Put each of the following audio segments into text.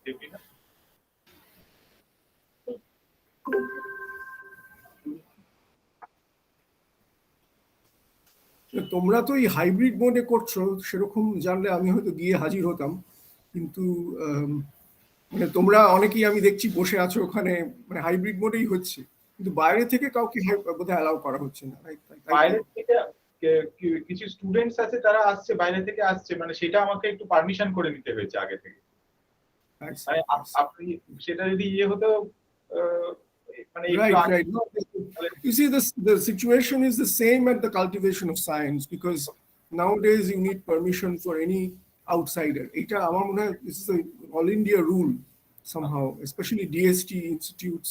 দেখবি না? তোমরা তো এই হাইব্রিড মোডে করছো, সেরকম জানলে আমি হয়তো গিয়ে হাজির হতাম, কিন্তু মানে তোমরা অনেকেই আমি দেখছি বসে আছো ওখানে, মানে হাইব্রিড মোডেই হচ্ছে, কিন্তু বাইরে থেকে কাউকে বোধহয় অ্যালাউ করা হচ্ছে না। বাইরে থেকে কিছু স্টুডেন্টস আছে, তারা আসছে, বাইরে থেকে আসছে, মানে সেটা আমাকে একটু পারমিশন করে নিতে হয়েছে আগে থেকে। আপনি সেটা যদি ইয়ে হতো, মানে right. You see, the situation is the same at the cultivation of science, because nowadays you need permission for any outsider. Eta amar mone hoy this is a all India rule somehow, especially DST institutes.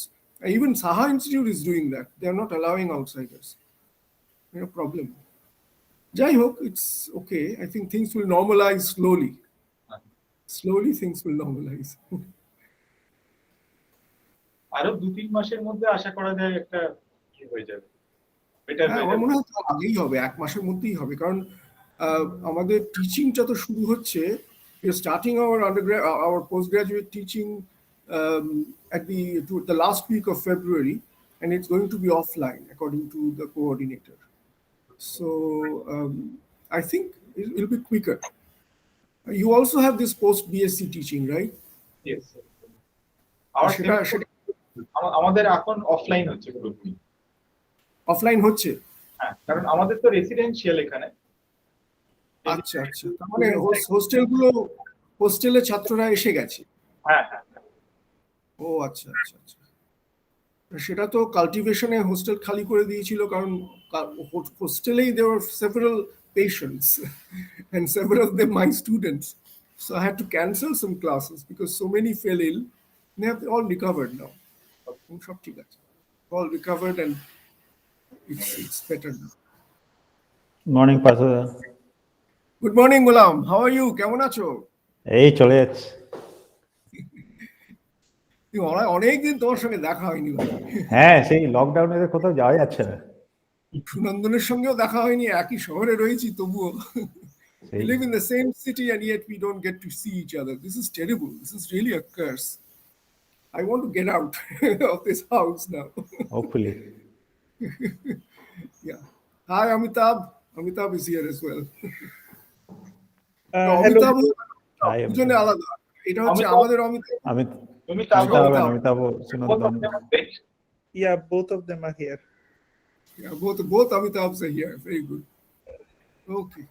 Even Saha Institute is doing that. They are not allowing outsiders. No problem. Jai hope it's okay. I think things will normalize slowly. Slowly things will normalize. আরো 2-3 মাসের মধ্যে আশা করা যায় একটা কি হয়ে যাবে। আমার মনে হয় আগেই হবে, 1 মাসের মধ্যেই হবে, কারণ আমাদের টিচিংটা তো শুরু হচ্ছে। We are starting our postgraduate teaching at the last week of February, and it's going to be offline according to the coordinator. So I think it'll be quicker. You also have this post BSc teaching, right? Yes. আমাদের এখন offline হচ্ছে পুরোপুরি। Offline হচ্ছে? হ্যাঁ, কারণ আমাদের তো residential এখানে। আচ্ছা আচ্ছা, তার মানে হোস্টেলে ছাত্ররা এসে গেছে? হ্যাঁ হ্যাঁ। ও আচ্ছা আচ্ছা আচ্ছা, সেটা তো কাল্টিভেশনে হোস্টেল খালি করে দিয়েছিল, কারণ হোস্টেলেই there were several patients and several of them my students, so I had to cancel some classes because so many fell ill. They have all recovered now. সব ঠিক আছে, all recovered and it's better now. Morning Partha. Good morning Golam, how are you? কেমন আছো? এই চলে যাচ্ছে। অনেকদিন তোমার সঙ্গে দেখা হয়নি। হ্যাঁ, সেই লকডাউনে কোথাও যাওয়া যাচ্ছে না। সুনন্দনের সঙ্গেও দেখা হয়নি, একই শহরে রয়েছি তবুও। We live in the same city and yet we don't get to see each other. This is terrible. This is really a curse. I want to get out of this house now. Hopefully. Yeah. Hi, Amitabh. Amitabh is here as well. Amitabh দুজনে আলাদা। এটা হচ্ছে আমাদের Amitabh, Sunandan. Yeah, both of them are here. Yeah, both Amitabhs are here. Very good. Okay.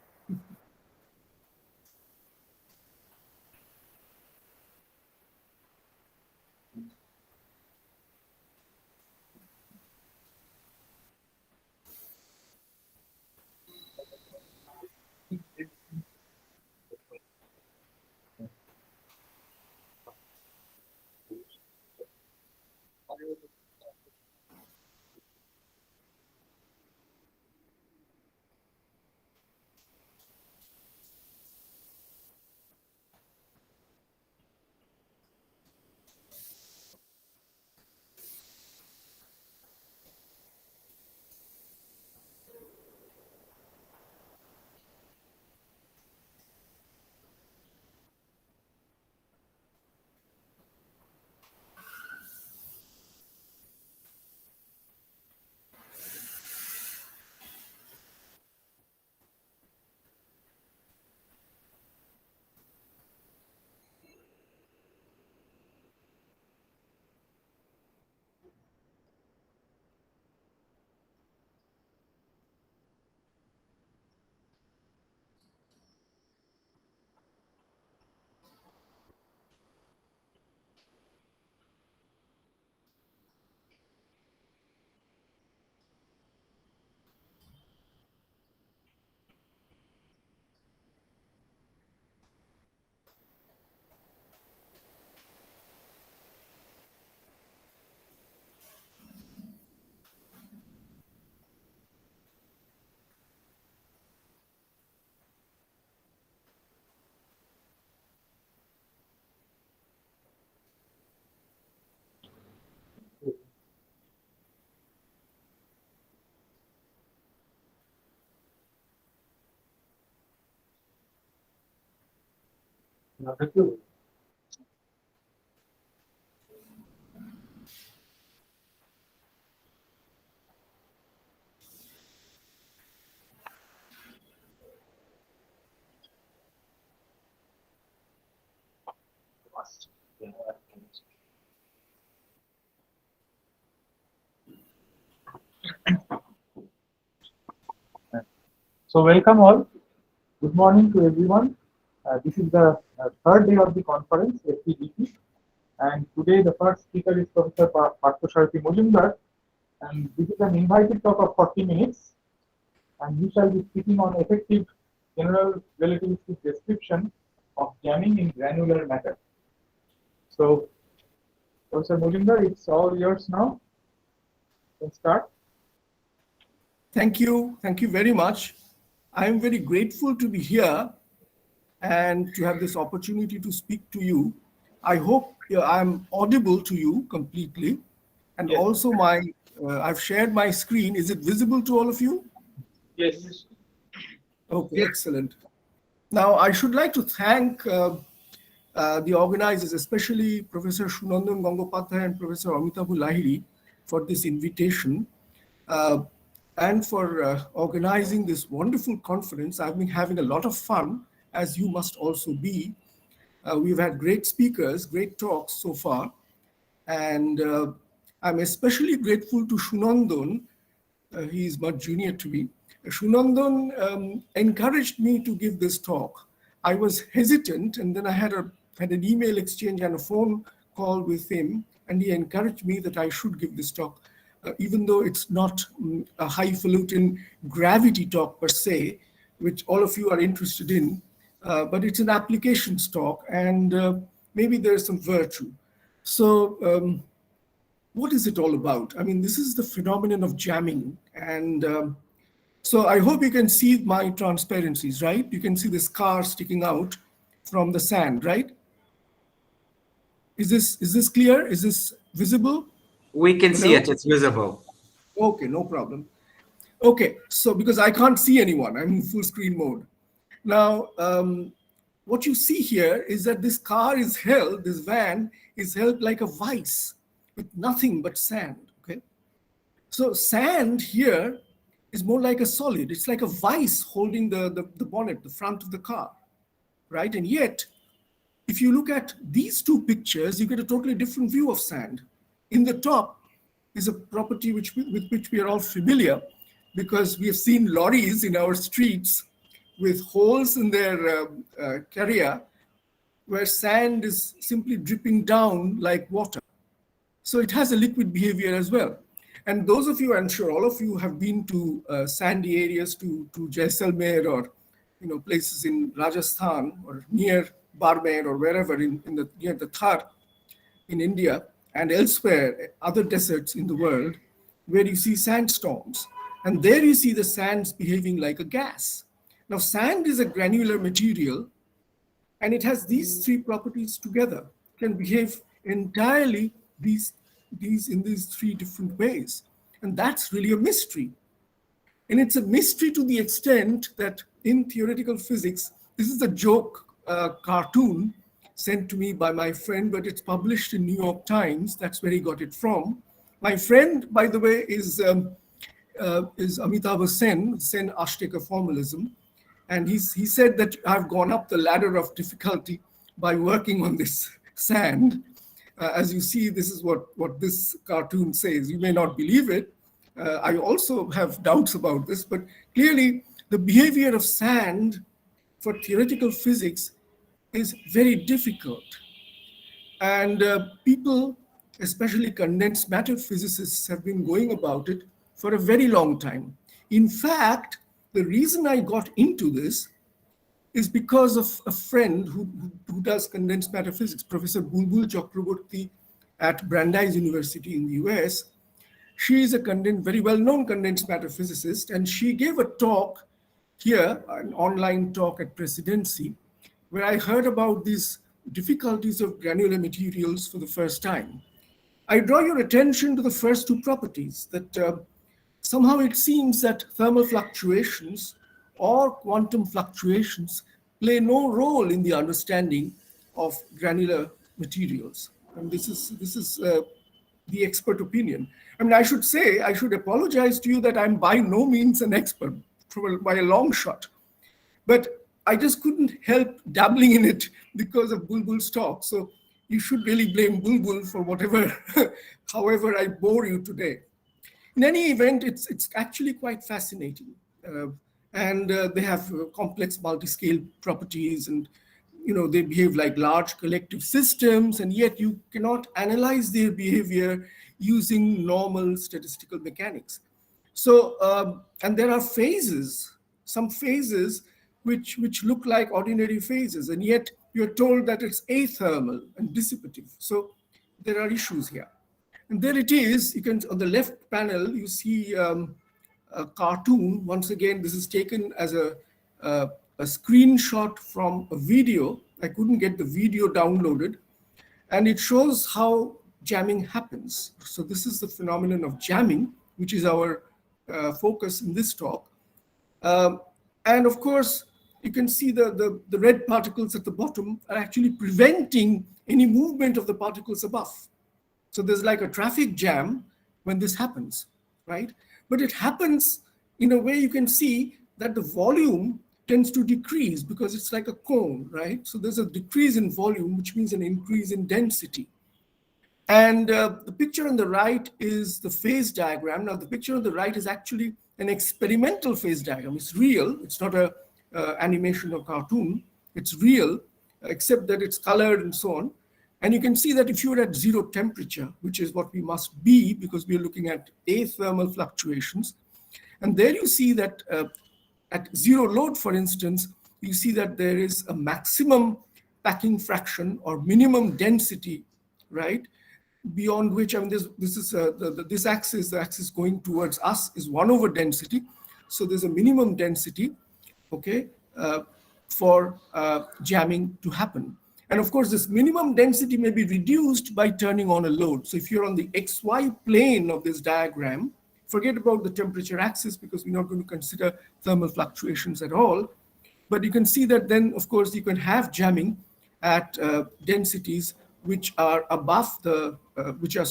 So welcome all. Good morning to everyone. This is the third day of the conference, FPDP. And today the first speaker is Professor Partosharthi Mojumdar. And this is an invited talk of 40 minutes. And we shall be speaking on effective general relativistic description of jamming in granular matter. So, Professor Mojumdar, it's all yours now. Let's start. Thank you. Thank you very much. I am very grateful to be here and to have this opportunity to speak to you. I hope I'm audible to you completely. And Yes. also I've shared my screen. Is it visible to all of you? Yes. Okay, excellent. Now, I should like to thank the organizers, especially Professor Shunandan Gangopadhyay and Professor Amitabh Lahiri for this invitation and for organizing this wonderful conference. I've been having a lot of fun, as you must also be. We've had great speakers, great talks so far. And I'm especially grateful to Shunandan. He's much junior to me. Shunandan encouraged me to give this talk. I was hesitant, and then I had an email exchange and a phone call with him, and he encouraged me that I should give this talk, even though it's not a highfalutin gravity talk per se, which all of you are interested in, but it's an applications talk, and maybe there's some virtue. So what is it all about? I mean, this is the phenomenon of jamming, and so I hope you can see my transparencies, right? You can see the scar sticking out from the sand, right? Is this clear? Is this visible? We can see Hello? it, it's visible. Okay, no problem. Okay, so because I can't see anyone, I'm in full screen mode. Now, what you see here is that this car is held, this van is held like a vice with nothing but sand, okay? So sand here is more like a solid. It's like a vice holding the bonnet, the front of the car, right? And yet, if you look at these two pictures, you get a totally different view of sand. In the top is a property with which we are all familiar, because we have seen lorries in our streets with holes in their carrier where sand is simply dripping down like water. So it has a liquid behavior as well. And those of you, I'm sure all of you have been to sandy areas, to Jaisalmer or places in Rajasthan or near Barmer or wherever near the Thar in India and elsewhere, other deserts in the world, where you see sandstorms. And there you see the sands behaving like a gas. Now, sand is a granular material, and it has these three properties together. It can behave entirely in these three different ways. And that's really a mystery. And it's a mystery to the extent that in theoretical physics, this is a joke cartoon sent to me by my friend, but it's published in New York Times. That's where he got it from. My friend, by the way, is Amitabh Sen Ashteka formalism. And he said that I've gone up the ladder of difficulty by working on this sand. As you see, this is what this cartoon says. You may not believe it. I also have doubts about this, but clearly the behavior of sand for theoretical physics is very difficult. And people, especially condensed matter physicists, have been going about it for a very long time. In fact, the reason I got into this is because of a friend who does condensed matter physics, Professor Bulbul Chakraborty at Brandeis University in the US. She is a very well-known condensed matter physicist, and she gave a talk here, an online talk at Presidency, where I heard about these difficulties of granular materials for the first time. I draw your attention to the first two properties, that somehow it seems that thermal fluctuations or quantum fluctuations play no role in the understanding of granular materials. And this is the expert opinion. I mean, I should apologize to you that I'm by no means an expert by a long shot, but I just couldn't help dabbling in it because of Bulbul's talk. So you should really blame Bulbul for whatever, however I bore you today. In any event, it's actually quite fascinating. And they have complex multi-scale properties, and they behave like large collective systems, and yet you cannot analyze their behavior using normal statistical mechanics. So, and there are phases, some phases which look like ordinary phases, and yet you're told that it's athermal and dissipative. So there are issues here. And there it is. You can, on the left panel, you see a cartoon. Once again, this is taken as a screenshot from a video. I couldn't get the video downloaded. And it shows how jamming happens. So this is the phenomenon of jamming, which is our focus in this talk. And of course, you can see the red particles at the bottom are actually preventing any movement of the particles above. So there's like a traffic jam when this happens, right? But it happens in a way you can see that the volume tends to decrease because it's like a cone, right? So there's a decrease in volume, which means an increase in density. And the picture on the right is the phase diagram. Now, the picture on the right is actually an experimental phase diagram. It's real. It's not a animation or cartoon. It's real, except that it's colored and so on. And you can see that if you're at zero temperature, which is what we must be because we're looking at athermal fluctuations, and there you see that at zero load, for instance, you see that there is a maximum packing fraction or minimum density, right? Beyond which, I mean, this is this axis, the axis going towards us is 1 over density. So there's a minimum density, okay, for jamming to happen. And of course, this minimum density may be reduced by turning on a load. So if you're on the XY plane of this diagram, forget about the temperature axis because we're not going to consider thermal fluctuations at all. But you can see that then, of course, you can have jamming at densities which are above the, which are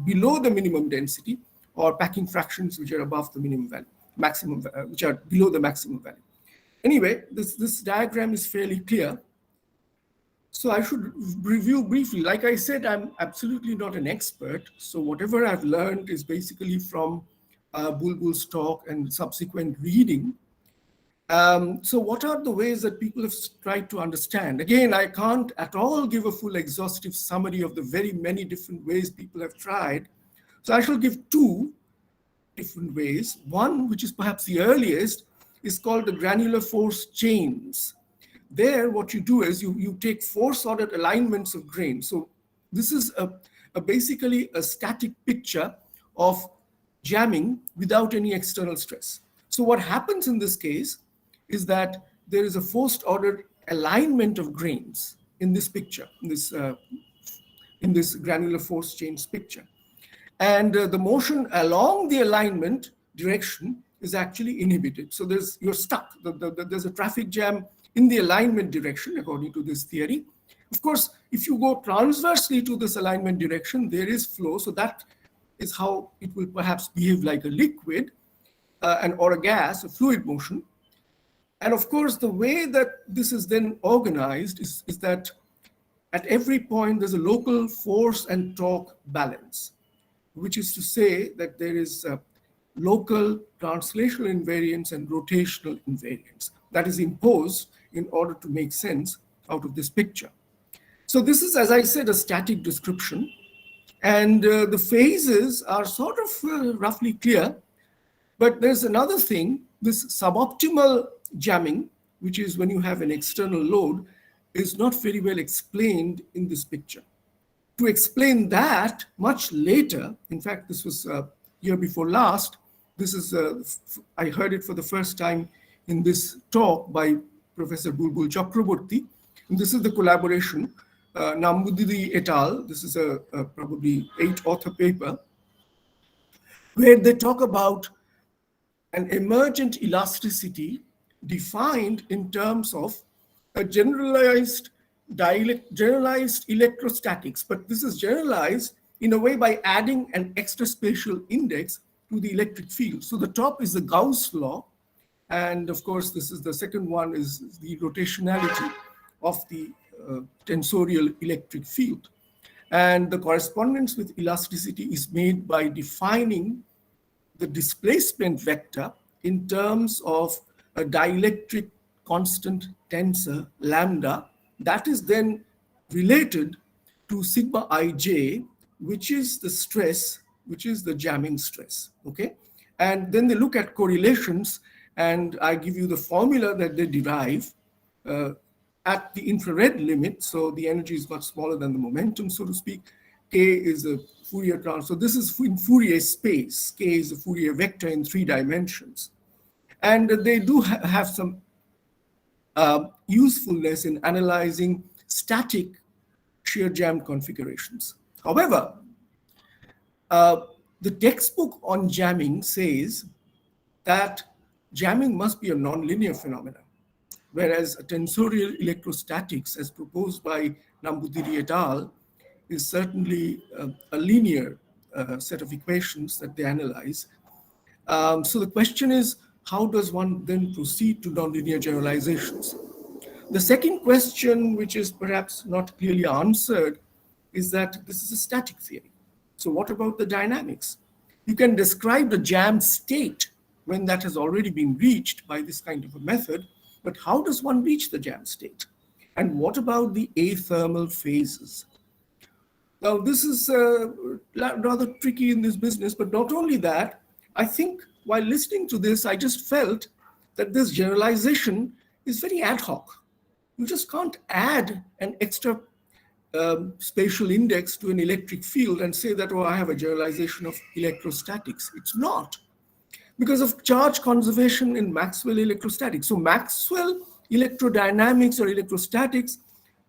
below the minimum density, or packing fractions which are above the minimum value, maximum, which are below the maximum value. Anyway, this diagram is fairly clear. So I should review briefly. Like I said, I'm absolutely not an expert. So whatever I've learned is basically from Bulbul's talk and subsequent reading. So what are the ways that people have tried to understand? Again, I can't at all give a full exhaustive summary of the very many different ways people have tried. So I shall give 2 different ways. One, which is perhaps the earliest, is called the granular force chains. There, what you do is you take force-ordered alignments of grains. So this is basically a static picture of jamming without any external stress. So what happens in this case is that there is a forced-ordered alignment of grains in this picture, in this granular force chains picture. And the motion along the alignment direction is actually inhibited. So you're stuck. There's a traffic jam in the alignment direction, according to this theory. Of course, if you go transversely to this alignment direction, there is flow. So that is how it will perhaps behave like a liquid or a gas, a fluid motion. And of course, the way that this is then organized is that at every point, there's a local force and torque balance, which is to say that there is local translational invariance and rotational invariance that is imposed in order to make sense out of this picture. So this is, as I said, a static description. And the phases are sort of roughly clear. But there's another thing, this suboptimal jamming, which is when you have an external load, is not very well explained in this picture. To explain that much later, in fact, this was year before last, this is, I heard it for the first time in this talk by Professor Bulbul Chakraborty. And this is the collaboration, Nambudiri et al. This is a probably 8-author paper, where they talk about an emergent elasticity defined in terms of a generalized electrostatics. But this is generalized in a way by adding an extra spatial index to the electric field. So the top is the Gauss law. And of course, this is the second one is the rotationality of the tensorial electric field. And the correspondence with elasticity is made by defining the displacement vector in terms of a dielectric constant tensor lambda that is then related to sigma ij, which is the stress, which is the jamming stress, okay? And then they look at correlations, and I give you the formula that they derive at the infrared limit. So the energy is much smaller than the momentum, so to speak. K is a Fourier transform. So this is in Fourier space. K is a Fourier vector in 3 dimensions. And they do have some usefulness in analyzing static shear jam configurations. However, the textbook on jamming says that jamming must be a nonlinear phenomenon, whereas a tensorial electrostatics, as proposed by Nambudiri et al., is certainly a linear set of equations that they analyze. So the question is, how does one then proceed to nonlinear generalizations? The second question, which is perhaps not clearly answered, is that this is a static theory. So what about the dynamics? You can describe the jam state when that has already been reached by this kind of a method, but how does one reach the jam state? And what about the athermal phases? Now, this is rather tricky in this business, but not only that, I think while listening to this, I just felt that this generalization is very ad hoc. You just can't add an extra spatial index to an electric field and say that, oh, I have a generalization of electrostatics. It's not, because of charge conservation in Maxwell electrostatics. So Maxwell electrodynamics or electrostatics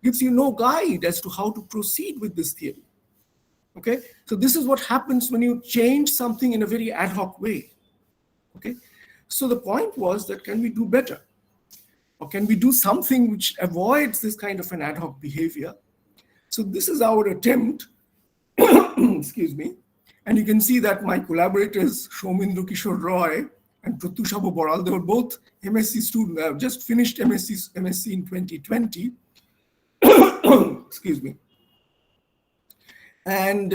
gives you no guide as to how to proceed with this theory. Okay, so this is what happens when you change something in a very ad hoc way. Okay, so the point was that, can we do better? Or can we do something which avoids this kind of an ad hoc behavior? So this is our attempt, excuse me, and you can see that my collaborators, Soumendra Kishore Roy and Pratyusha Boral, they were both MSc students. I've just finished MSc in 2020, excuse me. And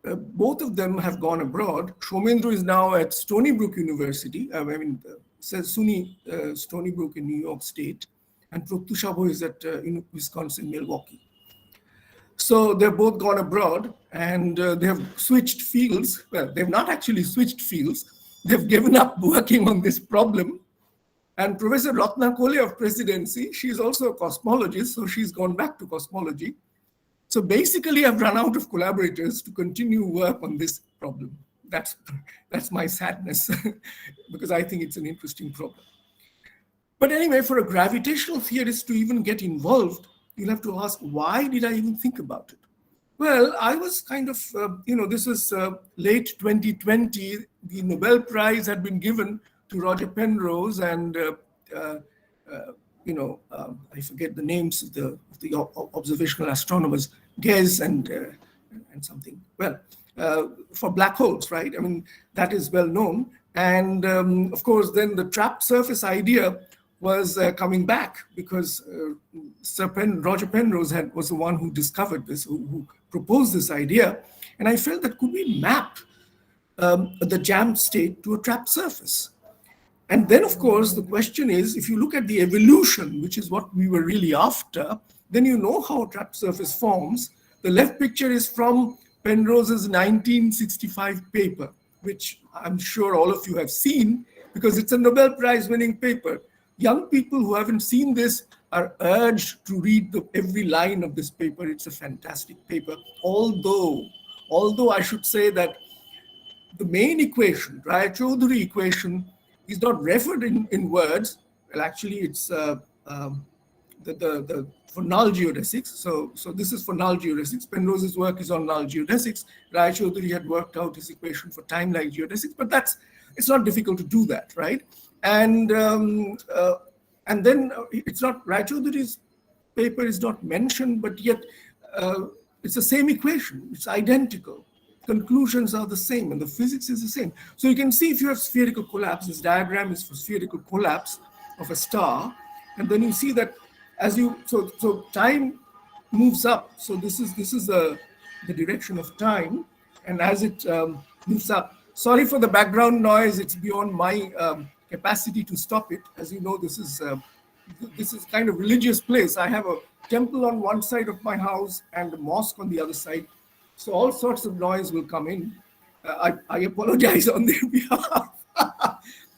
both of them have gone abroad. Soumendra is now at Stony Brook University, SUNY Stony Brook in New York State, and Pratyusha is at Wisconsin, Milwaukee. So they've both gone abroad, and they have switched fields. Well, they've not actually switched fields. They've given up working on this problem. And Professor Ratna Kole of Presidency, she's also a cosmologist, so she's gone back to cosmology. So basically, I've run out of collaborators to continue work on this problem. That's my sadness, because I think it's an interesting problem. But anyway, for a gravitational theorist to even get involved, you'll have to ask, why did I even think about it? Well, I was kind of, this was late 2020. The Nobel Prize had been given to Roger Penrose and, I forget the names of the observational astronomers, Gez and something. Well, for black holes, right? I mean, that is well known. And of course, then the trapped surface idea was coming back, because Roger Penrose was the one who discovered this, who proposed this idea. And I felt that, could we map the jam state to a trapped surface? And then, of course, the question is, if you look at the evolution, which is what we were really after, then you know how a trapped surface forms. The left picture is from Penrose's 1965 paper, which I'm sure all of you have seen, because it's a Nobel Prize winning paper. Young people who haven't seen this are urged to read every line of this paper. It's a fantastic paper. Although I should say that the main equation, Raychaudhuri equation, is not referred in words. Well, actually, it's for null geodesics. So this is for null geodesics. Penrose's work is on null geodesics. Raychaudhuri had worked out his equation for time-like geodesics, but it's not difficult to do that, right? And then it's not, Raychaudhuri's paper is not mentioned, but yet it's the same equation. It's identical. Conclusions are the same, and the physics is the same. So you can see, if you have spherical collapse, this diagram is for spherical collapse of a star, and then you see that so time moves up. So this is the direction of time, and as it moves up. Sorry for the background noise. It's beyond my capacity to stop it. As you know, this is kind of religious place. I have a temple on one side of my house and a mosque on the other side. So all sorts of noise will come in. I apologize on their behalf.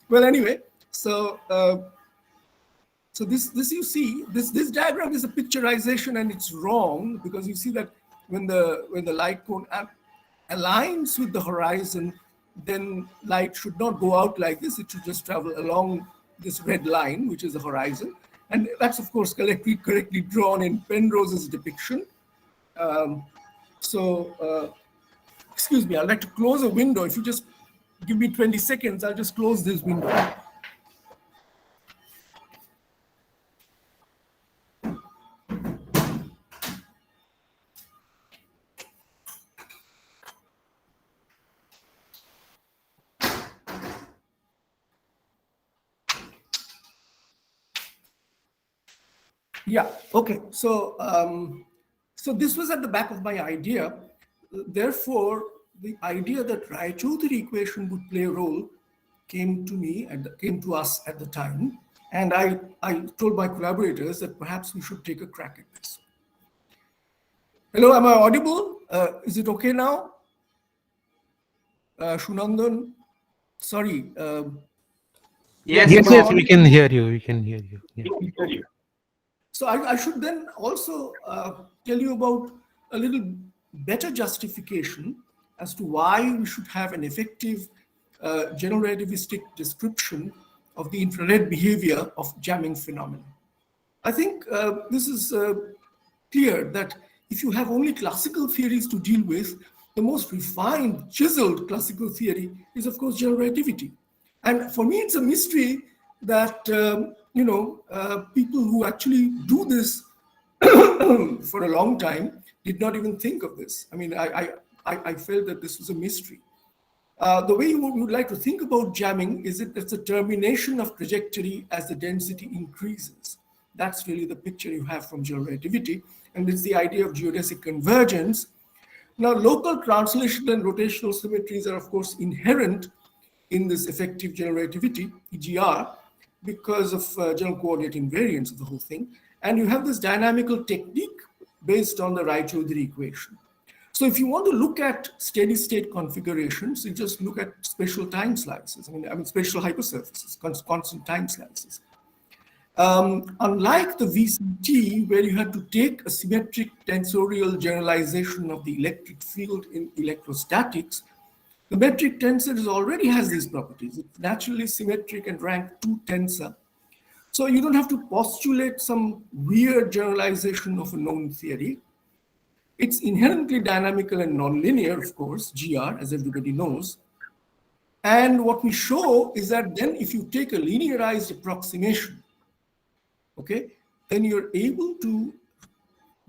Well, anyway, so this you see, this diagram is a picturization, and it's wrong because you see that when the light cone aligns with the horizon, then light should not go out like this. It should just travel along this red line, which is the horizon. And that's, of course, correctly drawn in Penrose's depiction. Excuse me, I'd like to close a window. If you just give me 20 seconds, I'll just close this window. Yeah, okay. So, so this was at the back of my idea. Therefore, the idea that Raychaudhuri equation would play a role came to us at the time. And I told my collaborators that perhaps we should take a crack at this. Hello, am I audible? Is it okay now? Shunandan? Sorry. Yes, we can hear you. We can hear you. Yeah. We can hear you. So I should then also tell you about a little better justification as to why we should have an effective general relativistic description of the infrared behavior of jamming phenomena. I think this is clear that if you have only classical theories to deal with, the most refined, chiseled classical theory is, of course, general relativity. And for me, it's a mystery that people who actually do this for a long time did not even think of this. I mean, I felt that this was a mystery. The way you would like to think about jamming is it's a termination of trajectory as the density increases. That's really the picture you have from general relativity, and it's the idea of geodesic convergence. Now, local translational and rotational symmetries are, of course, inherent in this effective general relativity, EGR, because of general coordinate invariance of the whole thing. And you have this dynamical technique based on the Raychaudhuri equation. So if you want to look at steady state configurations, you just look at spatial time slices. I mean spatial hypersurfaces, constant time slices. Unlike the VCT, where you had to take a symmetric tensorial generalization of the electric field in electrostatics, the metric tensor already has these properties. It's naturally symmetric and rank 2 tensor. So you don't have to postulate some weird generalization of a known theory. It's inherently dynamical and nonlinear, of course, GR, as everybody knows. And what we show is that then if you take a linearized approximation, okay, then you're able to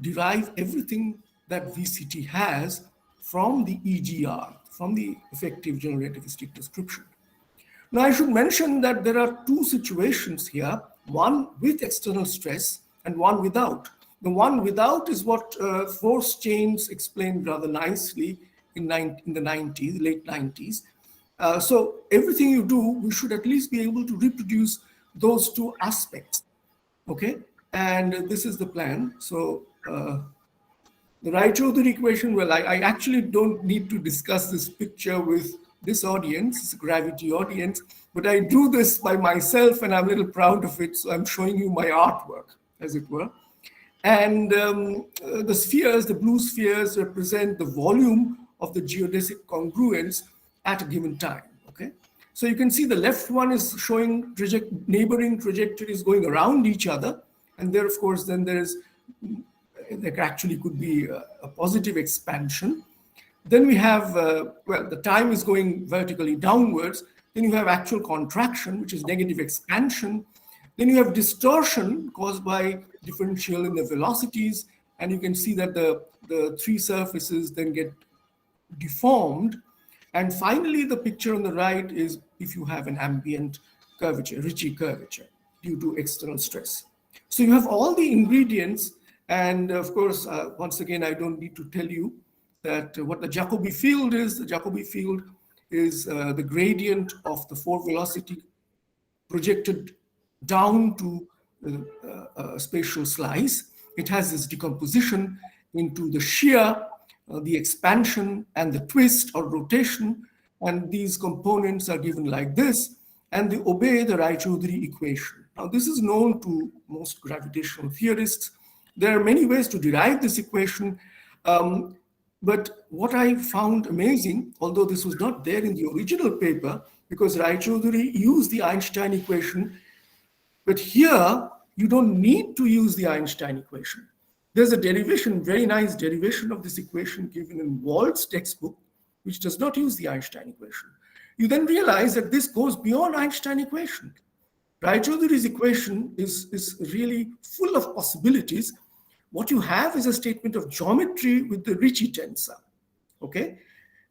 derive everything that VCT has from the EGR, from the effective general relativistic description. Now, I should mention that there are two situations here, one with external stress and one without. The one without is what force chains explained rather nicely in the 90s, late 90s. So everything you do, we should at least be able to reproduce those two aspects, okay? And this is the plan. So the Raychaudhuri equation, well, I actually don't need to discuss this picture with this audience, it's a gravity audience, but I do this by myself and I'm a little proud of it. So I'm showing you my artwork, as it were. And the spheres, the blue spheres, represent the volume of the geodesic congruence at a given time, okay? So you can see the left one is showing neighboring trajectories going around each other. And there, of course, then there actually could be a positive expansion. Then we have, well, the time is going vertically downwards. Then you have actual contraction, which is negative expansion. Then you have distortion caused by differential in the velocities. And you can see that the three surfaces then get deformed. And finally, the picture on the right is if you have an ambient curvature, Ricci curvature, due to external stress. So you have all the ingredients And of course, once again, I don't need to tell you that what the Jacobi field is. The Jacobi field is the gradient of the four velocity projected down to a spatial slice. It has this decomposition into the shear, the expansion, and the twist or rotation. And these components are given like this, and they obey the Raychaudhuri equation. Now, this is known to most gravitational theorists. There are many ways to derive this equation. But what I found amazing, although this was not there in the original paper, because Raychaudhuri used the Einstein equation, but here you don't need to use the Einstein equation. There's a derivation, very nice derivation of this equation given in Wald's textbook, which does not use the Einstein equation. You then realize that this goes beyond Einstein equation. Raychaudhuri's equation is really full of possibilities. What you have is a statement of geometry with the Ricci tensor, okay?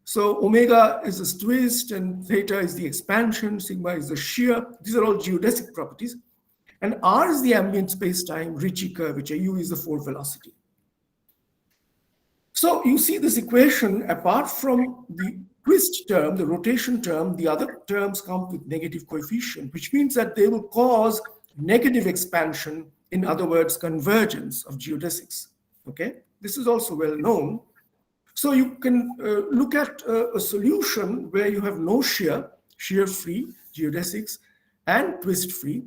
So omega is the twist and theta is the expansion, sigma is the shear. These are all geodesic properties. And R is the ambient space-time Ricci curvature, U is the four velocity. So you see this equation, apart from the twist term, the rotation term, the other terms come with negative coefficient, which means that they will cause negative expansion, in other words, convergence of geodesics, okay? This is also well known. So you can look at a solution where you have no shear, shear-free geodesics, and twist-free,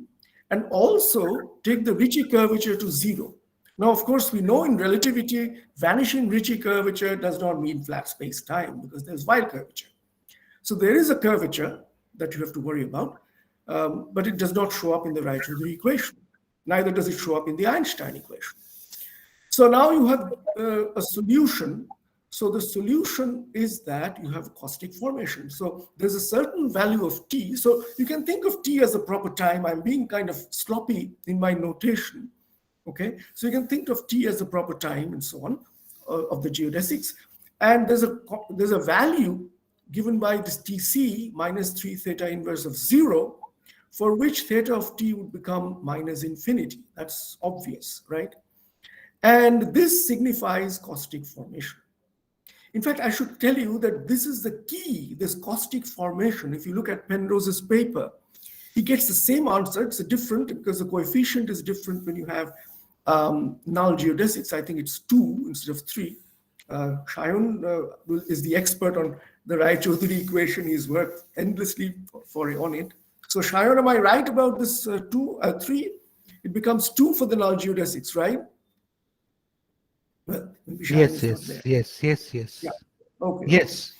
and also take the Ricci curvature to 0. Now, of course, we know in relativity, vanishing Ricci curvature does not mean flat space-time because there's wild curvature. So there is a curvature that you have to worry about, but it does not show up in the Raychaudhuri equation. Neither does it show up in the Einstein equation. So now you have a solution. So the solution is that you have a caustic formation. So there's a certain value of t. So you can think of t as a proper time. I'm being kind of sloppy in my notation. Okay, so you can think of t as the proper time and so on of the geodesics. And there's a value given by this tc minus 3 theta inverse of 0, for which theta of t would become minus infinity. That's obvious, right? And this signifies caustic formation. In fact, I should tell you that this is the key, this caustic formation. If you look at Penrose's paper, he gets the same answer. It's different because the coefficient is different when you have null geodesics. I think it's 2 instead of 3. Shayan is the expert on the Raychaudhuri equation. He's worked endlessly on it. So Shayan, am I right about this 3? It becomes 2 for the null geodesics, right? Well, Yes. Yeah. Okay. Yes.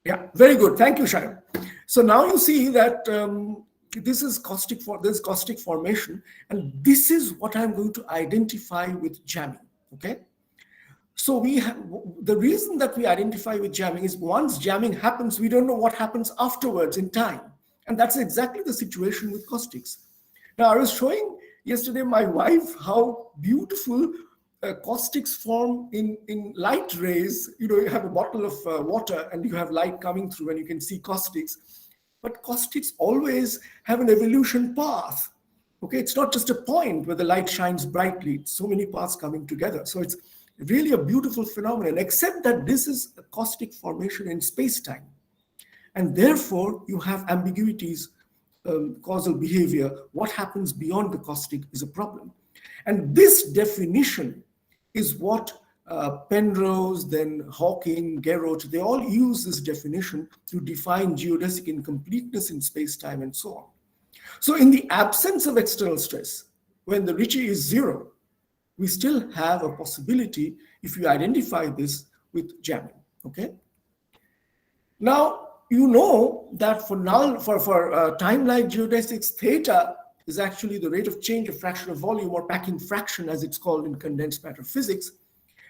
Yeah, very good. Thank you, Shayan. So now you see that this is caustic formation, and this is what I'm going to identify with jamming. Okay. So we have the reason that we identify with jamming is once jamming happens, we don't know what happens afterwards in time, and that's exactly the situation with caustics. Now I was showing yesterday my wife how beautiful caustics form in light rays. You know, you have a bottle of water and you have light coming through and you can see caustics. But caustics always have an evolution path. Okay, it's not just a point where the light shines brightly. It's so many paths coming together. So it's really a beautiful phenomenon, except that this is a caustic formation in space-time. And therefore, you have ambiguities, causal behavior. What happens beyond the caustic is a problem. And this definition is what Penrose, then Hawking, Gerrold, they all use this definition to define geodesic incompleteness in space-time and so on. So in the absence of external stress, when the Ricci is 0, we still have a possibility if you identify this with jamming, okay? Now, you know that for time-like geodesics, theta is actually the rate of change of fraction of volume, or packing fraction as it's called in condensed matter physics.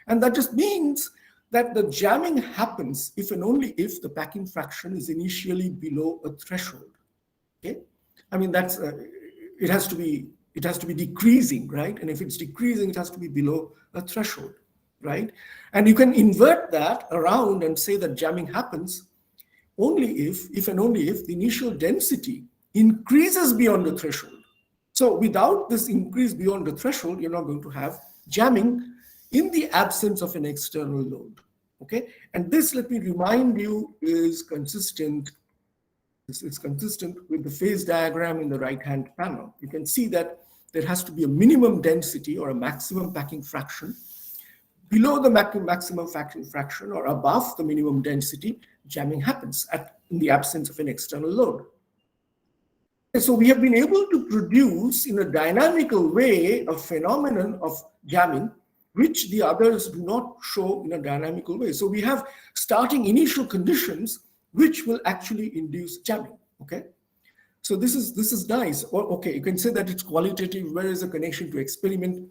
And that just means that the jamming happens if and only if the packing fraction is initially below a threshold. Okay, I mean that's it has to be decreasing, right? And if it's decreasing, it has to be below a threshold, right? And you can invert that around and say that jamming happens only if and only if the initial density increases beyond the threshold. So without this increase beyond the threshold, you're not going to have jamming in the absence of an external load. Okay, and this, let me remind you, is consistent. This is consistent with the phase diagram in the right-hand panel. You can see that there has to be a minimum density or a maximum packing fraction. Below the maximum packing fraction or above the minimum density, jamming happens in the absence of an external load. And so we have been able to produce in a dynamical way a phenomenon of jamming which the others do not show in a dynamical way. So we have starting initial conditions which will actually induce jamming. Okay, so this is nice. Or okay, you can say that it's qualitative. Where is the connection to experiment?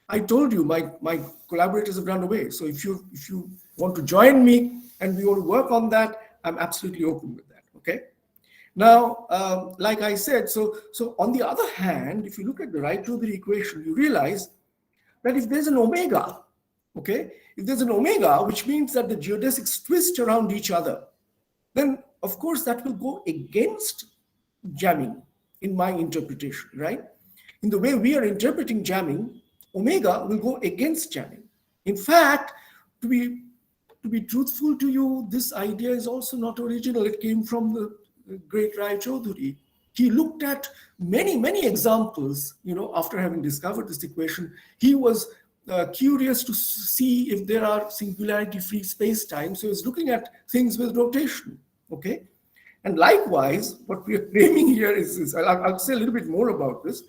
I told you my collaborators have run away. So if you want to join me and we want to work on that, I'm absolutely open with that. Okay. Now, like I said, so on the other hand, if you look at the Rayleigh equation, you realize that if there's an omega, okay, if there's an omega, which means that the geodesics twist around each other, then of course that will go against jamming in my interpretation, right? In the way we are interpreting jamming, omega will go against jamming. In fact, to be truthful to you, this idea is also not original. It came from the great Rai Chaudhuri. He looked at many examples, after having discovered this equation. He was curious to see if there are singularity-free space-time. So he was looking at things with rotation, okay? And likewise, what we are claiming here is I'll say a little bit more about this.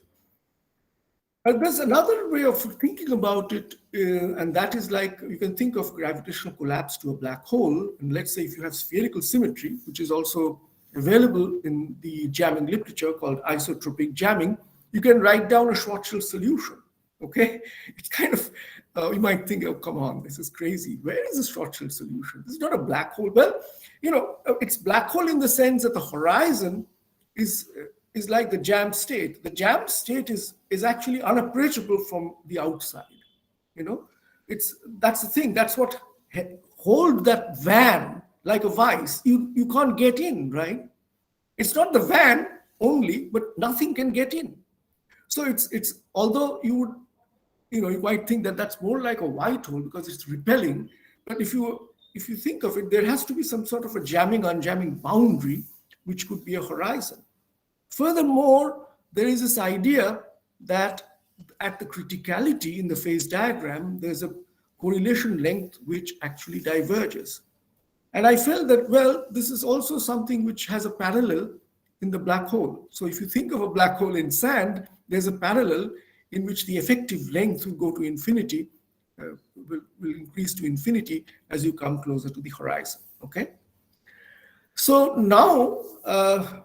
But there's another way of thinking about it, and that is like you can think of gravitational collapse to a black hole. And let's say if you have spherical symmetry, which is also available in the jamming literature called isotropic jamming, you can write down a Schwarzschild solution. Okay, it's kind of, you might think, oh, come on, this is crazy. Where is the Schwarzschild solution? This is not a black hole. Well, it's black hole in the sense that the horizon is like the jammed state. The jammed state is actually unapproachable from the outside. That's the thing. That's what hold that van like a vice. You can't get in, right? It's not the van only, but nothing can get in. So it's although you might think that that's more like a white hole because it's repelling, but if you think of it, there has to be some sort of a jamming unjamming boundary, which could be a horizon. Furthermore, there is this idea that at the criticality in the phase diagram, there's a correlation length which actually diverges. And I felt that, well, this is also something which has a parallel in the black hole. So if you think of a black hole in sand, there's a parallel in which the effective length will go to infinity, will increase to infinity as you come closer to the horizon, okay? So now, so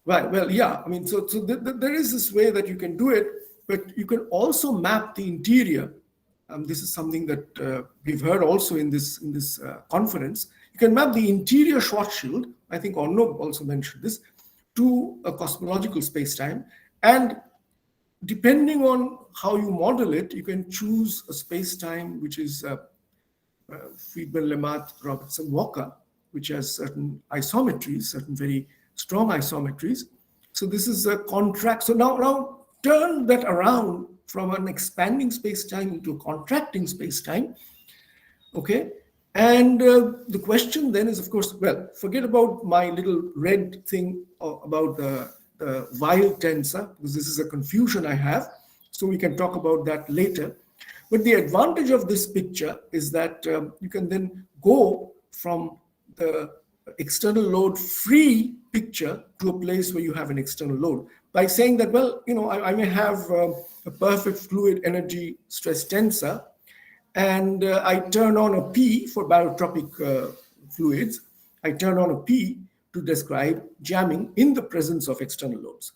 there is this way that you can do it, but you can also map the interior. This is something that we've heard also in this conference. You can map the interior Schwarzschild, I think Arnaud also mentioned this, to a cosmological spacetime. And depending on how you model it, you can choose a spacetime which is Friedman, Lemaitre, Robertson, Walker, which has certain isometries, certain very strong isometries. So this is a contract. So now turn that around from an expanding spacetime into a contracting spacetime, okay? And the question then is, of course, well, forget about my little red thing about the Weil tensor, because this is a confusion I have, so we can talk about that later. But the advantage of this picture is that you can then go from the external load free picture to a place where you have an external load by saying that, well, I may have a perfect fluid energy stress tensor, and I turn on a P for barotropic fluids. I turn on a P to describe jamming in the presence of external loads.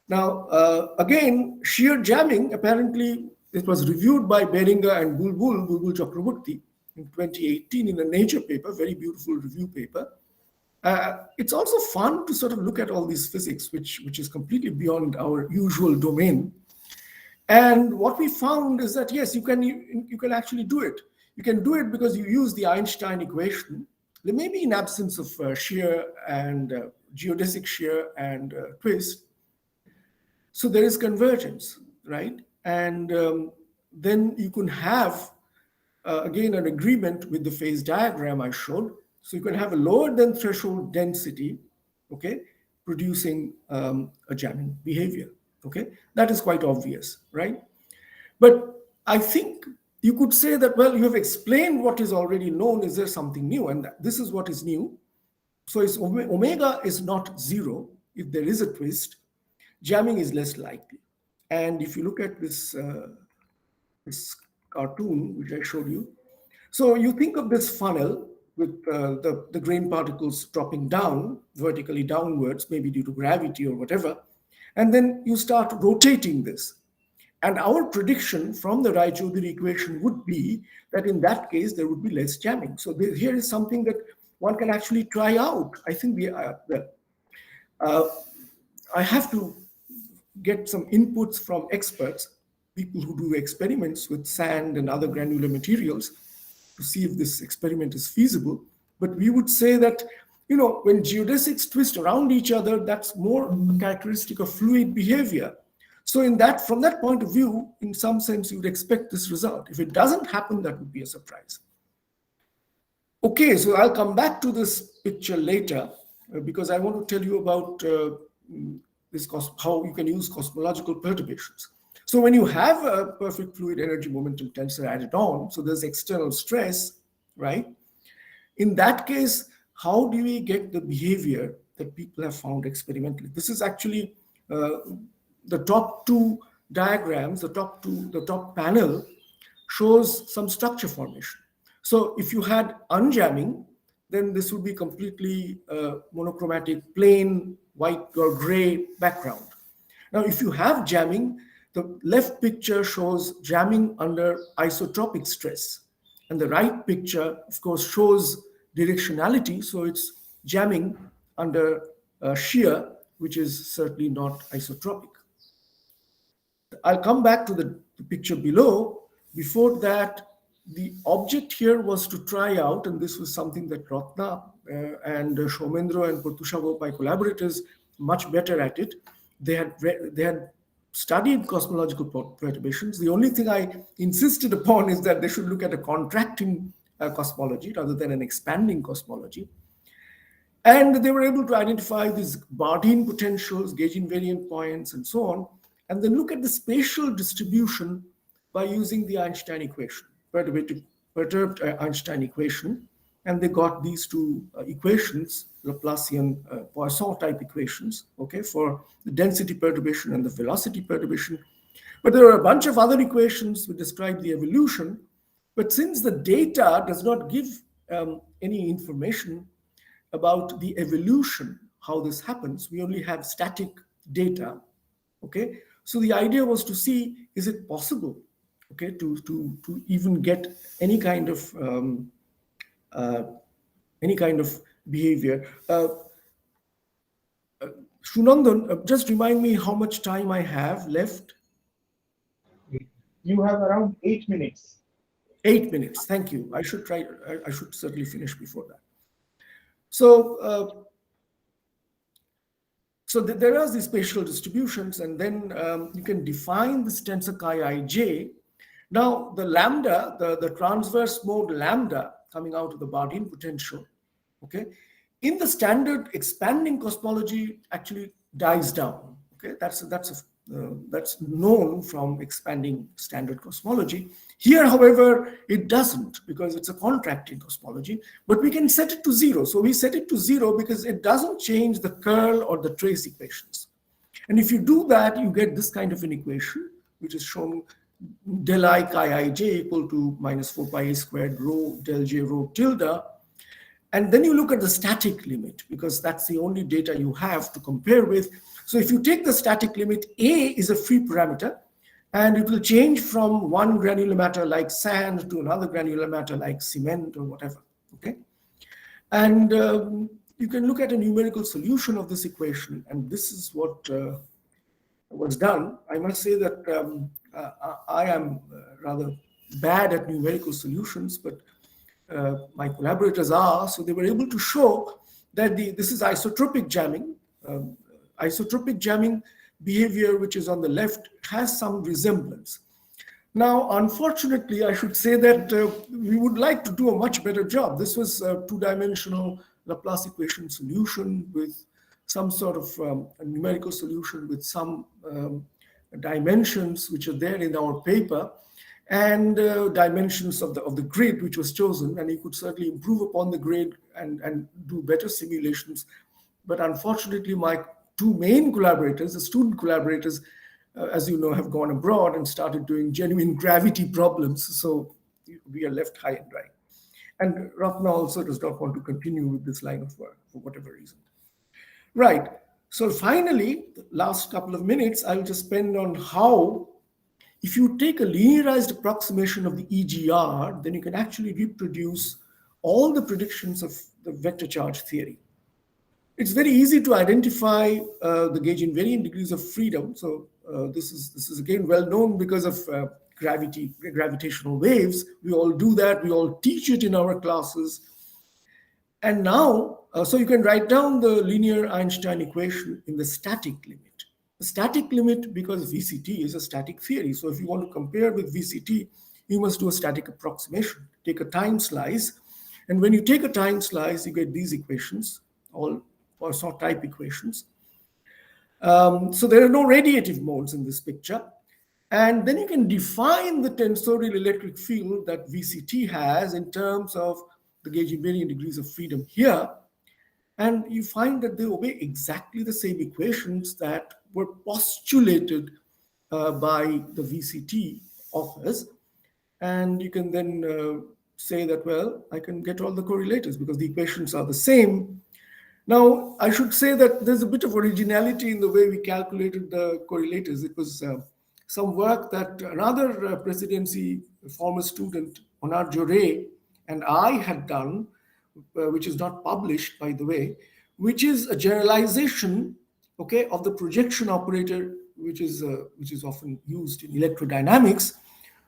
Now, again, shear jamming, apparently, it was reviewed by Beringer and Bulbul Chakraborty in 2018 in a Nature paper, very beautiful review paper. It's also fun to sort of look at all these physics, which is completely beyond our usual domain. And what we found is that, yes, you can actually do it. You can do it because you use the Einstein equation, maybe in absence of shear and geodesic shear and twist. So there is convergence, right? And then you can have, again, an agreement with the phase diagram I showed. So you can have a lower than threshold density, okay, producing a jamming behavior, okay? That is quite obvious, right? But I think you could say that, well, you have explained what is already known. Is there something new? And this is what is new. So it's omega is not zero. If there is a twist, jamming is less likely. And if you look at this, this cartoon, which I showed you, so you think of this funnel with the grain particles dropping down, vertically downwards, maybe due to gravity or whatever, and then you start rotating this. And our prediction from the Jacobi equation would be that in that case, there would be less jamming. So here is something that one can actually try out. I think I have to get some inputs from experts, people who do experiments with sand and other granular materials, to see if this experiment is feasible. But we would say that, you know, when geodesics twist around each other, that's more a characteristic of fluid behavior. So from that point of view, in some sense, you would expect this result. If it doesn't happen, that would be a surprise. Okay, so I'll come back to this picture later because I want to tell you about how you can use cosmological perturbations. So when you have a perfect fluid energy momentum tensor added on, so there's external stress, right? In that case, how do we get the behavior that people have found experimentally? This is actually the top two diagrams, the top panel shows some structure formation. So if you had unjamming, then this would be completely monochromatic, plain white or gray background. Now, if you have jamming, the left picture shows jamming under isotropic stress. And the right picture, of course, shows directionality. So it's jamming under shear, which is certainly not isotropic. I'll come back to the picture below. Before that, the object here was to try out, and this was something that Ratna and Shomendra and Portushavo, my collaborators, much better at it. They had studied cosmological perturbations. The only thing I insisted upon is that they should look at a contracting cosmology rather than an expanding cosmology. And they were able to identify these Bardeen potentials, gauge invariant points, and so on, and then look at the spatial distribution by using the Einstein equation, perturbed Einstein equation. And they got these two equations, Laplacian Poisson type equations, okay, for the density perturbation and the velocity perturbation. But there are a bunch of other equations which describe the evolution. But since the data does not give any information about the evolution, how this happens, we only have static data, okay? So the idea was to see, is it possible, okay, to even get any kind of behavior. Shunandan, just remind me how much time I have left. You have around 8 minutes. 8 minutes, thank you. I should certainly finish before that. So, there are these spatial distributions, and then you can define this tensor chi ij. Now, the lambda, the transverse mode lambda coming out of the Bardeen potential, okay, in the standard expanding cosmology actually dies down. Okay, that's known from expanding standard cosmology. Here, however, it doesn't, because it's a contracting cosmology, but we can set it to 0. So we set it to 0 because it doesn't change the curl or the trace equations. And if you do that, you get this kind of an equation, which is shown del I chi ij equal to minus 4 pi a squared rho del j rho tilde. And then you look at the static limit, because that's the only data you have to compare with. So if you take the static limit, A is a free parameter, and it will change from one granular matter like sand to another granular matter like cement or whatever, okay? And you can look at a numerical solution of this equation, and this is what was done. I must say that I am rather bad at numerical solutions, but my collaborators are, so they were able to show that this is isotropic jamming. Isotropic jamming behavior which is on the left has some resemblance. Now, unfortunately, I should say that we would like to do a much better job. This was a two-dimensional Laplace equation solution with some sort of a numerical solution with some dimensions which are there in our paper, and dimensions of the grid which was chosen, and you could certainly improve upon the grid and do better simulations. But unfortunately, my two main collaborators, the student collaborators, as you know, have gone abroad and started doing genuine gravity problems. So we are left high and dry. And Ratna also does not want to continue with this line of work for whatever reason. Right. So finally, the last couple of minutes, I'll just spend on how, if you take a linearized approximation of the EGR, then you can actually reproduce all the predictions of the vector charge theory. It's very easy to identify the gauge invariant degrees of freedom. So this is again well known because of gravitational waves. We all do that. We all teach it in our classes. And now, so you can write down the linear Einstein equation in the static limit. The static limit, because VCT is a static theory. So if you want to compare with VCT, you must do a static approximation. Take a time slice. And when you take a time slice, you get these equations, all Poisson type equations. So there are no radiative modes in this picture. And then you can define the tensorial electric field that VCT has in terms of the gauge invariant degrees of freedom here. And you find that they obey exactly the same equations that were postulated by the VCT authors. And you can then say that, well, I can get all the correlators because the equations are the same. Now, I should say that there's a bit of originality in the way we calculated the correlators. It was some work that another presidency former student, Onar Jore, and I had done, which is not published, by the way, which is a generalization, okay, of the projection operator, which is often used in electrodynamics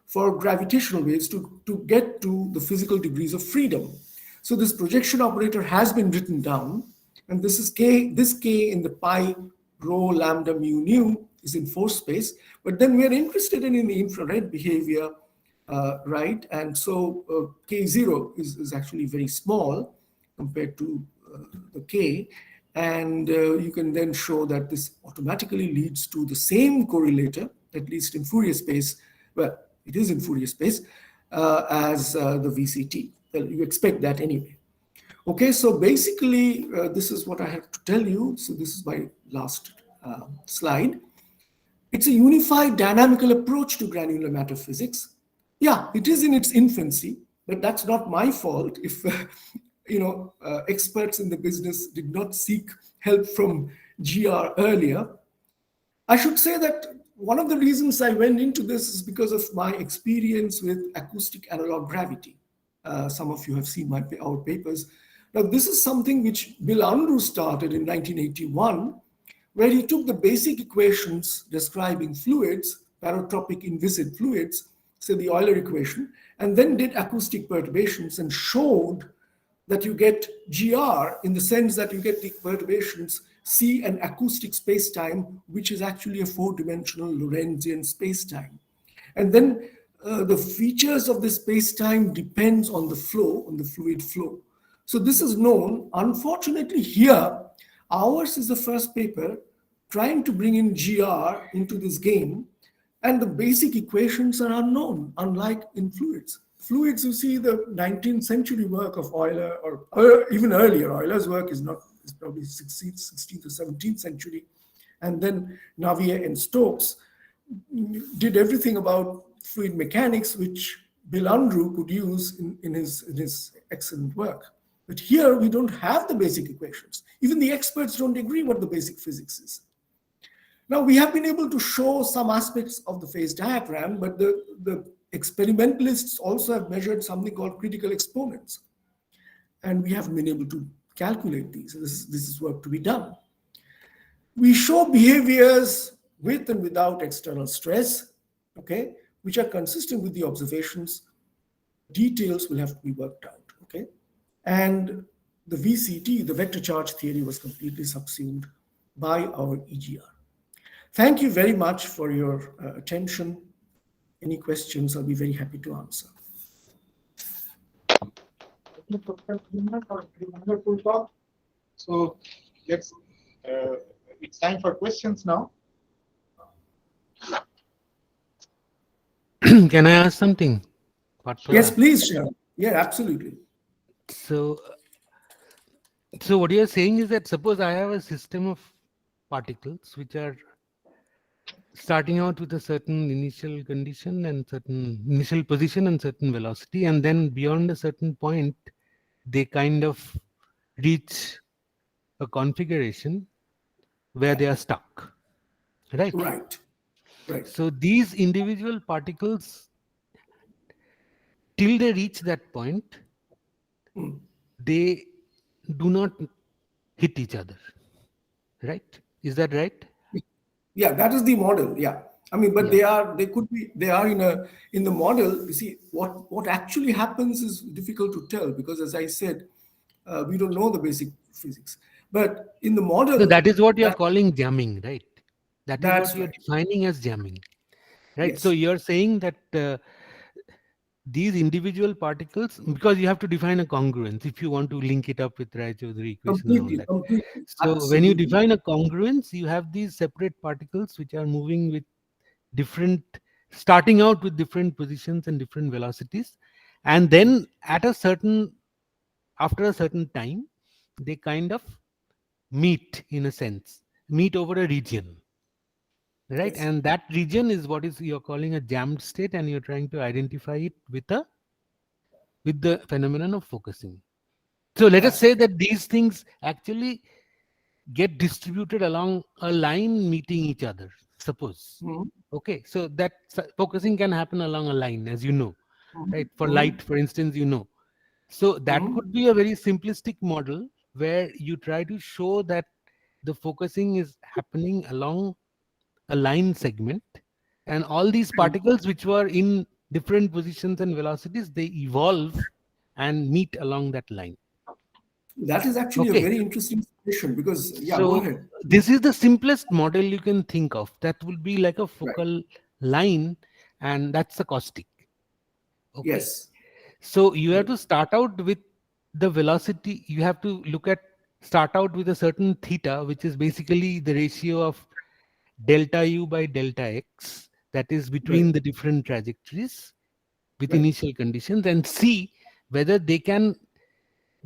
for gravitational waves to get to the physical degrees of freedom. So this projection operator has been written down, and this is K. This K in the pi rho lambda mu nu is in force space, but then we are interested in the infrared behavior. Right, and so K0 is actually very small compared to the K, and you can then show that this automatically leads to the same correlator, at least in Fourier space. Well, it is in Fourier space as the VCT. Well, you expect that anyway. Okay, so basically this is what I have to tell you. So this is my last slide. It's a unified dynamical approach to granular matter physics. Yeah, it is in its infancy, but that's not my fault if experts in the business did not seek help from GR earlier. I should say that one of the reasons I went into this is because of my experience with acoustic analog gravity. Some of you have seen our papers. Now, this is something which Bill Unruh started in 1981, where he took the basic equations describing fluids, barotropic inviscid fluids, say the Euler equation, and then did acoustic perturbations and showed that you get GR in the sense that you get the perturbations C an acoustic spacetime, which is actually a four-dimensional Lorentzian spacetime. And then the features of the spacetime depends on the flow, on the fluid flow. So this is known. Unfortunately here, ours is the first paper trying to bring in GR into this game, and the basic equations are unknown, unlike in fluids. Fluids, you see the 19th century work of Euler, or even earlier. Euler's work is probably 16th or 17th century. And then Navier and Stokes did everything about fluid mechanics, which Bill Unruh could use in his excellent work. But here we don't have the basic equations. Even the experts don't agree what the basic physics is. Now, we have been able to show some aspects of the phase diagram, but the experimentalists also have measured something called critical exponents. And we haven't been able to calculate these. This is work to be done. We show behaviors with and without external stress, okay, which are consistent with the observations. Details will have to be worked out, okay? And the VCT, the vector charge theory, was completely subsumed by our EGR. Thank you very much for your attention. Any questions, I'll be very happy to answer. Wonderful talk. So let's. It's time for questions now. Can I ask something? Yes, please, Sharon. Yeah, absolutely. So what you're saying is that suppose I have a system of particles which are starting out with a certain initial condition and certain initial position and certain velocity, and then beyond a certain point, they kind of reach a configuration where they are stuck, right? Right. Right. So these individual particles, till they reach that point, they do not hit each other, right? Is that right? Yeah, that is the model. Yeah, I mean, but they are in the model. You see, what actually happens is difficult to tell because, as I said, we don't know the basic physics. But in the model, so that is what you're calling jamming, right? That is what you're right. defining as jamming, right? Yes. So you're saying that these individual particles, because you have to define a congruence if you want to link it up with Raychaudhuri equation and all that. Completely. So Absolutely. when you define a congruence, you have these separate particles which are moving with different, starting out with different positions and different velocities, and then after a certain time, they kind of meet, in a sense, meet over a region, right? Yes. And that region is what is you're calling a jammed state, and you're trying to identify it with the phenomenon of focusing. So let us say that these things actually get distributed along a line meeting each other, suppose. Okay, so that focusing can happen along a line, as you know, right? For light, for instance, you know. So that could be a very simplistic model where you try to show that the focusing is happening along a line segment, and all these particles which were in different positions and velocities, they evolve and meet along that line. That is actually a very interesting situation because, go ahead. This is the simplest model you can think of. That will be like a focal line, and that's a caustic. Okay. Yes. So you have to start out with the velocity. You have to start out with a certain theta, which is basically the ratio of delta u by delta x, that is between the different trajectories with initial conditions, and see whether they can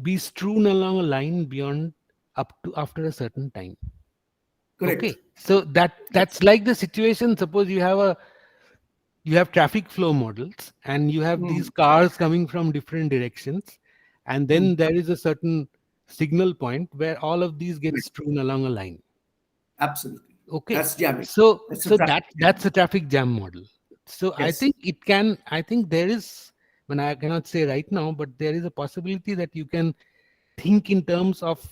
be strewn along a line beyond up to after a certain time. Correct. Okay, so that's like the situation. Suppose you have traffic flow models, and you have these cars coming from different directions, and then there is a certain signal point where all of these get strewn along a line. Absolutely. Okay, that's jamming. So that's a traffic jam model. So Yes. I think there is, when I cannot say right now, but there is a possibility that you can think in terms of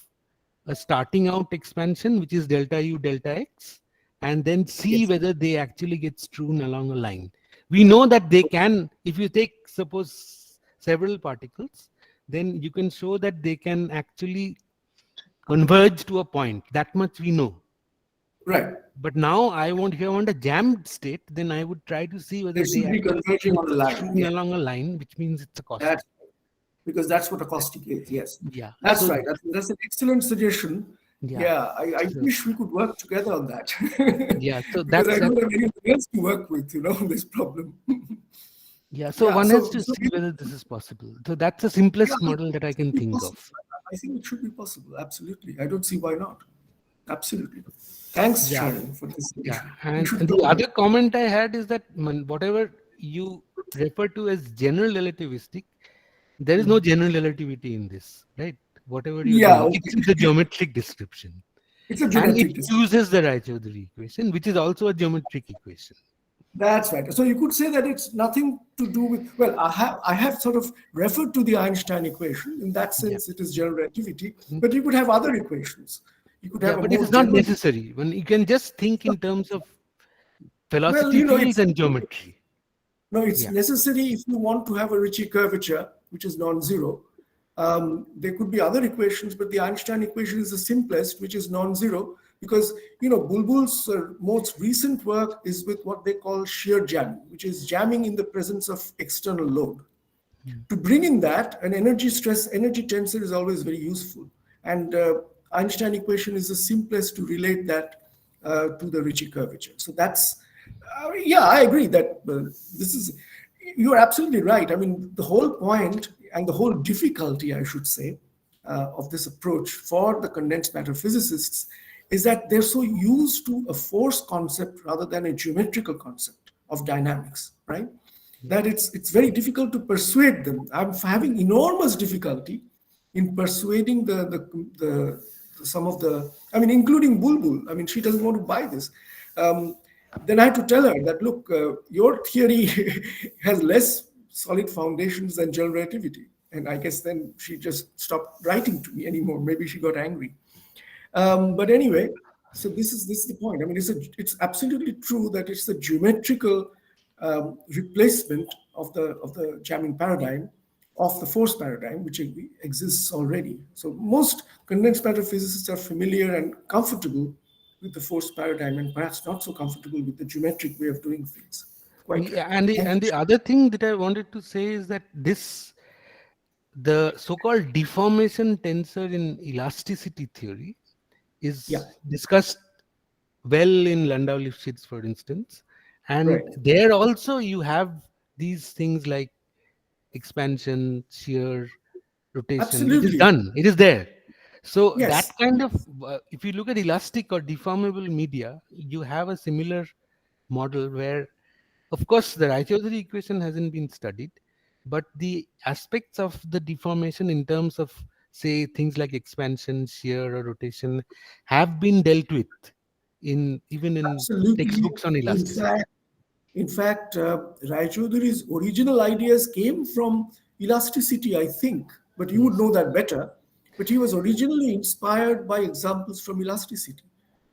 a starting out expansion, which is delta u delta x, and then see whether they actually get strewn along a line. We know that they can, if you take, suppose, several particles, then you can show that they can actually converge to a point. That much we know. Right. But now if I want a jammed state, then I would try to see whether they be converging on the line. Along a line, which means it's a caustic. Because that's what a caustic is. Yes. Yeah. That's right. That's an excellent suggestion. Yeah. I wish we could work together on that. Yeah. So because that's I don't have anything else to work with, this problem. Yeah. So one has to see whether this is possible. So that's the simplest model that I can think of. I think it should be possible. Absolutely. I don't see why not. Absolutely. Thanks, Sharon, for this. Yeah. And the other comment I had is that whatever you refer to as general relativistic, there is no general relativity in this, right? Whatever you do, it's a geometric description. It's a geometric description. It uses the Raychaudhuri equation, which is also a geometric equation. That's right. So you could say that it's nothing to do with, well, I have sort of referred to the Einstein equation. In that sense, it is general relativity, but you could have other equations. You could have but it is not necessary. When you can just think in terms of velocity fields and geometry. No, it's necessary if you want to have a Ricci curvature, which is non-zero. There could be other equations, but the Einstein equation is the simplest, which is non-zero, because, Bulbul's most recent work is with what they call shear jamming, which is jamming in the presence of external load. To bring in that, an energy tensor is always very useful. And Einstein equation is the simplest to relate that to the Ricci curvature. So that's, yeah, I agree that you're absolutely right. I mean, the whole point and the whole difficulty, I should say, of this approach for the condensed matter physicists is that they're so used to a force concept rather than a geometrical concept of dynamics, right? That it's very difficult to persuade them. I'm having enormous difficulty in persuading some of the, I mean, including Bulbul. I mean, she doesn't want to buy this. Then I had to tell her that, look, your theory has less solid foundations than general relativity. And I guess then she just stopped writing to me anymore. Maybe she got angry. But anyway, so this is the point. I mean, it's absolutely true that it's the geometrical replacement of the jamming paradigm of the force paradigm, which exists already. So most condensed matter physicists are familiar and comfortable with the force paradigm, and perhaps not so comfortable with the geometric way of doing things. Yeah, and the other thing that I wanted to say is that the so-called deformation tensor in elasticity theory is discussed well in Landau-Lifshitz, for instance, and there also you have these things like expansion, shear, rotation. Absolutely. It is done. It is there. So Yes. that kind of, if you look at elastic or deformable media, you have a similar model where, of course, the Ricci equation hasn't been studied, but the aspects of the deformation in terms of, say, things like expansion, shear, or rotation have been dealt with even in Absolutely. textbooks on elasticity. In fact, Raichodhuri's original ideas came from elasticity, I think, but you would know that better. But he was originally inspired by examples from elasticity.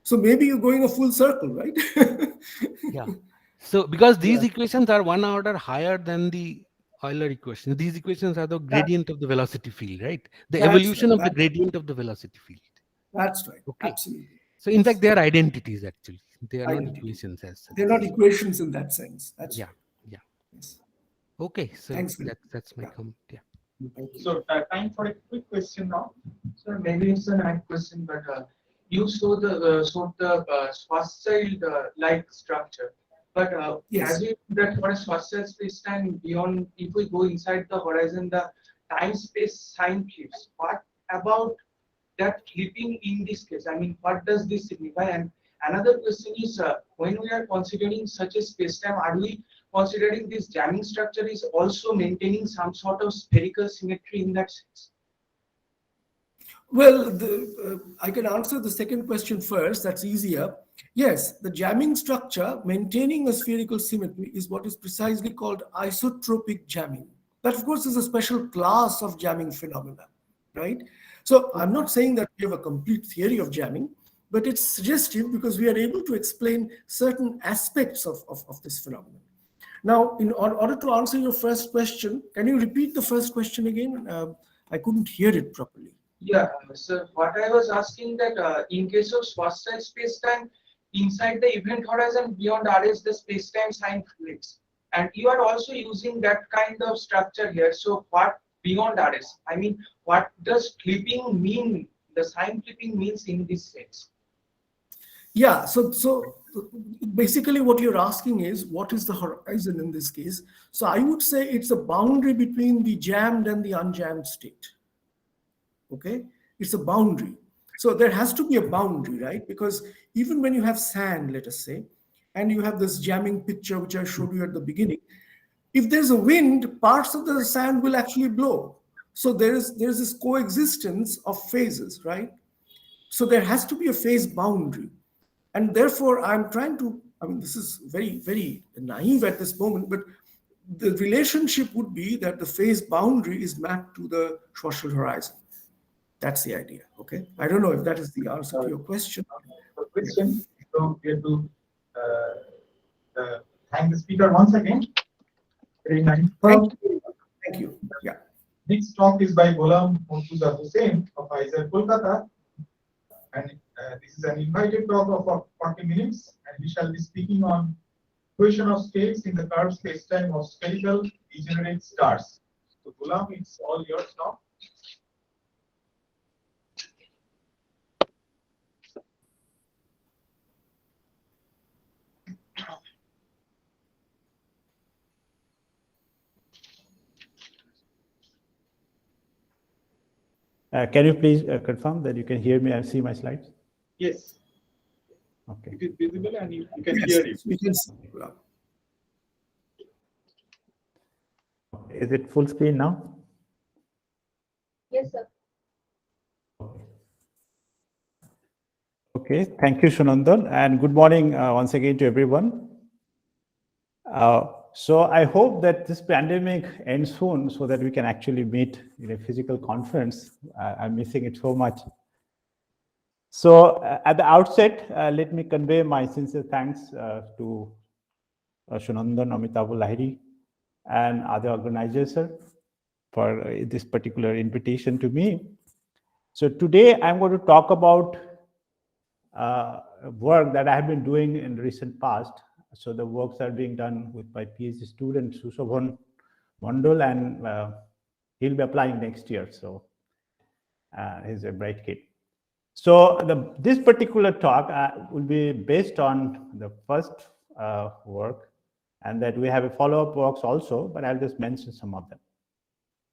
So maybe you're going a full circle, right? Yeah. So because these equations are one order higher than the Euler equation. These equations are the gradient of the velocity field, right? The evolution of the gradient of the velocity field. That's right. Okay. Absolutely. So in fact, they are identities actually. They are not equations as such. They're not equations in that sense. That's yeah. right. Yeah. Yes. Okay. So Thanks, that's my comment. Yeah. So time for a quick question now. So maybe it's a nice question, but you showed the Schwarzschild like structure, but as you that for a Schwarzschild space-time beyond, if we go inside the horizon, the time-space sign flips. What about that flipping in this case? I mean, what does this signify? And another question is, when we are considering such a space-time, are we considering this jamming structure is also maintaining some sort of spherical symmetry in that sense? Well, I can answer the second question first. That's easier. Yes, the jamming structure maintaining a spherical symmetry is what is precisely called isotropic jamming. That, of course, is a special class of jamming phenomena, right? So I'm not saying that we have a complete theory of jamming, but it's suggestive because we are able to explain certain aspects of this phenomenon. Now, in order to answer your first question, can you repeat the first question again? I couldn't hear it properly. Yeah, so what I was asking that in case of Schwarzschild space-time, inside the event horizon beyond RS, the space-time sign flips. And you are also using that kind of structure here. So what beyond RS? I mean, what does flipping mean? The sign flipping means in this sense. Yeah, so basically what you're asking is, what is the horizon in this case? So I would say it's a boundary between the jammed and the unjammed state. Okay, it's a boundary. So there has to be a boundary, right? Because even when you have sand, let us say, and you have this jamming picture, which I showed you at the beginning, if there's a wind, parts of the sand will actually blow. So there's this coexistence of phases, right? So there has to be a phase boundary. And therefore, I'm trying to, I mean, this is very, very naive at this moment, but the relationship would be that the phase boundary is mapped to the Schwarzschild horizon. That's the idea, okay? I don't know if that is the answer to your question. So we have to thank the speaker once again. Very nice. Thank you. Yeah. Next talk is by Ghulam Murtuza Hussain of ISER Kolkata, and This is an invited talk of 40 minutes, and we shall be speaking on question of states in the curved spacetime of spherical degenerate stars. So, Ghulam, it's all yours now. Can you please confirm that you can hear me and see my slides? Yes, Okay. it is visible and you can Yes, hear it. we can see. Is it full screen now? Yes, sir. Okay, thank you, Sunandan, and good morning once again to everyone. So I hope that this pandemic ends soon so that we can actually meet in a physical conference. I'm missing it so much. So at the outset, let me convey my sincere thanks to Sunandan, Amitabh Lahiri, and other organizers for this particular invitation to me. So today I'm going to talk about work that I have been doing in the recent past. So the works are being done with my PhD student Sushovan Mondol, and he'll be applying next year. So he's a bright kid. So this particular talk will be based on the first work, and that we have a follow-up works also, but I'll just mention some of them.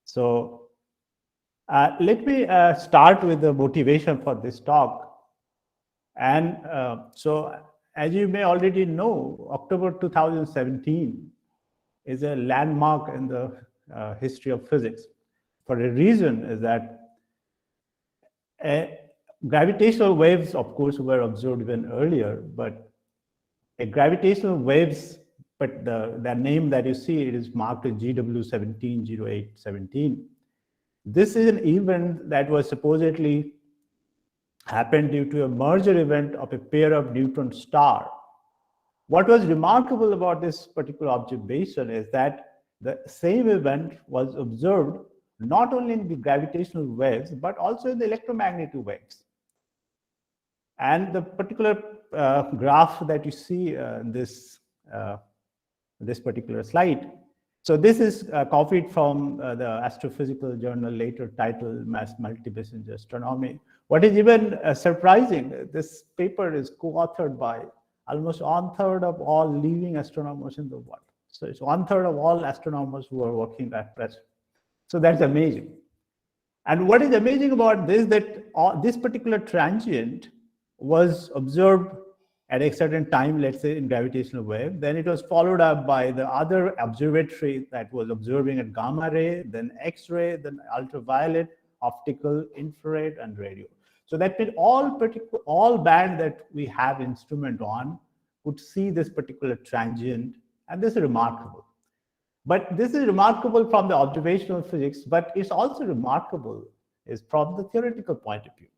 So let me start with the motivation for this talk. And so as you may already know, October 2017 is a landmark in the history of physics. For a reason is that gravitational waves, of course, were observed even earlier, but gravitational waves, but the name that you see, it is marked as GW170817. This is an event that was supposedly happened due to a merger event of a pair of neutron stars. What was remarkable about this particular observation is that the same event was observed not only in the gravitational waves, but also in the electromagnetic waves. And the particular graph that you see in this particular slide, so this is copied from the astrophysical journal later titled Mass Multi-Messenger Astronomy. What is even surprising, this paper is co-authored by almost 1/3 of all living astronomers in the world. So it's 1/3 of all astronomers who are working at present. So that's amazing. And what is amazing about this, that this particular transient was observed at a certain time, let's say in gravitational wave, then it was followed up by the other observatory that was observing at gamma ray, then X-ray, then ultraviolet, optical, infrared, and radio. So that means all band that we have instrument on could see this particular transient, and this is remarkable. But this is remarkable from the observational physics, but it's also remarkable is from the theoretical point of view.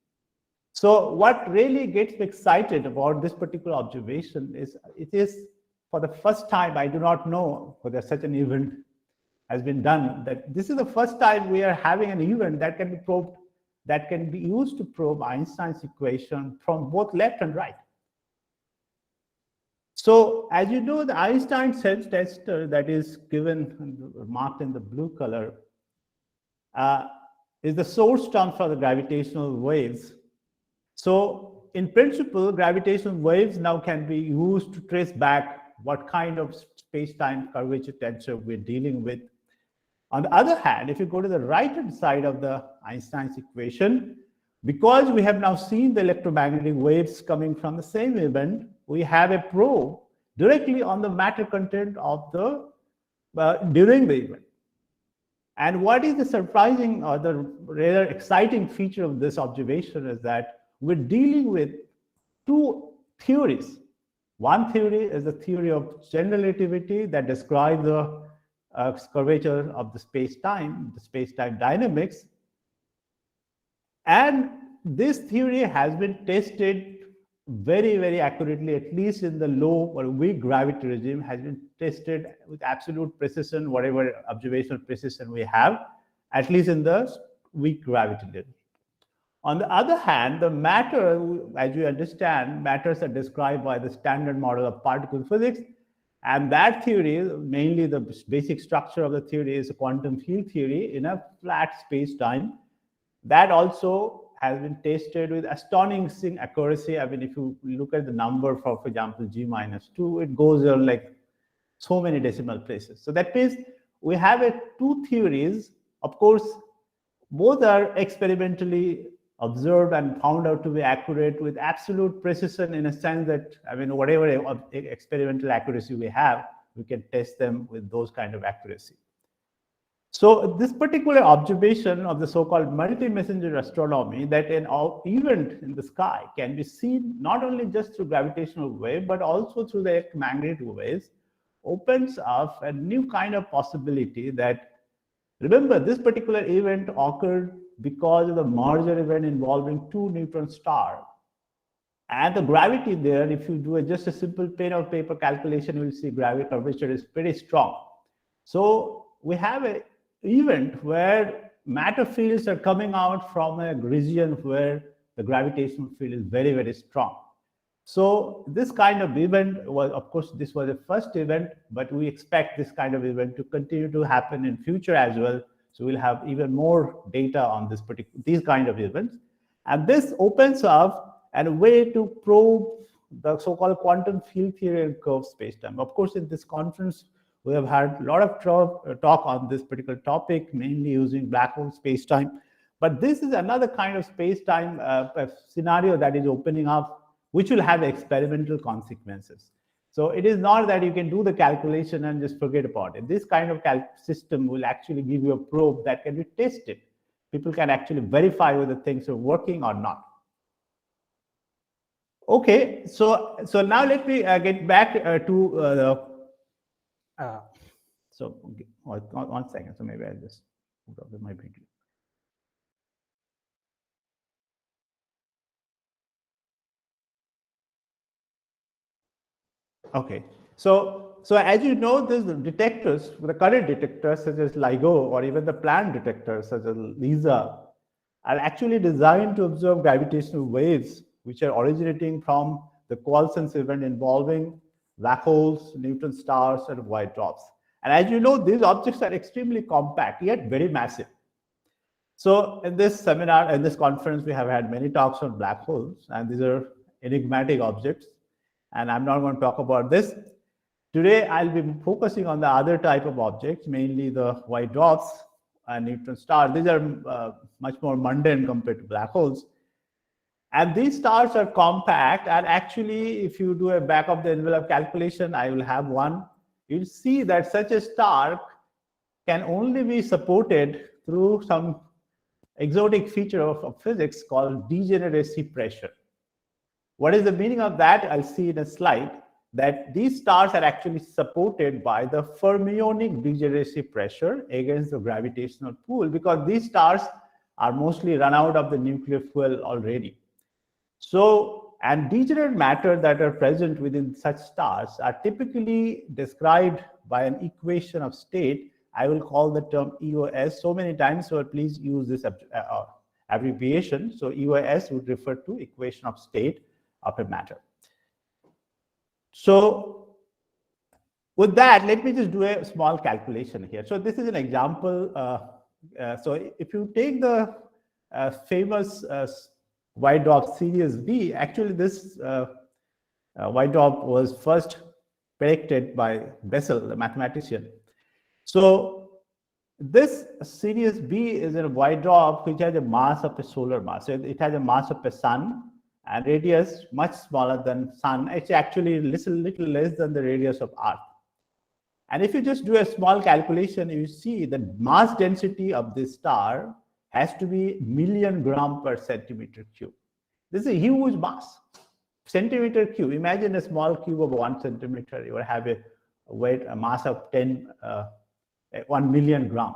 So what really gets me excited about this particular observation is it is for the first time, I do not know whether such an event has been done, that this is the first time we are having an event that can be probed, that can be used to probe Einstein's equation from both left and right. So as you know, the Einstein self-tester that is given, marked in the blue color, is the source term for the gravitational waves. So in principle, gravitational waves now can be used to trace back what kind of space-time curvature tensor we're dealing with. On the other hand, if you go to the right-hand side of the Einstein's equation, because we have now seen the electromagnetic waves coming from the same event, we have a probe directly on the matter content of the during the event. And what is the surprising or the rather exciting feature of this observation is that we're dealing with two theories. One theory is the theory of general relativity that describes the curvature of the space-time dynamics. And this theory has been tested very, very accurately, at least in the low or weak gravity regime, has been tested with absolute precision, whatever observational precision we have, at least in the weak gravity regime. On the other hand, the matter, as you understand, matters are described by the standard model of particle physics. And that theory, mainly the basic structure of the theory, is a quantum field theory in a flat space-time. That also has been tested with astonishing accuracy. I mean, if you look at the number for example, G-2, it goes on like so many decimal places. So that means we have two theories. Of course, both are experimentally observed and found out to be accurate with absolute precision, in a sense that, I mean, whatever experimental accuracy we have, we can test them with those kind of accuracy. So this particular observation of the so-called multi-messenger astronomy, that an event in the sky can be seen not only just through gravitational wave, but also through the electromagnetic waves, opens up a new kind of possibility that, remember, this particular event occurred because of the merger event involving two neutron stars. And the gravity there, if you do just a simple pen or paper calculation, you will see gravity curvature is pretty strong. So we have an event where matter fields are coming out from a region where the gravitational field is very, very strong. So this kind of event was, of course, this was the first event, but we expect this kind of event to continue to happen in future as well. So we'll have even more data on these kind of events. And this opens up a way to probe the so-called quantum field theory and curved spacetime. Of course, in this conference, we have had a lot of talk on this particular topic, mainly using black hole spacetime. But this is another kind of spacetime scenario that is opening up, which will have experimental consequences. So it is not that you can do the calculation and just forget about it. This kind of system will actually give you a probe that can be tested. People can actually verify whether things are working or not. Okay, so now let me get back to the. So one second. So maybe I'll just put up my video. Okay, so as you know, there's the detectors, the current detectors such as LIGO or even the planned detectors such as LISA are actually designed to observe gravitational waves which are originating from the coalescence event involving black holes, neutron stars, and white dwarfs. And as you know, these objects are extremely compact yet very massive. So in this seminar, in this conference, we have had many talks on black holes, and these are enigmatic objects. And I'm not going to talk about this. Today, I'll be focusing on the other type of objects, mainly the white dwarfs and neutron stars. These are much more mundane compared to black holes. And these stars are compact. And actually, if you do a back of the envelope calculation, I will have one. You'll see that such a star can only be supported through some exotic feature of physics called degeneracy pressure. What is the meaning of that? I'll see in a slide that these stars are actually supported by the fermionic degeneracy pressure against the gravitational pull, because these stars are mostly run out of the nuclear fuel already. So, and degenerate matter that are present within such stars are typically described by an equation of state. I will call the term EOS so many times, so please use this abbreviation. So EOS would refer to equation of state of a matter. So with that, let me just do a small calculation here. So this is an example. So if you take the famous white dwarf Sirius B, actually this white dwarf was first predicted by Bessel, the mathematician. So this Sirius B is a white dwarf which has a mass of a solar mass. So it has a mass of a sun and radius much smaller than sun. It's actually little less than the radius of Earth. And if you just do a small calculation, you see the mass density of this star has to be million gram per centimeter cube. This is a huge mass. Centimeter cube. Imagine a small cube of 1 centimeter. You will have a weight, a mass of 1 million gram.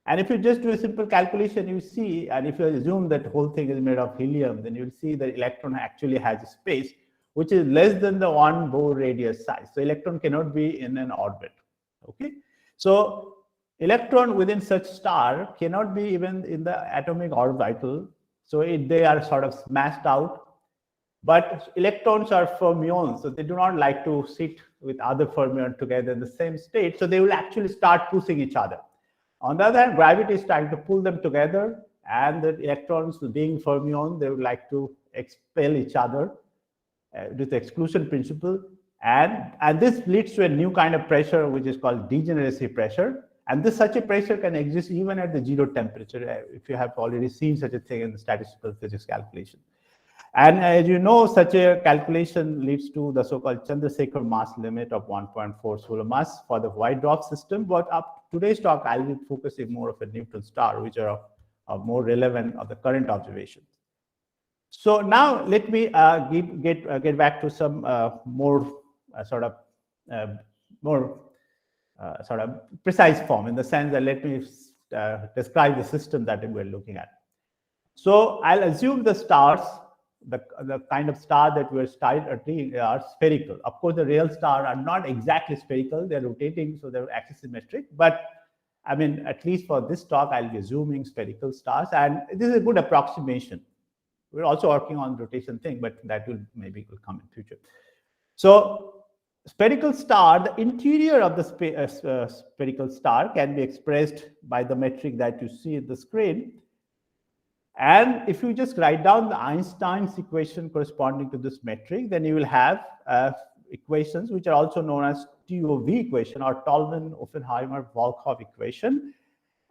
And if you just do a simple calculation, you see, and if you assume that whole thing is made of helium, then you'll see the electron actually has a space which is less than the 1 Bohr radius size. So electron cannot be in an orbit. Okay. So electron within such star cannot be even in the atomic orbital So they are sort of smashed out. But electrons are fermions, so they do not like to sit with other fermions together in the same state. So they will actually start pushing each other. On the other hand, gravity is trying to pull them together, and the electrons, being fermions, they would like to expel each other with the exclusion principle. And this leads to a new kind of pressure, which is called degeneracy pressure. And such a pressure can exist even at the 0 temperature, if you have already seen such a thing in the statistical physics calculation. And as you know, such a calculation leads to the so-called Chandrasekhar mass limit of 1.4 solar mass for the white dwarf system. But up today's talk, I'll be focusing more of a neutron star, which are more relevant of the current observations. So now let me get back to some more sort of precise form, in the sense that let me describe the system that we're looking at. So I'll assume the stars, the kind of star that we're studying, are spherical. Of course, the real stars are not exactly spherical; they're rotating, so they're axisymmetric. But I mean, at least for this talk, I'll be assuming spherical stars, and this is a good approximation. We're also working on rotation thing, but that will come in future. So spherical star, the interior of the spherical star can be expressed by the metric that you see in the screen. And if you just write down the Einstein's equation corresponding to this metric, then you will have equations which are also known as TOV equation, or Tolman-Oppenheimer-Volkoff equation.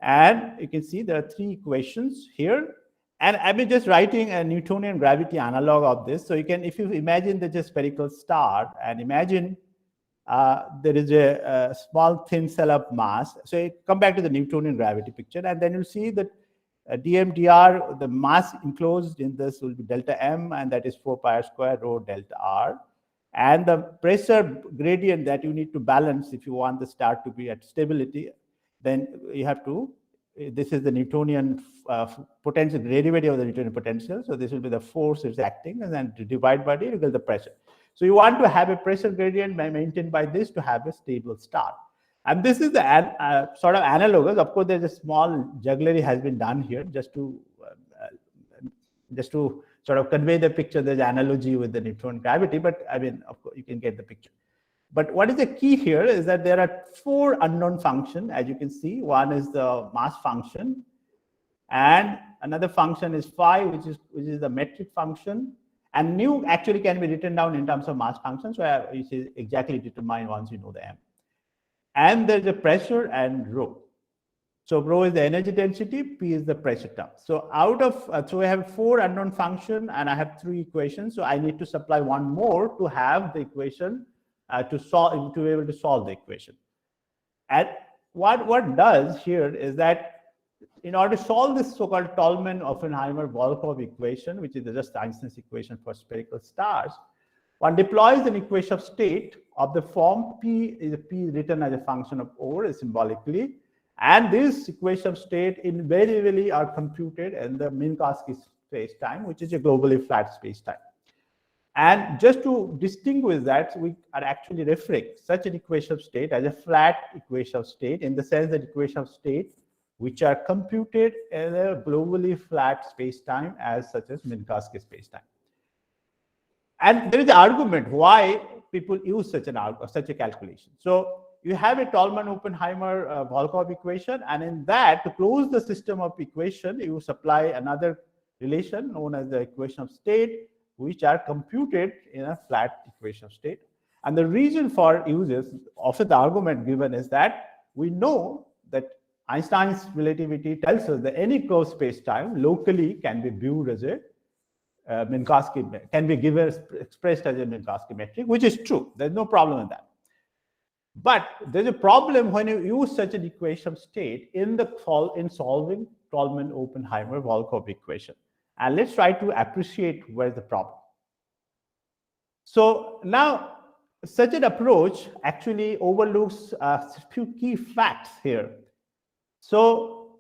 And you can see there are 3 equations here. And I've been just writing a Newtonian gravity analog of this. So you can, if you imagine there's a spherical star, and imagine there is a small thin cell of mass. So you come back to the Newtonian gravity picture, and then you'll see that dmdr, the mass enclosed in this will be delta m, and that is 4 pi r square rho delta r. And the pressure gradient that you need to balance if you want the star to be at stability, then you have to, this is the Newtonian potential, derivative of the Newtonian potential. So this will be the force is acting, and then to divide by it, you get the pressure. So you want to have a pressure gradient maintained by this to have a stable star. And this is the sort of analogous. Of course, there's a small jugglery has been done here just to sort of convey the picture. There's analogy with the Newtonian gravity, but I mean, of course, you can get the picture. But what is the key here is that there are 4 unknown functions, as you can see. One is the mass function, and another function is phi, which is the metric function. And nu actually can be written down in terms of mass functions, so you see exactly determined once you know the m. And there's a pressure and rho. So rho is the energy density, P is the pressure term. So out of, so I have 4 unknown functions, and I have 3 equations. So I need to supply one more to have the equation to be able to solve the equation. And what does here is that in order to solve this so-called Tolman-Oppenheimer-Volkoff equation, which is just Einstein's equation for spherical stars, one deploys an equation of state of the form P is written as a function of O symbolically, and this equation of state invariably are computed in the Minkowski space-time, which is a globally flat space-time. And just to distinguish that, we are actually referring such an equation of state as a flat equation of state, in the sense that equation of state which are computed in a globally flat space-time as such as Minkowski space-time. And there is an argument why people use such a calculation. So you have a Tolman-Oppenheimer-Volkoff equation, and in that, to close the system of equation, you supply another relation known as the equation of state, which are computed in a flat equation of state. And the reason for uses, often the argument given is that we know that Einstein's relativity tells us that any closed space-time locally can be viewed as a Minkowski, can be given expressed as a Minkowski metric, which is true. There's no problem in that. But there's a problem when you use such an equation of state in solving Tolman-Oppenheimer-Volkoff equation. And let's try to appreciate where's the problem. So now, such an approach actually overlooks a few key facts here. So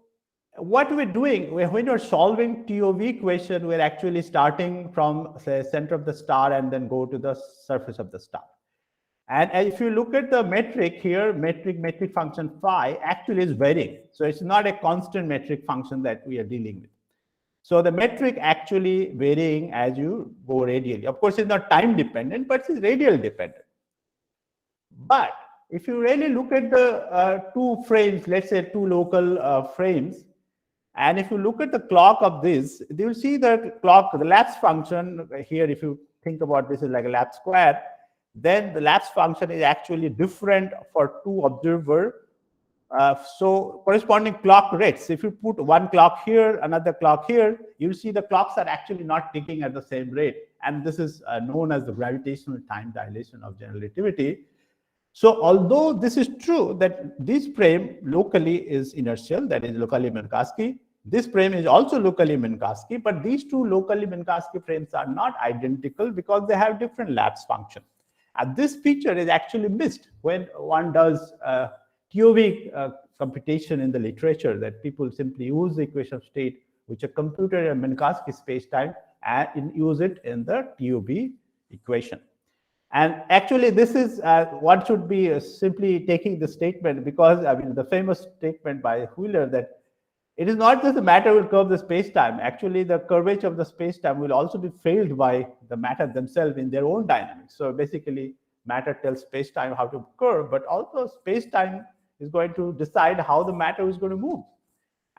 what we're doing, when you're solving TOV equation, we're actually starting from, say, center of the star and then go to the surface of the star. And if you look at the metric here, metric function phi actually is varying. So it's not a constant metric function that we are dealing with. So the metric actually varying as you go radially. Of course, it's not time dependent, but it's radial dependent. But if you really look at the two frames, let's say two local frames, and if you look at the clock of this, you will see that clock, the lapse function here, if you think about this is like a lapse square, then the lapse function is actually different for two observer. So corresponding clock rates, if you put one clock here, another clock here, you'll see the clocks are actually not ticking at the same rate. And this is known as the gravitational time dilation of general relativity. So although this is true that this frame locally is inertial, that is locally Minkowski, this frame is also locally Minkowski, but these two locally Minkowski frames are not identical because they have different lapse function. And this feature is actually missed when one does TOV computation in the literature, that people simply use the equation of state, which a computer in Minkowski spacetime, and use it in the TOV equation. And actually, this is one should be simply taking the statement, because I mean the famous statement by Wheeler that it is not just the matter will curve the space-time. Actually, the curvature of the space-time will also be failed by the matter themselves in their own dynamics. So basically, matter tells space-time how to curve, but also space-time is going to decide how the matter is going to move.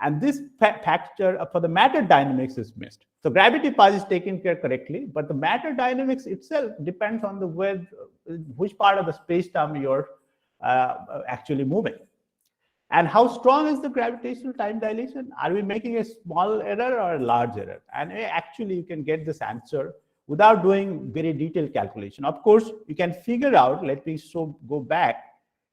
And this factor for the matter dynamics is missed. So gravity part is taken care correctly, but the matter dynamics itself depends on the which part of the space-time you're actually moving. And how strong is the gravitational time dilation? Are we making a small error or a large error? And actually, you can get this answer without doing very detailed calculation. Of course, you can figure out, let me go back.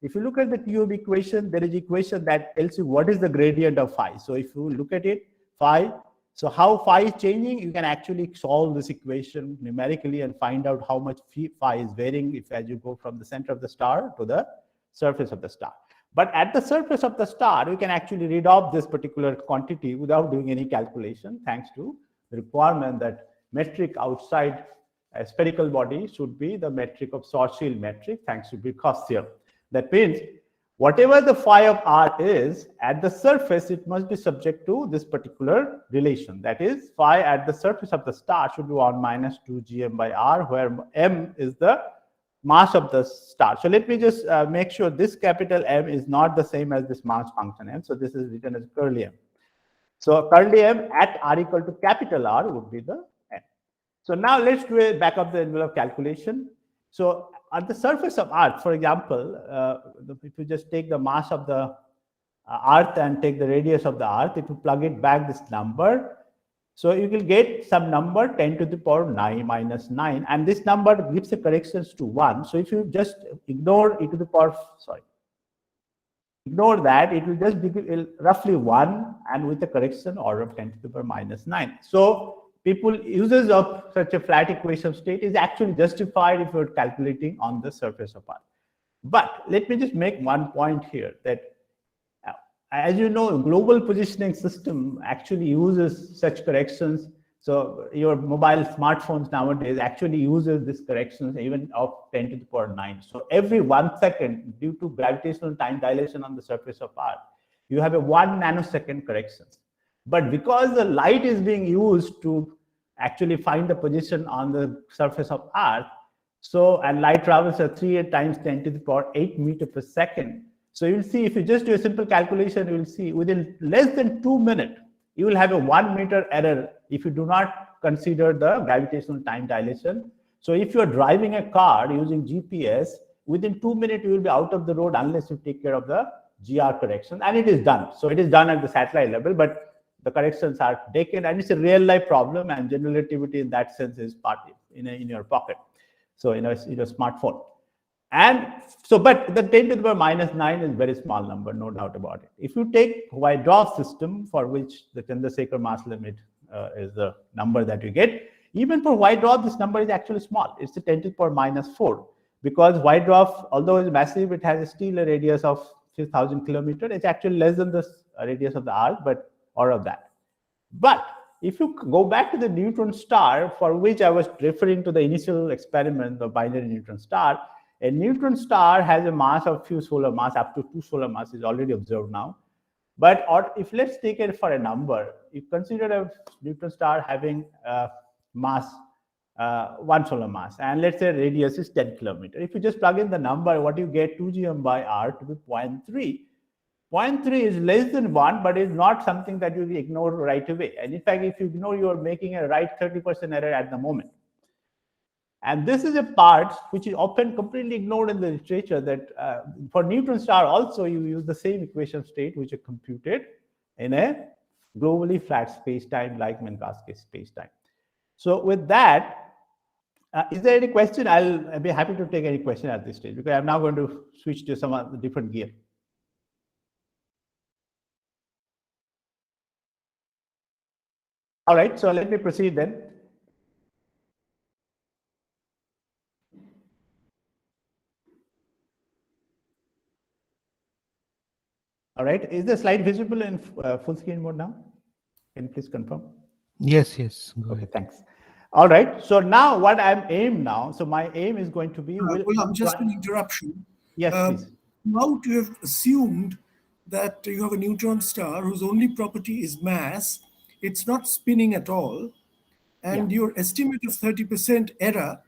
If you look at the TOV equation, there is an equation that tells you what is the gradient of phi. So if you look at it, phi, so how phi is changing, you can actually solve this equation numerically and find out how much phi is varying as you go from the center of the star to the surface of the star. But at the surface of the star, you can actually read off this particular quantity without doing any calculation, thanks to the requirement that metric outside a spherical body should be the metric of Schwarzschild metric, thanks to Birkhoff's theorem. That means whatever the phi of r is, at the surface, it must be subject to this particular relation. That is, phi at the surface of the star should be 1 minus 2 gm by r, where m is the mass of the star. So let me just make sure this capital M is not the same as this mass function M. So this is written as curly M. So curly M at r equal to capital R would be the M. So now let's do a back of the envelope calculation. So at the surface of Earth, for example, if you just take the mass of the Earth and take the radius of the Earth, it will plug it back this number. So you will get some number 10 to the power 9 minus 9, and this number gives the corrections to 1. So if you just ignore e to the power, ignore that, it will just be roughly 1, and with the correction order of 10 to the power minus 9. So people uses of such a flat equation of state is actually justified if you're calculating on the surface of Earth. But let me just make one point here that, as you know, global positioning system actually uses such corrections. So your mobile smartphones nowadays actually uses this corrections even of 10 to the power 9. So every 1 second, due to gravitational time dilation on the surface of Earth, you have a 1 nanosecond corrections. But because the light is being used to actually find the position on the surface of Earth, so, and light travels at 3 times 10 to the power 8 meter per second. So you'll see, if you just do a simple calculation, you will see within less than 2 minutes, you will have a 1 meter error if you do not consider the gravitational time dilation. So if you are driving a car using GPS, within 2 minutes, you will be out of the road unless you take care of the GR correction, and it is done. So it is done at the satellite level, but the corrections are taken, and it's a real life problem, and general relativity in that sense is partly in your pocket. So in your smartphone. And so, but the 10 to the power minus 9 is a very small number, no doubt about it. If you take Wide-Dwarf system, for which the Chandrasekhar mass limit is the number that you get, even for Wide-Dwarf, this number is actually small. It's the 10 to the power minus 4, because Wide-Dwarf, although it's massive, it has still a radius of 6,000 kilometers. It's actually less than the radius of the Earth, but all of that. But if you go back to the neutron star, for which I was referring to the initial experiment, the binary neutron star, a neutron star has a mass of few solar mass, up to 2 solar mass is already observed now. But or if let's take it for a number, you consider a neutron star having mass, 1 solar mass, and let's say radius is 10 kilometers. If you just plug in the number, what you get 2 gm by r to be 0.3. 0.3 is less than 1, but is not something that you ignore right away. And in fact, if you ignore, you are making a right 30% error at the moment. And this is a part which is often completely ignored in the literature, that for neutron star also you use the same equation state which is computed in a globally flat space-time like Minkowski space-time. So with that, is there any question? I'll be happy to take any question at this stage, because I'm now going to switch to some of the different gear. All right, so let me proceed then. All right, is the slide visible in full screen mode now? Can you please confirm? Yes, yes. Go Okay, ahead. thanks. All right, so now what I'm aim now, so my aim is going to be... Well, I'm just an interruption. Yes, please. Now you have assumed that you have a neutron star whose only property is mass. It's not spinning at all. And your estimate of 30% error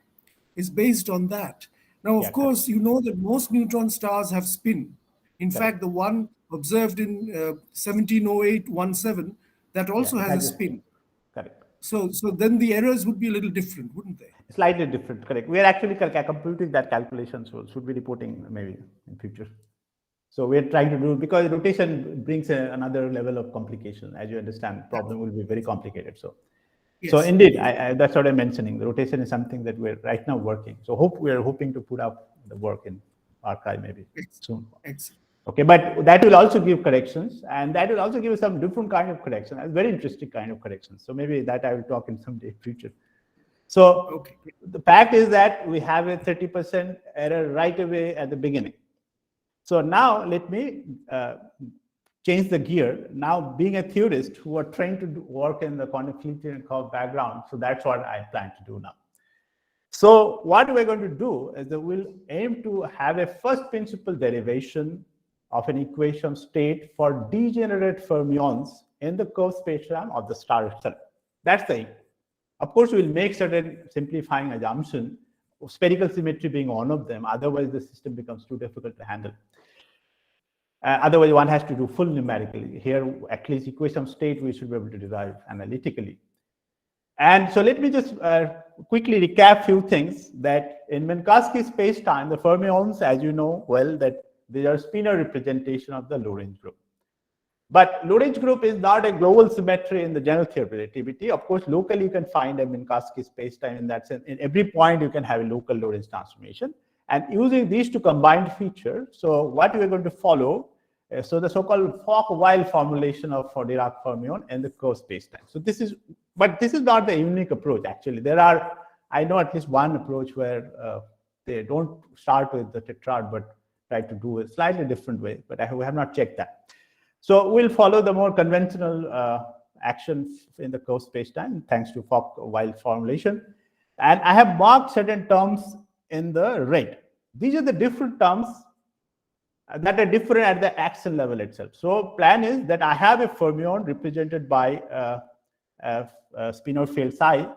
is based on that. Now, of course, you know that most neutron stars have spin. In fact, the one observed in 1708-17, that also has a spin. Correct. So then the errors would be a little different, wouldn't they? Slightly different, correct. We are actually computing that calculation, so should be reporting maybe in future. So we're trying to do, because rotation brings another level of complication. As you understand, problem will be very complicated. So, so indeed, that's what I'm mentioning. The rotation is something that we're right now working. So we're hoping to put up the work in archive maybe soon. Excellent. Okay, but that will also give corrections, and that will also give some different kind of correction, a very interesting kind of corrections. So maybe that I will talk in some day future. So the fact is that we have a 30% error right away at the beginning. So now let me change the gear. Now, being a theorist who are trained to work in the quantum field theory and curve background, so that's what I plan to do now. So what we're going to do is that we'll aim to have a first principle derivation of an equation state for degenerate fermions in the curved spectrum of the star itself. That's the aim. Of course, we'll make certain simplifying assumption, spherical symmetry being one of them. Otherwise, the system becomes too difficult to handle. Otherwise, one has to do full numerically. Here, at least equation state, we should be able to derive analytically. And so let me just quickly recap few things that in Minkowski space-time, the fermions, as you know well, that they are spinor representation of the Lorentz group. But Lorentz group is not a global symmetry in the general theory of relativity. Of course, locally you can find a Minkowski space-time in that sense. In every point, you can have a local Lorentz transformation. And using these two combined features, so what we are going to follow, so the so-called Fock-Weil formulation of Dirac fermion and the curved space-time. So this is, but this is not the unique approach. Actually, there are, I know at least one approach where they don't start with the tetrad, but try to do a slightly different way. But we have not checked that. So we'll follow the more conventional action in the curved space-time, thanks to Fock-Weil formulation. And I have marked certain terms in the red. These are the different terms that are different at the action level itself. So plan is that I have a fermion represented by spinor field psi.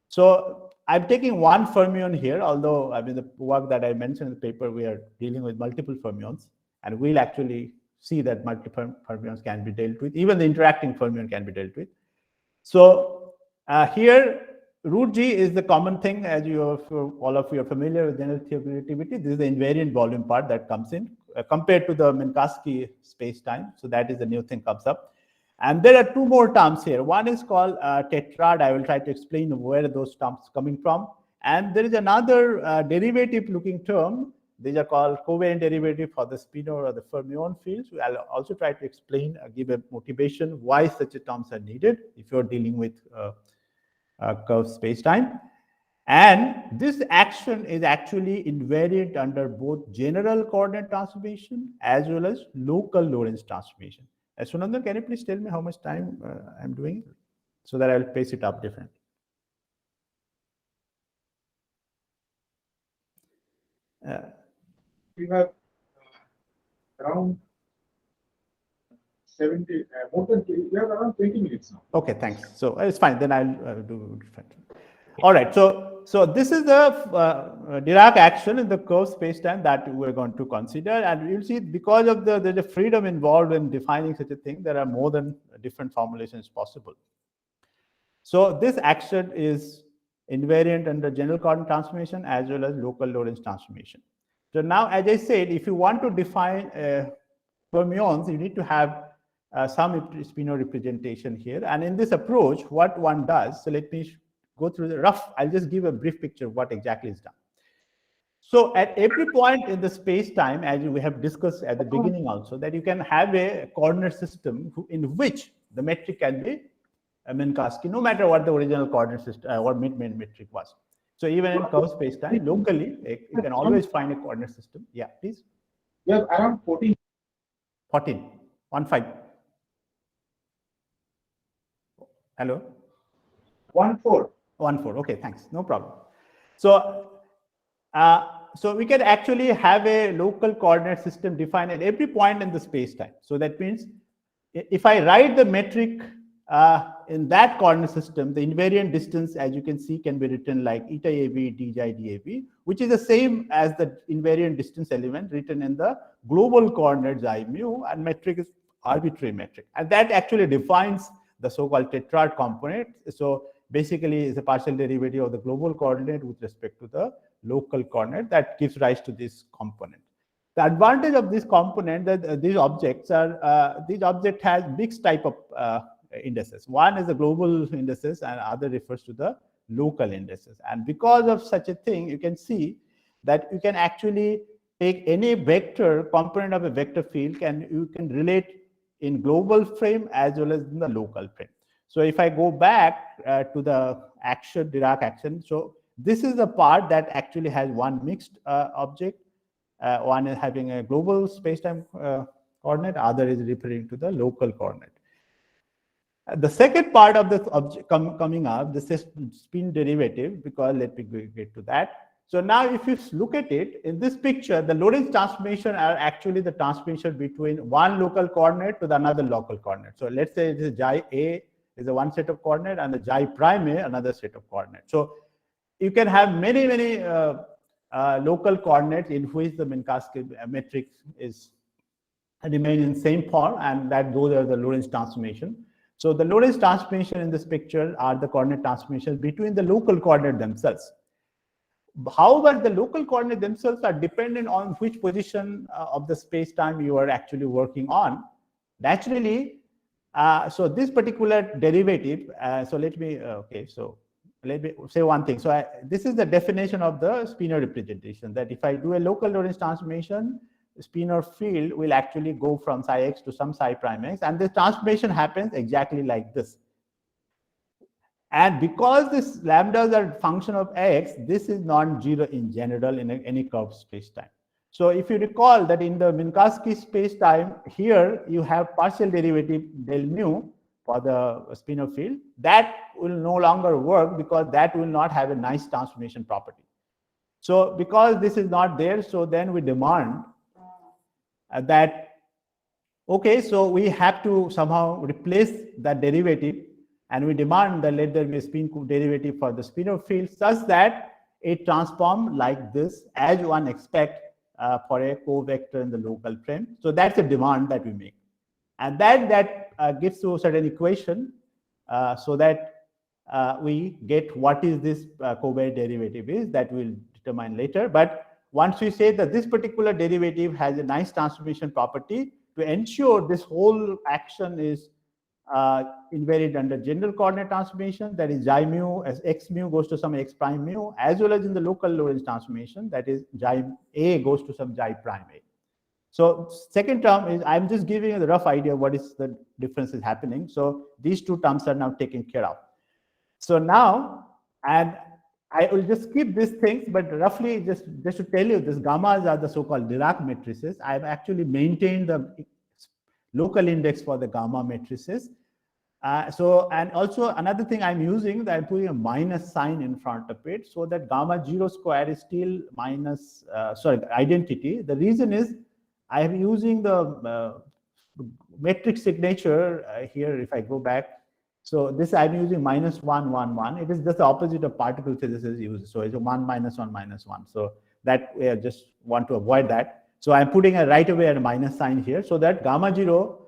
So I'm taking one fermion here, although I mean the work that I mentioned in the paper, we are dealing with multiple fermions, and we'll actually see that multiple fermions can be dealt with. Even the interacting fermion can be dealt with. So here, root G is the common thing, as all of you are familiar with general theory of relativity. This is the invariant volume part that comes in compared to the Minkowski space-time. So that is the new thing comes up. And there are two more terms here. One is called tetrad. I will try to explain where those terms coming from. And there is another derivative-looking term. These are called covariant derivative for the spinor or the fermion fields. I'll also try to explain, give a motivation why such terms are needed if you're dealing with curved space-time. And this action is actually invariant under both general coordinate transformation as well as local Lorentz transformation. Sunandan, can you please tell me how much time I'm doing so that I'll pace it up differently? We have around 70, more than, we have around 20 minutes now. Okay, thanks. So it's fine. Then I'll do different. All right. So this is the Dirac action in the curved spacetime that we're going to consider, and you'll see because of the freedom involved in defining such a thing, there are more than different formulations possible. So this action is invariant under general coordinate transformation as well as local Lorentz transformation. So now, as I said, if you want to define fermions, you need to have some spinor representation here. And in this approach, what one does, so let me go through the rough, I'll just give a brief picture of what exactly is done. So at every point in the space-time, as we have discussed at the beginning also, that you can have a coordinate system in which the metric can be a Minkowski, no matter what the original coordinate system or mid-main metric was. So even in curved space-time, locally, you can always find a coordinate system. Yeah, please. We have around 14. 14, 15. Hello? 14. 14. Okay, thanks. No problem. So, so we can actually have a local coordinate system defined at every point in the space-time. So that means if I write the metric in that coordinate system, the invariant distance, as you can see, can be written like eta ab dj dab, which is the same as the invariant distance element written in the global coordinate xi mu, and metric is arbitrary metric. And that actually defines the so-called tetrad component. So basically, it's a partial derivative of the global coordinate with respect to the local coordinate that gives rise to this component. The advantage of this component that these objects has mixed type of indices. One is the global indices, and other refers to the local indices. And because of such a thing, you can see that you can actually take any vector component of a vector field, and you can relate in global frame as well as in the local frame. So if I go back to the action, Dirac action, so this is the part that actually has one mixed object. One is having a global spacetime coordinate, other is referring to the local coordinate. The second part of this object coming up, this is spin derivative, because let me get to that. So now if you look at it, in this picture, the Lorentz transformation are actually the transformation between one local coordinate to the another local coordinate. So let's say this is xi a is a one set of coordinate, and the xi prime a another set of coordinates. So you can have many local coordinates in which the Minkowski metric is remain in same form, and that those are the Lorentz transformation. So the Lorentz transformation in this picture are the coordinate transformations between the local coordinate themselves. However, the local coordinate themselves are dependent on which position of the space-time you are actually working on. Naturally, so this particular derivative, so let me say one thing. So this is the definition of the spinor representation, that if I do a local Lorentz transformation, the spinor field will actually go from psi x to some psi prime x, and the transformation happens exactly like this. And because this lambdas are function of x, this is non-zero in general in any curved space-time. So if you recall that in the Minkowski space-time, here you have partial derivative del mu for the spinor field. That will no longer work because that will not have a nice transformation property. So because this is not there, so then we demand that, okay, so we have to somehow replace that derivative, and we demand that let there be a spin derivative for the spinor field such that it transforms like this, as one expect for a covector in the local frame. So that's a demand that we make, and that gives to a certain equation so that we get what is this covariant derivative is, that we'll determine later. But once we say that this particular derivative has a nice transformation property, to ensure this whole action is invariant under general coordinate transformation, that is xi mu as x mu goes to some x prime mu, as well as in the local Lorentz transformation, that is xi a goes to some xi prime a. So second term is, I'm just giving you the rough idea of what is the difference is happening. So these two terms are now taken care of. So now, and I will just skip these things, but roughly just to tell you, these gammas are the so-called Dirac matrices. I've actually maintained the local index for the gamma matrices. And also another thing I'm using, that I'm putting a minus sign in front of it, so that gamma 0 square is still minus, identity. The reason is I am using the metric signature here, if I go back, so this I'm using -1, 1, 1. It is just the opposite of particle physicists use. So it's a 1, -1, -1. So that way I just want to avoid that. So I'm putting right away a minus sign here so that gamma 0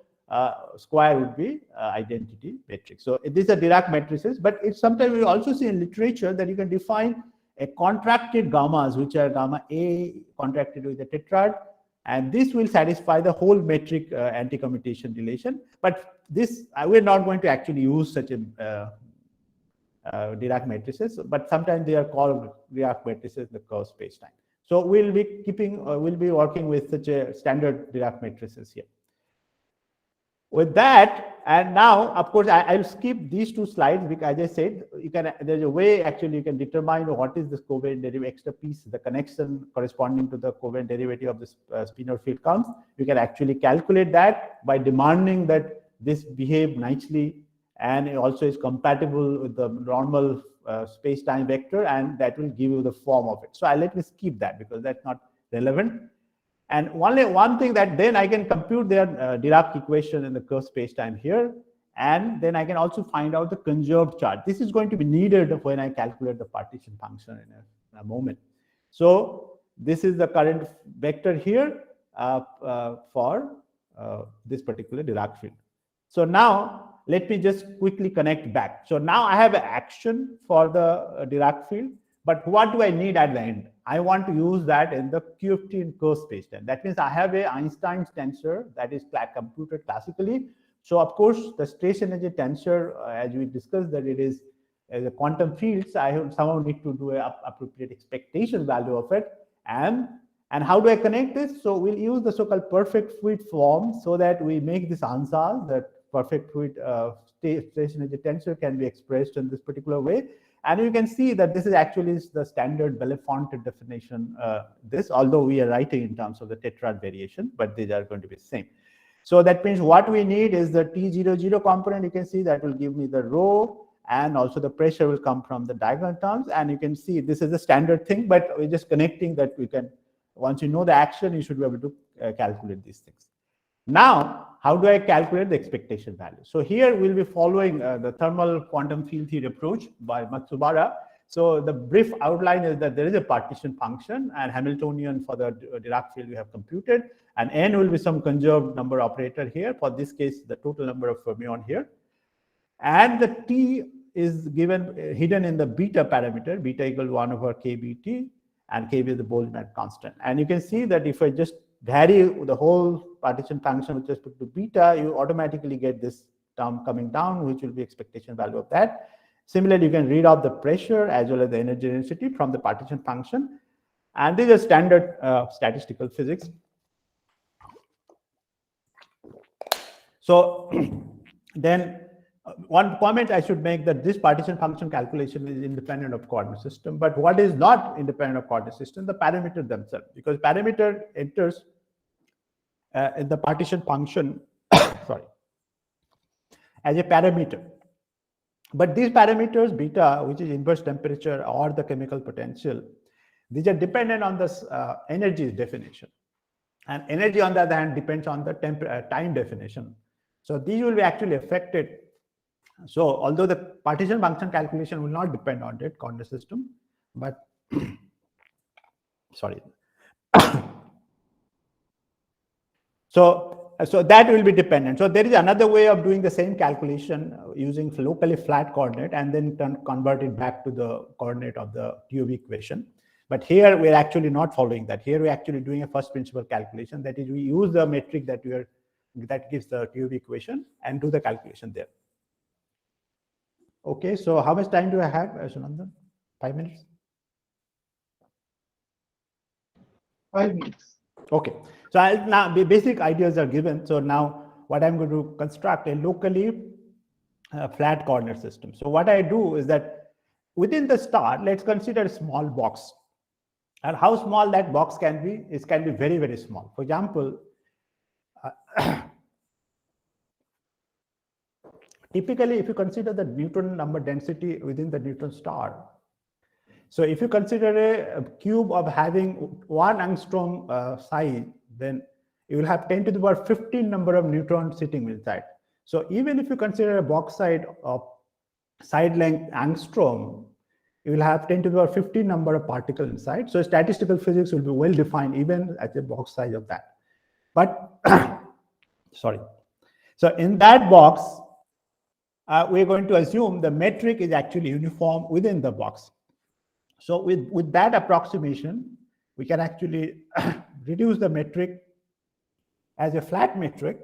square would be identity matrix. So these are Dirac matrices, but it's sometimes we also see in literature that you can define a contracted gammas, which are gamma A contracted with a tetrad, and this will satisfy the whole metric anti-commutation relation. But this, we're not going to actually use such a Dirac matrices, but sometimes they are called Dirac matrices in the curved spacetime. So we'll be working with such a standard Dirac matrices here. With that, and now, of course, I'll skip these two slides because, as I said, there's a way actually you can determine what is this covariant derivative extra piece, the connection corresponding to the covariant derivative of this spinor field comes. You can actually calculate that by demanding that this behave nicely and it also is compatible with the normal space-time vector, and that will give you the form of it. So let me skip that because that's not relevant. And only one thing that then I can compute their Dirac equation in the curved spacetime here, and then I can also find out the conserved charge. This is going to be needed when I calculate the partition function in a moment. So this is the current vector here for this particular Dirac field. So now let me just quickly connect back. So now I have an action for the Dirac field, but what do I need at the end? I want to use that in the QFT in curved spacetime. That means I have a Einstein's tensor that is computed classically. So of course, the stress energy tensor, as we discussed, that it is as a quantum field, so I somehow need to do an appropriate expectation value of it. And how do I connect this? So we'll use the so-called perfect fluid form so that we make this answer that perfect fluid stress energy tensor can be expressed in this particular way. And you can see that this is actually the standard Bellefonte definition, although we are writing in terms of the tetrad variation, but these are going to be the same. So that means what we need is the T00 component. You can see that will give me the rho, and also the pressure will come from the diagonal terms. And you can see this is the standard thing, but we're just connecting that we can, once you know the action, you should be able to calculate these things. Now, how do I calculate the expectation value? So here we'll be following the thermal quantum field theory approach by Matsubara. So the brief outline is that there is a partition function, and Hamiltonian for the Dirac field we have computed, and n will be some conserved number operator here. For this case, the total number of fermion here. And the t is given hidden in the beta parameter, beta equal to 1/kBt, and kb is the Boltzmann constant. And you can see that if I just vary the whole partition function with respect to beta, you automatically get this term coming down, which will be expectation value of that. Similarly, you can read off the pressure as well as the energy density from the partition function. And these are standard statistical physics. So then one comment I should make that this partition function calculation is independent of coordinate system. But what is not independent of coordinate system? The parameter themselves, because parameter enters in the partition function sorry, as a parameter. But these parameters, beta, which is inverse temperature or the chemical potential, these are dependent on the energy definition. And energy, on the other hand, depends on the time definition. So these will be actually affected. So although the partition function calculation will not depend on it, coordinate system, but sorry. So that will be dependent. So there is another way of doing the same calculation using locally flat coordinate and then convert it back to the coordinate of the TOV equation. But here we're actually not following that. Here we're actually doing a first principle calculation. That is, we use the metric that gives the TOV equation and do the calculation there. Okay, so how much time do I have, Sunandan? 5 minutes? 5 minutes. Okay, so now the basic ideas are given. So now what I'm going to construct a locally flat coordinate system. So what I do is that within the star, let's consider a small box. And how small that box can be, it can be very, very small. For example, typically, if you consider the Newton number density within the Neutron star, so if you consider a cube of having 1 angstrom size, then you will have 10 to the power 15 number of neutrons sitting inside. So even if you consider a box side of side length angstrom, you will have 10 to the power 15 number of particles inside. So statistical physics will be well defined even at the box size of that. But sorry. So in that box, we're going to assume the metric is actually uniform within the box. So with that approximation, we can actually reduce the metric as a flat metric,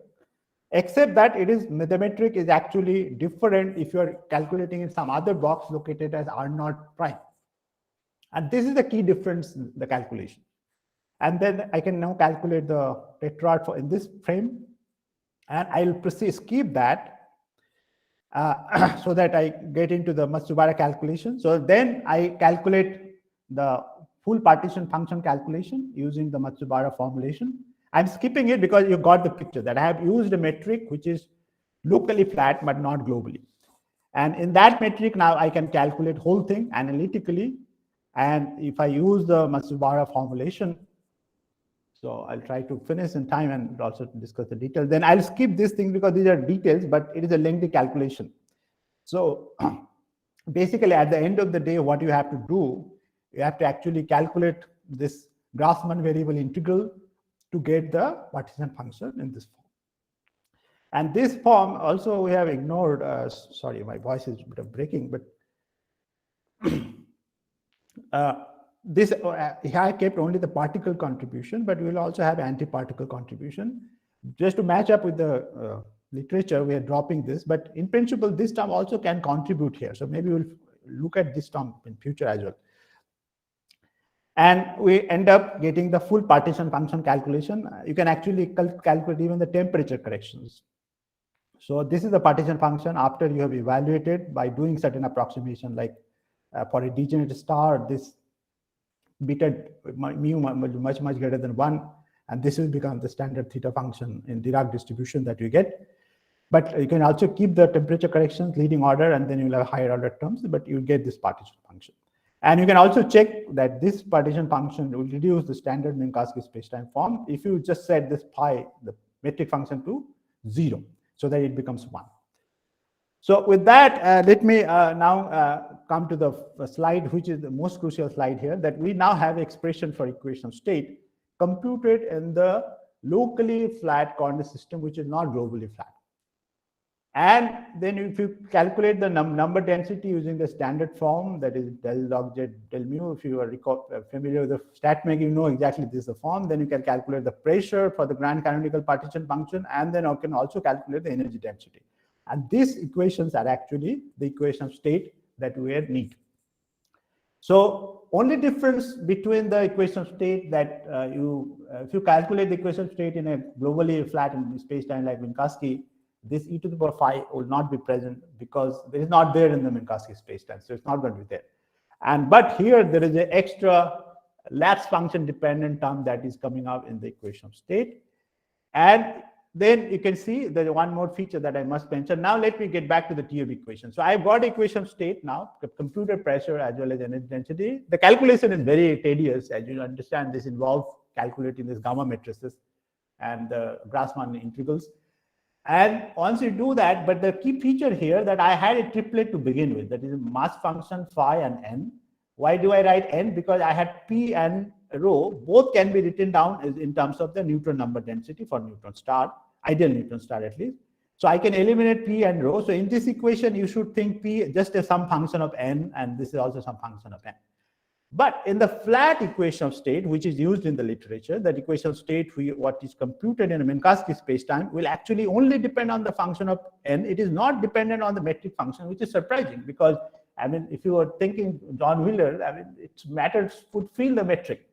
except that the metric is actually different if you're calculating in some other box located as R0 prime. And this is the key difference in the calculation. And then I can now calculate the tetrad in this frame, and I'll skip that so that I get into the Matsubara calculation. So then I calculate the full partition function calculation using the Matsubara formulation. I'm skipping it because you got the picture that I have used a metric which is locally flat but not globally. And in that metric now I can calculate whole thing analytically. And if I use the Matsubara formulation, so I'll try to finish in time and also discuss the details. Then I'll skip this thing because these are details, but it is a lengthy calculation. So basically at the end of the day, what you have to do, you have to actually calculate this Grassmann variable integral to get the partition function in this form. And this form also we have ignored, sorry, my voice is a bit of breaking, but this here I kept only the particle contribution, but we will also have anti-particle contribution. Just to match up with the literature, we are dropping this, but in principle, this term also can contribute here. So maybe we'll look at this term in future as well. And we end up getting the full partition function calculation. You can actually calculate even the temperature corrections. So this is the partition function after you have evaluated by doing certain approximation, like for a degenerate star, this beta mu much greater than 1, and this will become the standard theta function in Dirac distribution that you get. But you can also keep the temperature corrections leading order, and then you'll have higher order terms, but you get this partition function. And you can also check that this partition function will reduce the standard Minkowski spacetime form if you just set this pi, the metric function, to 0, so that it becomes 1. So with that, let me now come to the slide, which is the most crucial slide here, that we now have expression for equation of state computed in the locally flat coordinate system, which is not globally flat. And then if you calculate the number density using the standard form, that is del log z del mu, if you are familiar with the stat mag, you know exactly this is the form, then you can calculate the pressure for the grand canonical partition function, and then you can also calculate the energy density. And these equations are actually the equation of state that we need. So only difference between the equation of state that if you calculate the equation of state in a globally flat space-time like Minkowski, this e to the power phi will not be present because it is not there in the Minkowski space-time, so it's not going to be there. But here there is an extra lapse function dependent term that is coming out in the equation of state. And then you can see there's one more feature that I must mention. Now let me get back to the TOB equation. So I've got equation of state now, the computed pressure as well as energy density. The calculation is very tedious, as you understand. This involves calculating this gamma matrices and the Grassmann integrals. And once you do that, but the key feature here that I had a triplet to begin with, that is a mass function phi and n. Why do I write n? Because I had p and rho, both can be written down as in terms of the neutron number density for neutron star, ideal neutron star at least. So I can eliminate p and rho. So in this equation, you should think p just as some function of n, and this is also some function of n. But in the flat equation of state, which is used in the literature, that equation of state, what is computed in a Minkowski spacetime, will actually only depend on the function of n. It is not dependent on the metric function, which is surprising because, I mean, if you were thinking John Wheeler, I mean, it matters would fill the metric.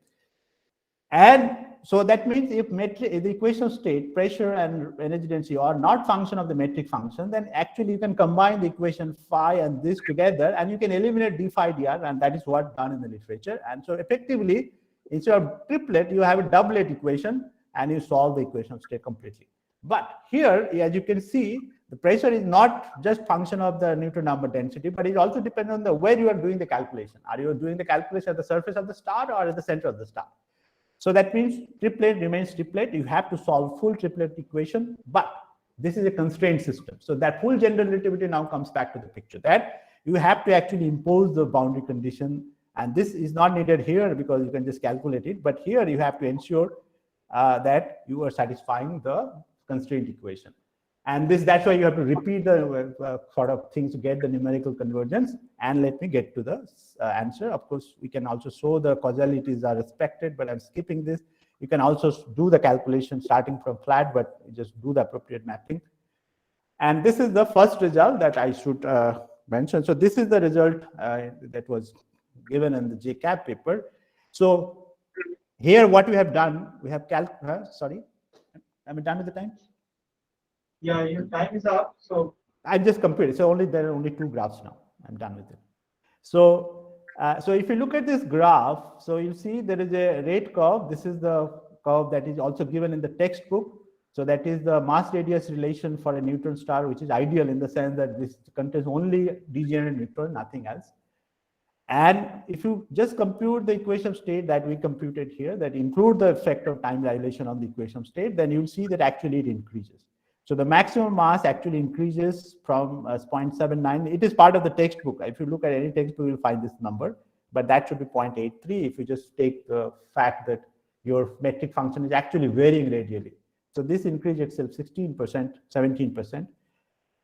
And so that means if the equation of state, pressure and energy density are not function of the metric function, then actually you can combine the equation phi and this together, and you can eliminate d phi dr, and that is what done in the literature. And so effectively, instead of triplet, you have a doublet equation, and you solve the equation of state completely. But here, as you can see, the pressure is not just function of the neutron number density, but it also depends on the where you are doing the calculation. Are you doing the calculation at the surface of the star or at the center of the star? So that means triplet remains triplet. You have to solve full triplet equation, but this is a constrained system. So that full general relativity now comes back to the picture, that you have to actually impose the boundary condition. And this is not needed here because you can just calculate it. But here you have to ensure that you are satisfying the constraint equation. And that's why you have to repeat the sort of things to get the numerical convergence. And let me get to the answer. Of course, we can also show the causalities are respected, but I'm skipping this. You can also do the calculation starting from flat, but just do the appropriate mapping. And this is the first result that I should mention. So this is the result that was given in the JCAP paper. So here what we have done, we have sorry, am I done with the time? Yeah, your time is up. So I just compared. So there are only 2 graphs now. I'm done with it. So if you look at this graph, so you see there is a rate curve. This is the curve that is also given in the textbook. So that is the mass radius relation for a neutron star, which is ideal in the sense that this contains only degenerate neutron, nothing else. And if you just compute the equation state that we computed here, that include the effect of time dilation on the equation state, then you'll see that actually it increases. So the maximum mass actually increases from 0.79. It is part of the textbook. If you look at any textbook, you'll find this number, but that should be 0.83 if you just take the fact that your metric function is actually varying radially. So this increase itself 16%, 17%.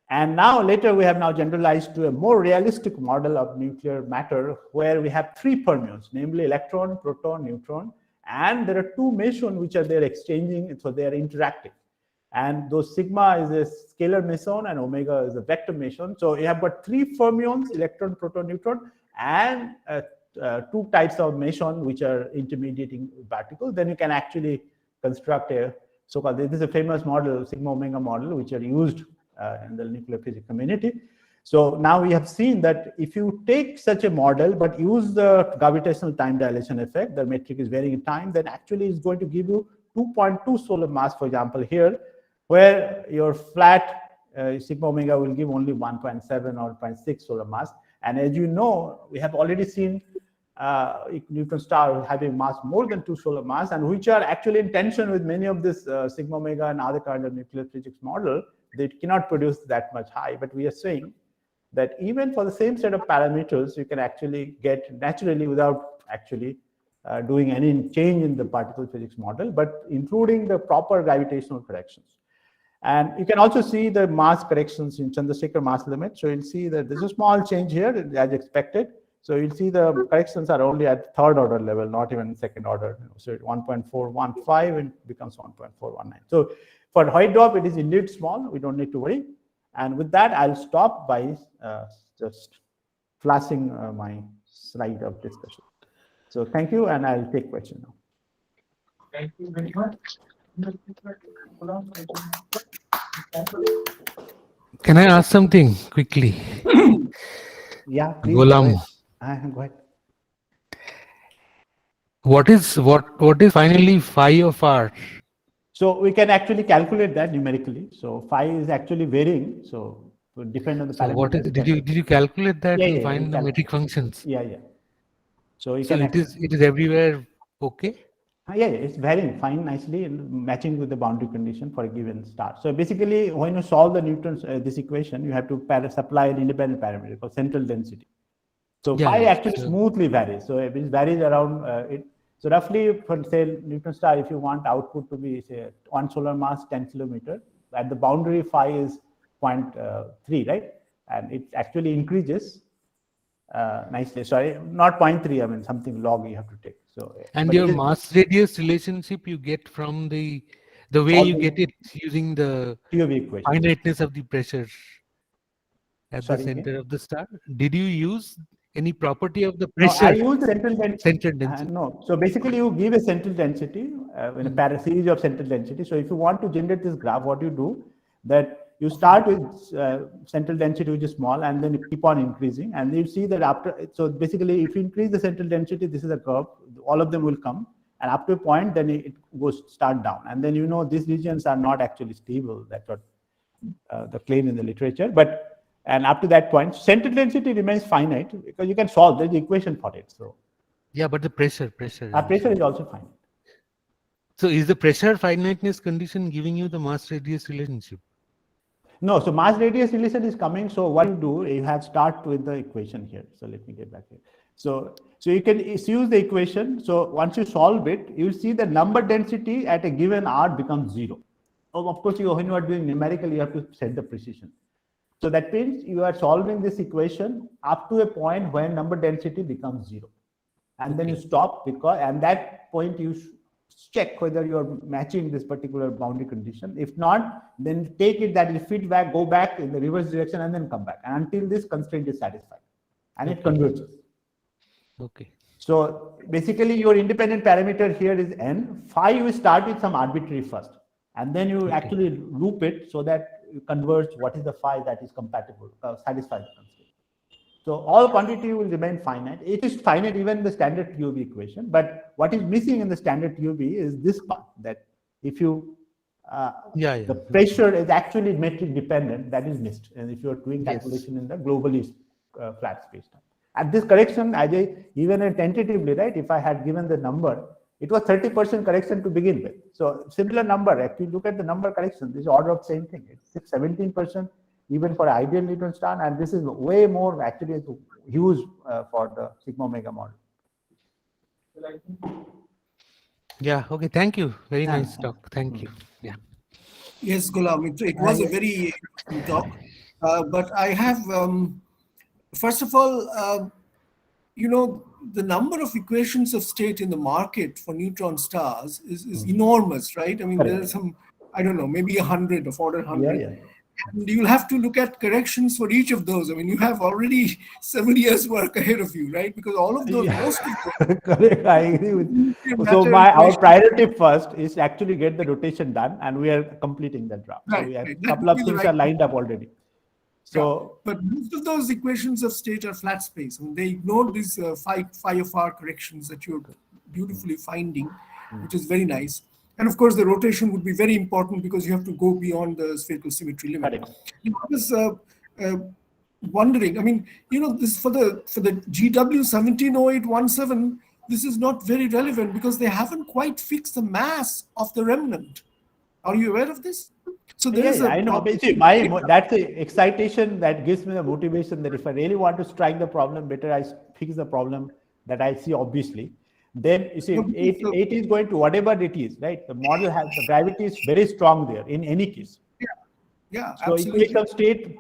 And now later we have now generalized to a more realistic model of nuclear matter where we have 3 fermions, namely electron, proton, neutron, and there are 2 mesons which are there exchanging, so they are interacting. And those sigma is a scalar meson and omega is a vector meson. So you have got 3 fermions, electron, proton, neutron, and 2 types of meson which are intermediating particles. Then you can actually construct a so-called, this is a famous model, sigma omega model, which are used in the nuclear physics community. So now we have seen that if you take such a model but use the gravitational time dilation effect, the metric is varying in time, then actually it's going to give you 2.2 solar mass, for example, here, where your flat sigma omega will give only 1.7 or 0.6 solar mass. And as you know, we have already seen neutron star having mass more than 2 solar mass, and which are actually in tension with many of this sigma omega and other kind of nuclear physics model. They cannot produce that much high, but we are saying that even for the same set of parameters, you can actually get naturally without actually doing any change in the particle physics model, but including the proper gravitational corrections. And you can also see the mass corrections in Chandrasekhar mass limit. So you'll see that there's a small change here as expected. So you'll see the corrections are only at 3rd order level, not even 2nd order. So 1.415 and becomes 1.419. So for height drop, it is indeed small. We don't need to worry. And with that, I'll stop by just flashing my slide of discussion. So thank you, and I'll take questions now. Thank you very much. Can I ask something quickly? Yeah, please. Ghulam, Go ahead. what is finally phi of r? So we can actually calculate that numerically. So phi is actually varying. So it depends on the So parameters. what is did you calculate that to find the metric functions? Yeah. So you So can it is everywhere okay? Yeah, it's varying fine nicely matching with the boundary condition for a given star. So basically, when you solve the Newton's this equation, you have to supply an independent parameter called central density. So phi actually smoothly varies. So it varies around it. So roughly for say Neutron star, if you want output to be say 1 solar mass 10 kilometer, at the boundary phi is 0.3, right? And it actually increases nicely. Sorry, not 0.3. I mean something log you have to take. So and your mass radius relationship you get from the way you get it using the TOV equation. finiteness of the pressure at the center of the star. Did you use any property of the pressure? No, I use central density. No. So basically, you give a central density in a series of central density. So if you want to generate this graph, what you do that you start with central density which is small, and then you keep on increasing, and you see that after. So basically, if you increase the central density, this is a curve. All of them will come, and up to a point, then it goes start down, and then these regions are not actually stable. That's what the claim in the literature, but. And up to that point, central density remains finite because you can solve. There's the equation for it. So, yeah, but the pressure is also finite. So is the pressure finiteness condition giving you the mass radius relationship? No, so mass radius relation is coming. So what you do, you have start with the equation here. So let me get back here. So you can use the equation. So once you solve it, you will see the number density at a given r becomes 0. Of course, when you are doing numerical, you have to set the precision. So that means you are solving this equation up to a point when number density becomes 0. And then you stop, because at that point you check whether you are matching this particular boundary condition. If not, then take it that will fit back, go back in the reverse direction, and then come back, and until this constraint is satisfied, and it converges. Okay. So basically your independent parameter here is n. Phi you start with some arbitrary first, and then you actually loop it so that you converge what is the phi that is compatible, satisfies the constraint. So all quantity will remain finite. It is finite even in the standard TOB equation, but what is missing in the standard TOB is this part, that if you the pressure is actually metric dependent, that is missed. And if you are doing calculation in the globally flat space time. At this correction, even tentatively, right, if I had given the number, it was 30% correction to begin with. So similar number, if you look at the number correction, this is order of same thing. It's 17% even for ideal Neutron star, and this is way more actually huge for the sigma omega model. Yeah, okay, thank you. Very nice talk. Thank you. Yeah. Yes, Ghulam, it was a very interesting talk. But I have, first of all, the number of equations of state in the market for neutron stars is enormous, right? I mean, there are some, I don't know, maybe 100 of order 100. Yeah. And you'll have to look at corrections for each of those. I mean, you have already 7 years work ahead of you, right? Because all of those, most of them. Correct, I agree with you. So our priority first is actually get the rotation done, and we are completing that draft. Right, so we have right. a couple of things are lined up already. So, but most of those equations of state are flat space. I mean, they ignore these phi of r corrections that you're beautifully finding, which is very nice. And of course, the rotation would be very important because you have to go beyond the spherical symmetry limit. I was wondering, I mean, this for the GW 170817, this is not very relevant because they haven't quite fixed the mass of the remnant. Are you aware of this? So there is I know. But see, that's the excitation that gives me the motivation that if I really want to strike the problem better, I fix the problem that I see obviously. Then you see, 8 is going to whatever it is, right? The model has the gravity is very strong there in any case. Yeah, so equation of state,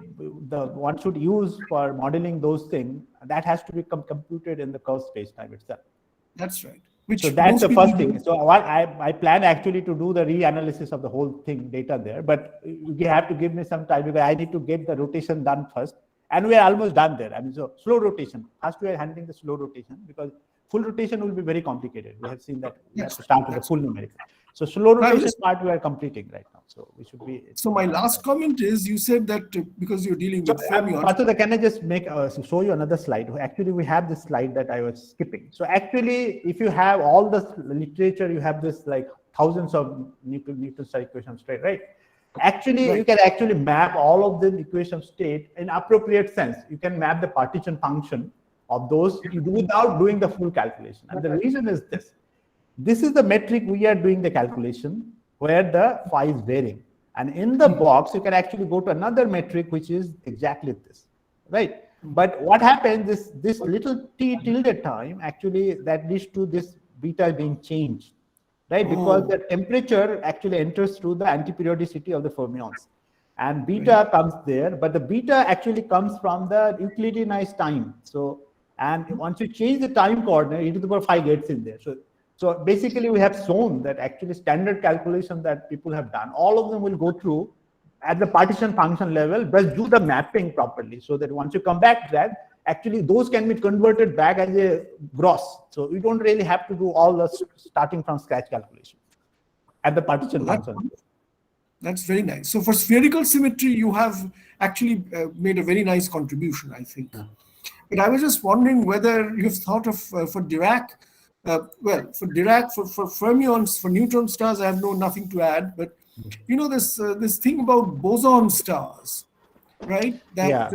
the one should use for modeling those things, that has to be computed in the curve space time itself. That's right. So that's the first thing. So what I plan actually to do the reanalysis of the whole thing data there, but you have to give me some time because I need to get the rotation done first, and we are almost done there. I mean, so slow rotation. First we are handling the slow rotation because full rotation will be very complicated. We have seen that we have to start with the full numeric. So slow rotation part we are completing right now. So we should be. So my last comment is, you said that because you're dealing with fermions. Can I just show you another slide? Actually, we have this slide that I was skipping. So actually, if you have all the literature, you have this like thousands of Newton star equation state, right? Actually, you can actually map all of the equation of state in appropriate sense. You can map the partition function of those without doing the full calculation. And the reason is this. This is the metric we are doing the calculation where the phi is varying. And in the box, you can actually go to another metric, which is exactly this, right? But what happens is this little t tilde time, actually that leads to this beta being changed, right? Because the temperature actually enters through the antiperiodicity of the fermions. And beta comes there, but the beta actually comes from the Euclideanized time. So, and once you change the time coordinate, e to the power 5 gets in there. So basically, we have shown that actually standard calculation that people have done, all of them will go through at the partition function level, but do the mapping properly so that once you come back to that, actually those can be converted back as a gross. So you don't really have to do all the starting from scratch calculation at the partition function. That's very nice. So for spherical symmetry, you have actually made a very nice contribution, I think. But I was just wondering whether you've thought of for Dirac. For Dirac, for fermions, for neutron stars, I have nothing to add. But this thing about boson stars, right? That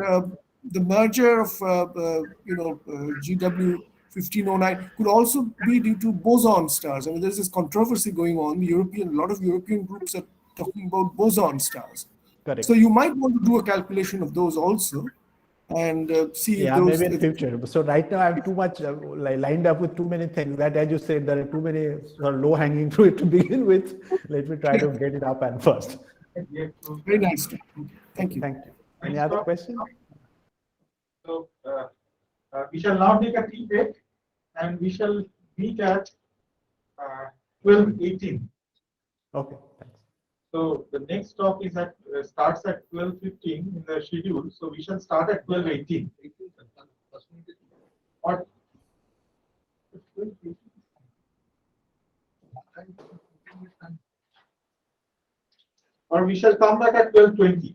the merger of GW 1509 could also be due to boson stars. I mean, there's this controversy going on. A lot of European groups are talking about boson stars. Correct. So you might want to do a calculation of those also, and see if Yeah, those. maybe in future. So right now I'm too much lined up with too many things that, as you said, there are too many sort of low hanging fruit to begin with. Let me try to get it up and first. Very nice. Thank you. Thank you. Any other questions? So we shall now take a tea break, and we shall meet at 12:18. Okay, thanks. So the next talk is at starts at 12:15 in the schedule. So we shall start at 12:18. Or we shall come back at 12:20.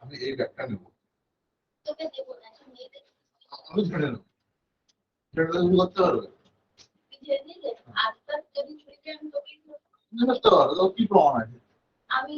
আমি এই ব্যাখ্যা নেব আমি ছেড়ে নেব সেটা তুমি করতে পারবে করতে পারবে কি প্রমাণ আছে আমি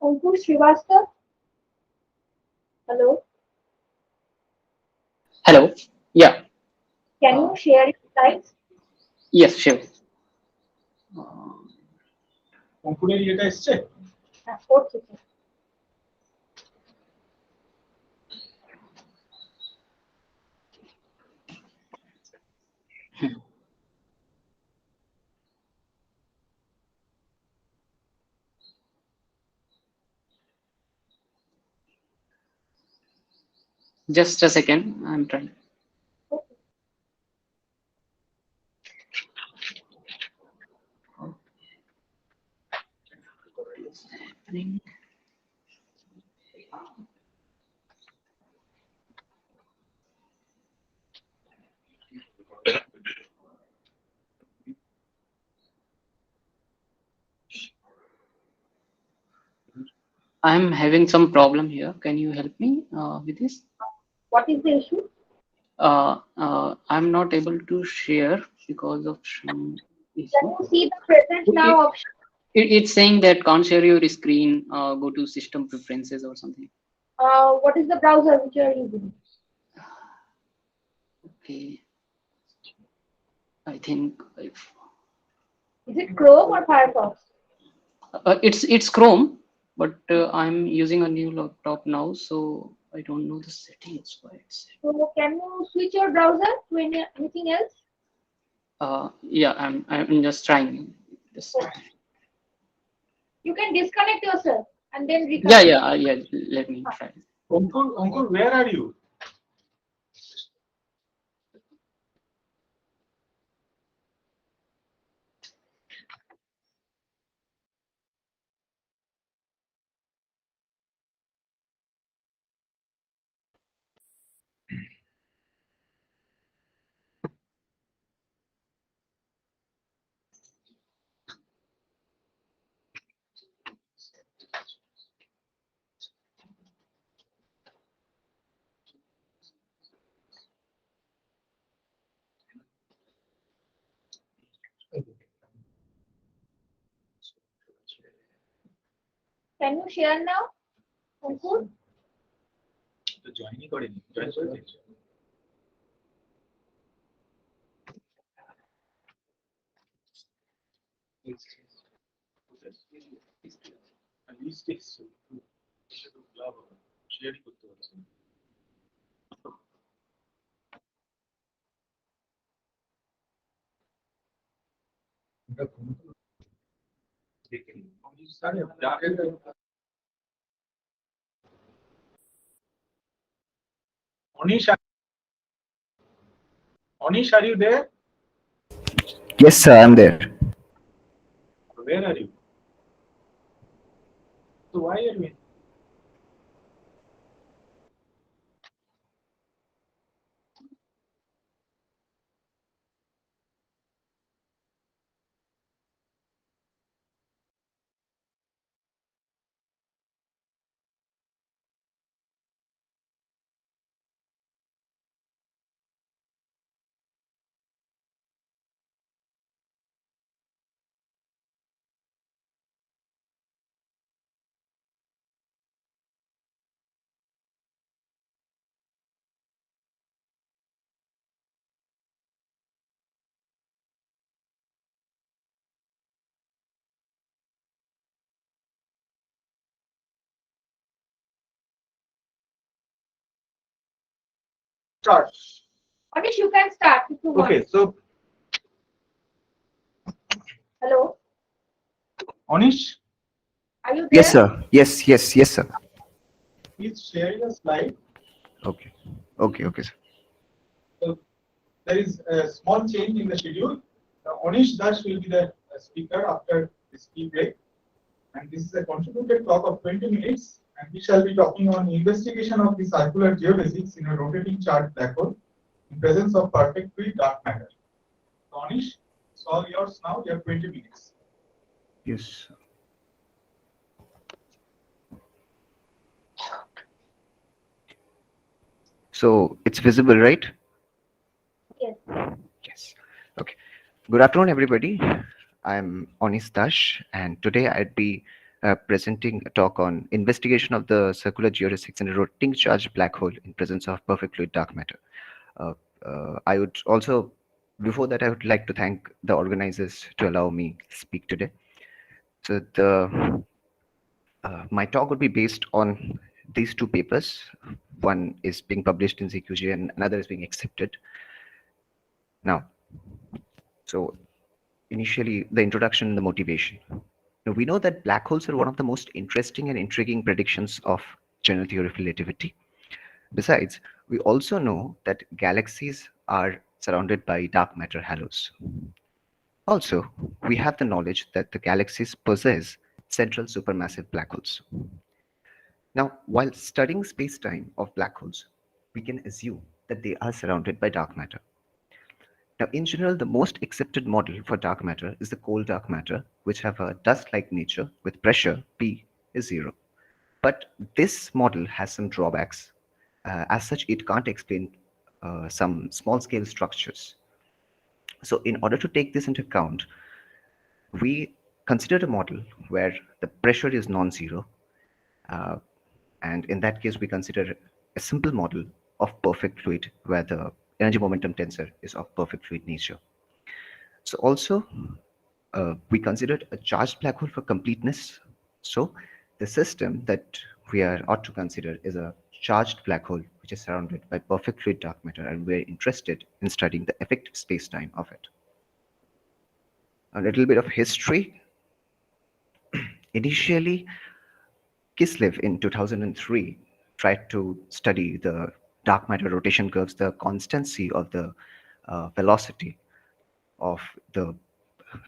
Ankur Srivastava. Hello. Hello. Yeah. Can you share your slides? Yes, sure. অঙ্কুরের ইয়েটা এসছে? Okay. Just a second. I'm trying. I'm having some problem here. Can you help me with this? What is the issue? I'm not able to share because of some issue. Can you see the present now option? It's saying that can't share your screen. Go to system preferences or something. What is the browser which you are using? Okay. I think if Is it Chrome or Firefox? it's Chrome, but I'm using a new laptop now, so I don't know the settings. Why it's So can you switch your browser to anything else? yeah, I'm just trying this. You can disconnect yourself and then reconnect. Yeah. Let me try. Ankur, where are you? Can you share now? Ankur? তো জয়েনই করেনি, join করে দিয়েছে। List এসছে, শেয়ারই করতে পারছি না। Anish, are you there? Yes, sir, I'm there. Where are you? So why are you? Start. Anish, you can start if you want. Okay, so Hello, Anish, are you there? Yes, sir. Yes, sir. please share your slide. Okay, sir. So there is a small change in the schedule. Anish Das will be the speaker after this tea break. And this is a contributed talk of 20 minutes. And we shall be talking on investigation of the circular geodesics in a rotating charged black hole in presence of perfectly dark matter. So Anish, it's all yours now. You have 20 minutes. Yes. So it's visible, right? Yes. Yes. Okay. Good afternoon, everybody. I'm Onis Dash, and today I'd be presenting a talk on investigation of the circular geodesics in a rotating charged black hole in presence of perfect fluid dark matter. I would also, before that, I would like to thank the organizers to allow me speak today. So my talk would be based on these two papers. One is being published in ZQG and another is being accepted. Now, so initially the introduction and the motivation. Now, we know that black holes are one of the most interesting and intriguing predictions of general theory of relativity. Besides, we also know that galaxies are surrounded by dark matter halos. Also, we have the knowledge that the galaxies possess central supermassive black holes. Now, while studying space-time of black holes, we can assume that they are surrounded by dark matter. Now, in general, the most accepted model for dark matter is the cold dark matter, which have a dust-like nature with pressure P is 0. But this model has some drawbacks. As such, it can't explain some small-scale structures. So in order to take this into account, we considered a model where the pressure is non-zero. And in that case, we consider a simple model of perfect fluid where the energy momentum tensor is of perfect fluid nature. So also, we considered a charged black hole for completeness. So the system that we ought to consider is a charged black hole which is surrounded by perfect fluid dark matter, and we're interested in studying the effective space-time of it. A little bit of history. Initially, Kislev in 2003 tried to study the dark matter rotation curves, the constancy of the velocity of the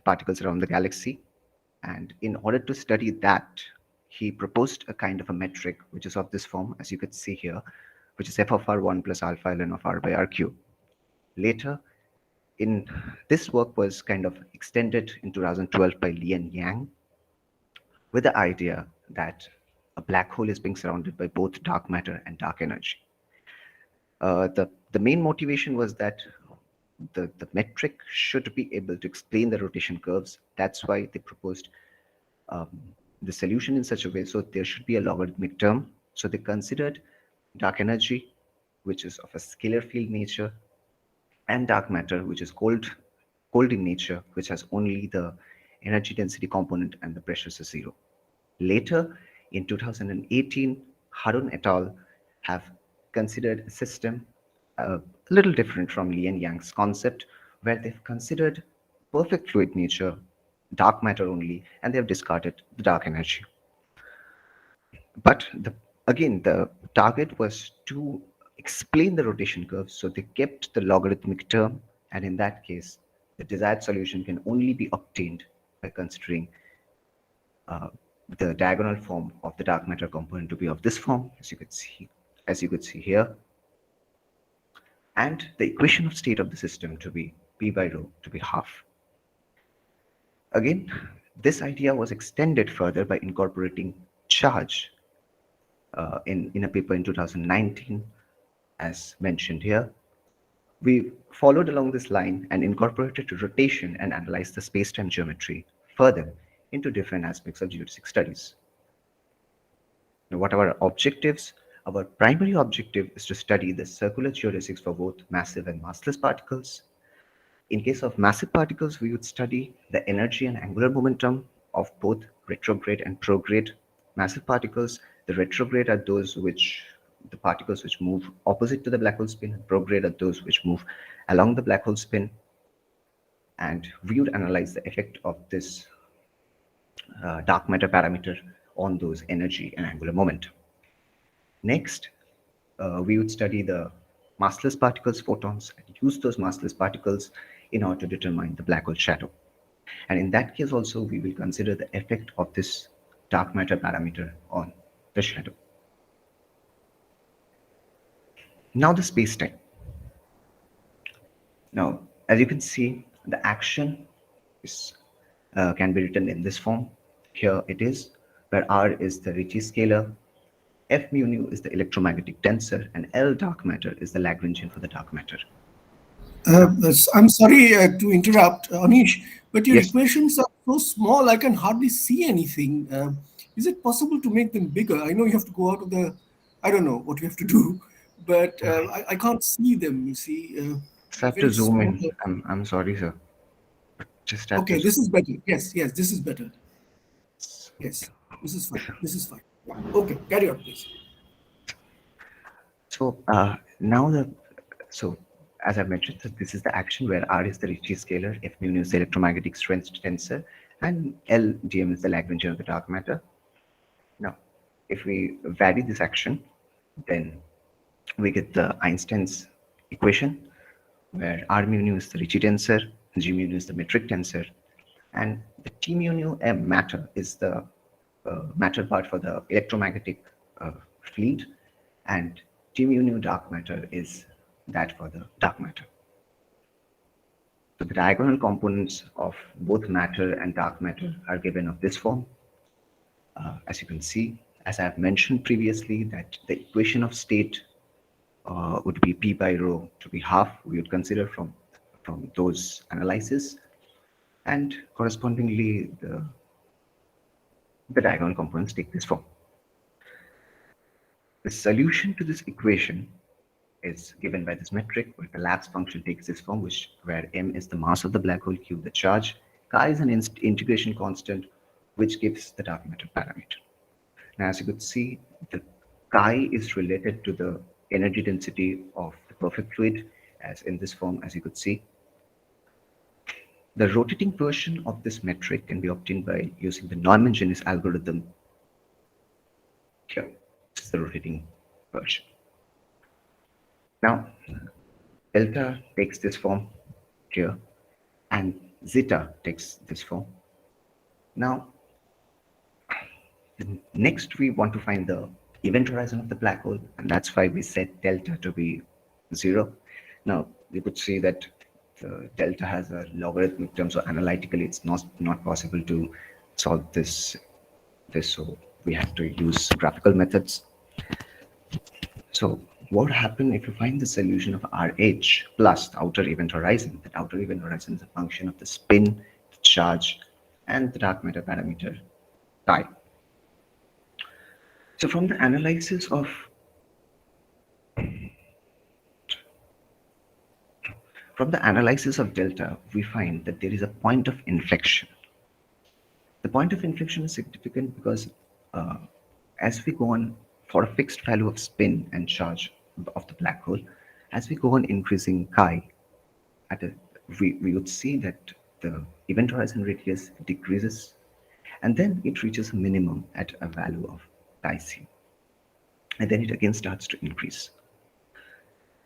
particles around the galaxy. And in order to study that, he proposed a kind of a metric which is of this form, as you could see here, which is f of r1 plus alpha ln of r by r cube. Later, this work was kind of extended in 2012 by Li and Yang with the idea that a black hole is being surrounded by both dark matter and dark energy. The main motivation was that the metric should be able to explain the rotation curves. That's why they proposed the solution in such a way so there should be a logarithmic term. So they considered dark energy, which is of a scalar field nature, and dark matter, which is cold in nature, which has only the energy density component and the pressures are 0. Later, in 2018, Harun et al. Have considered a system a little different from Li and Yang's concept, where they've considered perfect fluid nature, dark matter only, and they've discarded the dark energy. But again, the target was to explain the rotation curves, so they kept the logarithmic term, and in that case, the desired solution can only be obtained by considering the diagonal form of the dark matter component to be of this form, as you could see here, and the equation of state of the system to be p by rho to be half. Again, this idea was extended further by incorporating charge in a paper in 2019, as mentioned here. We followed along this line and incorporated rotation and analyzed the space-time geometry further into different aspects of geodesic studies. Now, what are our objectives? Our primary objective is to study the circular geodesics for both massive and massless particles. In case of massive particles, we would study the energy and angular momentum of both retrograde and prograde massive particles. The retrograde are the particles which move opposite to the black hole spin, and prograde are those which move along the black hole spin. And we would analyze the effect of this dark matter parameter on those energy and angular momentum. Next, we would study the massless particles, photons, and use those massless particles in order to determine the black hole shadow. And in that case also, we will consider the effect of this dark matter parameter on the shadow. Now the space-time. Now, as you can see, the action can be written in this form. Here it is, where R is the Ricci scalar, F mu nu is the electromagnetic tensor, and L dark matter is the Lagrangian for the dark matter. I'm sorry to interrupt, Anish, but your Yes. equations are so small I can hardly see anything. Is it possible to make them bigger? I know you have to go out of the, I don't know what you have to do, but I can't see them, you see. So I have to Very zoom small. in. I'm sorry, sir. Just have Okay, to. this is better. Yes, yes, this is better. Yes, this is fine. This is fine. Yeah. Okay, carry on, please. So so as I mentioned, that this is the action where R is the Ricci scalar, F mu is the electromagnetic strength tensor, and L dm is the Lagrangian of the dark matter. Now, if we vary this action, then we get the Einstein's equation, where R mu nu is the Ricci tensor, G mu nu is the metric tensor, and the T mu nu M matter is the matter part for the electromagnetic field, and T mu nu dark matter is that for the dark matter. So the diagonal components of both matter and dark matter are given of this form. As you can see, as I have mentioned previously, that the equation of state would be P by rho to be half, we would consider from those analyses, and correspondingly the diagonal components take this form. The solution to this equation is given by this metric, where the Laplace function takes this form, where m is the mass of the black hole, q the charge, chi is an integration constant, which gives the dark matter parameter. Now, as you could see, the chi is related to the energy density of the perfect fluid, as in this form, as you could see. The rotating version of this metric can be obtained by using the Neumann-Gennes algorithm. Here, this is the rotating version. Now, delta takes this form here, and zeta takes this form. Now, next we want to find the event horizon of the black hole, and that's why we set delta to be 0. Now, we could see that delta has a logarithmic term, so analytically it's not possible to solve this, so we have to use graphical methods. So what would happen if you find the solution of RH plus the outer event horizon? That outer event horizon is a function of the spin, the charge, and the dark matter parameter chi. So from the analysis of delta, we find that there is a point of inflection. The point of inflection is significant because as we go on for a fixed value of spin and charge of the black hole, as we go on increasing chi, we would see that the event horizon radius decreases, and then it reaches a minimum at a value of chi c, and then it again starts to increase.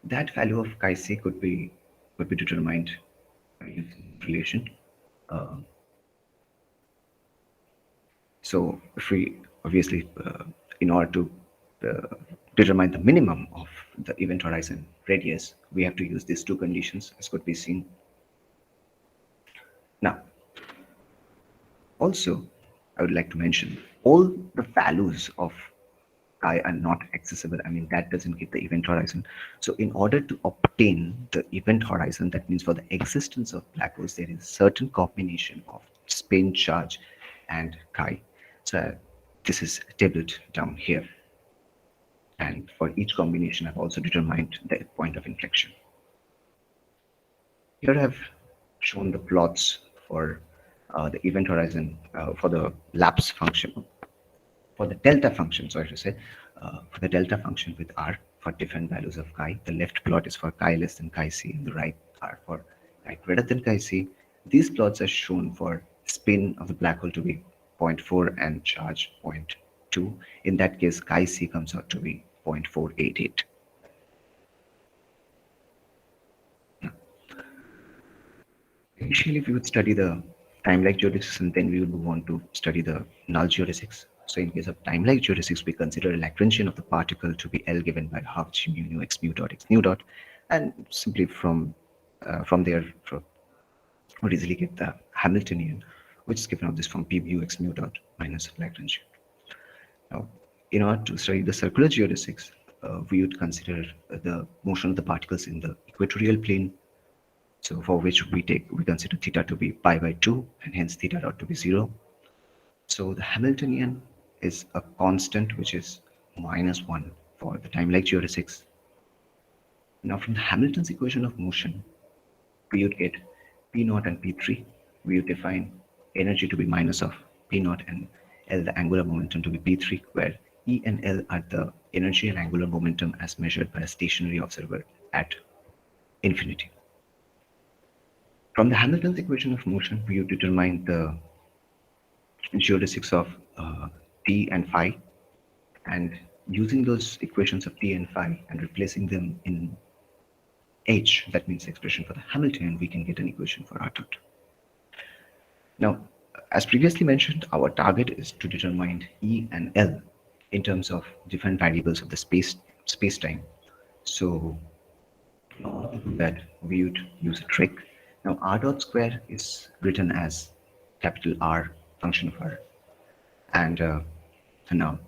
That value of chi c could be determined by using relation. So if we obviously, in order to determine the minimum of the event horizon radius, we have to use these two conditions, as could be seen. Now, also, I would like to mention all the values of chi are not accessible. I mean, that doesn't give the event horizon. So in order to obtain the event horizon, that means for the existence of black holes, there is a certain combination of spin, charge, and chi. So this is tabled down here. And for each combination, I've also determined the point of inflection. Here I've shown the plots for the event horizon, for the Laplace function, for the delta function, sorry to say, for the delta function with R for different values of chi. The left plot is for chi less than chi c, and the right are for chi greater than chi c. These plots are shown for spin of the black hole to be 0.4 and charge 0.2. In that case, chi c comes out to be 0.488. Initially, we would study the time-like geodesics, and then we would move on to study the null geodesics. So in case of time-like geodesics, we consider a Lagrangian of the particle to be L given by half g mu nu x mu dot x nu dot, and simply from there, would easily get the Hamiltonian, which is given out this from p mu x mu dot minus Lagrangian. Now, in order to study the circular geodesics, we would consider the motion of the particles in the equatorial plane. So for which we consider theta to be pi by 2, and hence theta dot to be 0. So the Hamiltonian is a constant which is -1 for the time-like geodesics. Now from the Hamilton's equation of motion, we would get P0 and P3. We would define energy to be minus of P0 and L, the angular momentum, to be P3, where E and L are the energy and angular momentum as measured by a stationary observer at infinity. From the Hamilton's equation of motion, we would determine the geodesics of T and phi, and using those equations of T and phi and replacing them in H, that means the expression for the Hamiltonian, we can get an equation for R dot. Now, as previously mentioned, our target is to determine E and L in terms of different variables of the space-time. So that we would use a trick. Now, R dot square is written as capital R, function of R. And now,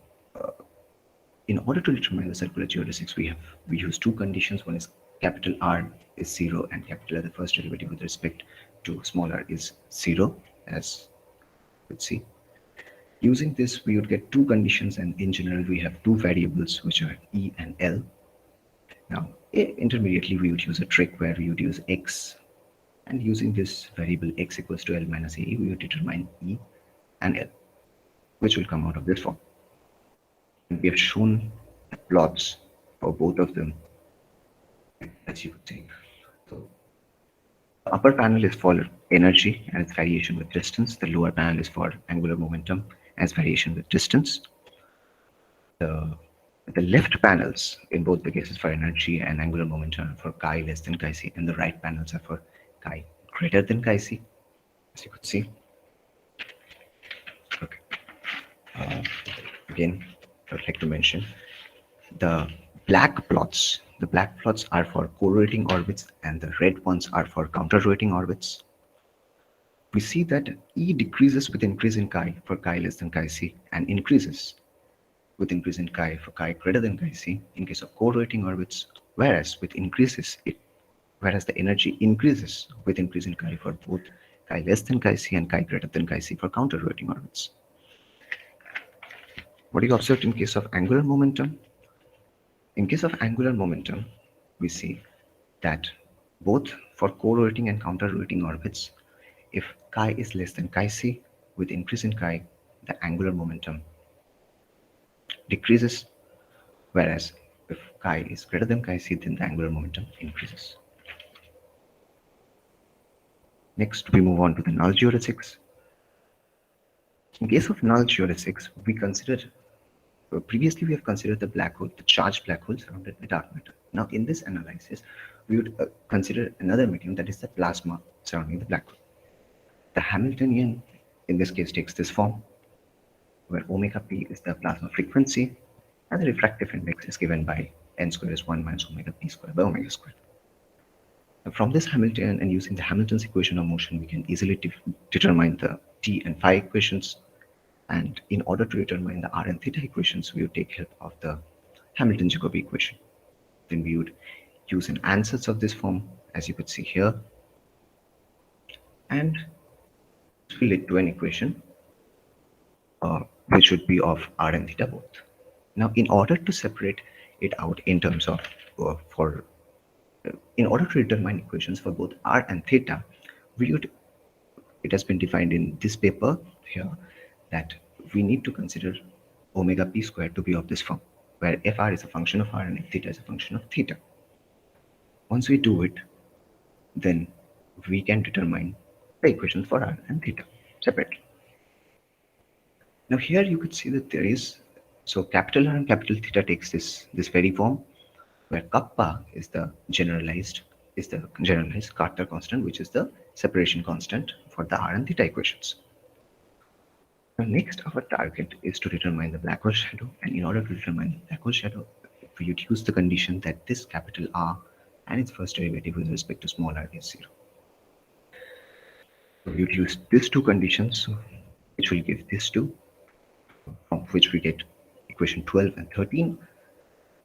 in order to determine the circular geodesics, we use two conditions. One is capital R is 0 and capital R, the first derivative with respect to small r, is 0, as let's see. Using this, we would get two conditions, and in general, we have two variables which are E and L. Now, intermediately, we would use a trick where we would use X, and using this variable X equals to L minus AE, we would determine E and L, which will come out of this form. And we have shown plots for both of them, as you could see. So, the upper panel is for energy and its variation with distance. The lower panel is for angular momentum and its variation with distance. The left panels in both the cases for energy and angular momentum for chi less than chi c, and the right panels are for chi greater than chi c, as you could see. Okay. Again, I would like to mention the black plots. The black plots are for correlating orbits, and the red ones are for counter-rotating orbits. We see that E decreases with increase in chi for chi less than chi c, and increases with increase in chi for chi greater than chi c in case of correlating orbits, whereas the energy increases with increase in chi for both chi less than chi c and chi greater than chi c for counter-rotating orbits. What do you observe in case of angular momentum? In case of angular momentum, we see that both for co-rotating and counter-rotating orbits, if chi is less than chi c, with increase in chi, the angular momentum decreases, whereas if chi is greater than chi c, then the angular momentum increases. Next, we move on to the null geodesics. In case of null geodesics, previously we have considered the black hole, the charged black hole surrounded by dark matter. Now, in this analysis, we would consider another medium, that is the plasma surrounding the black hole. The Hamiltonian, in this case, takes this form, where omega p is the plasma frequency, and the refractive index is given by n squared is 1 minus omega p squared by omega squared. Now, from this Hamiltonian, and using the Hamilton's equation of motion, we can easily determine the T and phi equations. And in order to determine the R and theta equations, we would take help of the Hamilton-Jacobi equation. Then we would use an ansatz of this form, as you could see here, and this will lead to an equation which would be of R and theta both. Now, in order to separate it out in terms of in order to determine equations for both R and theta, it has been defined in this paper here that we need to consider omega p squared to be of this form, where fr is a function of r and f theta is a function of theta. Once we do it, then we can determine the equations for r and theta separately. Now here you could see that there is, so capital R and capital theta takes this very form, where kappa is the generalized Carter constant, which is the separation constant for the r and theta equations. Now next, our target is to determine the black hole shadow, and in order to determine the black hole shadow, we would use the condition that this capital R and its first derivative with respect to small r is 0. So we would use these two conditions, which will give this two, from which we get equation 12 and 13,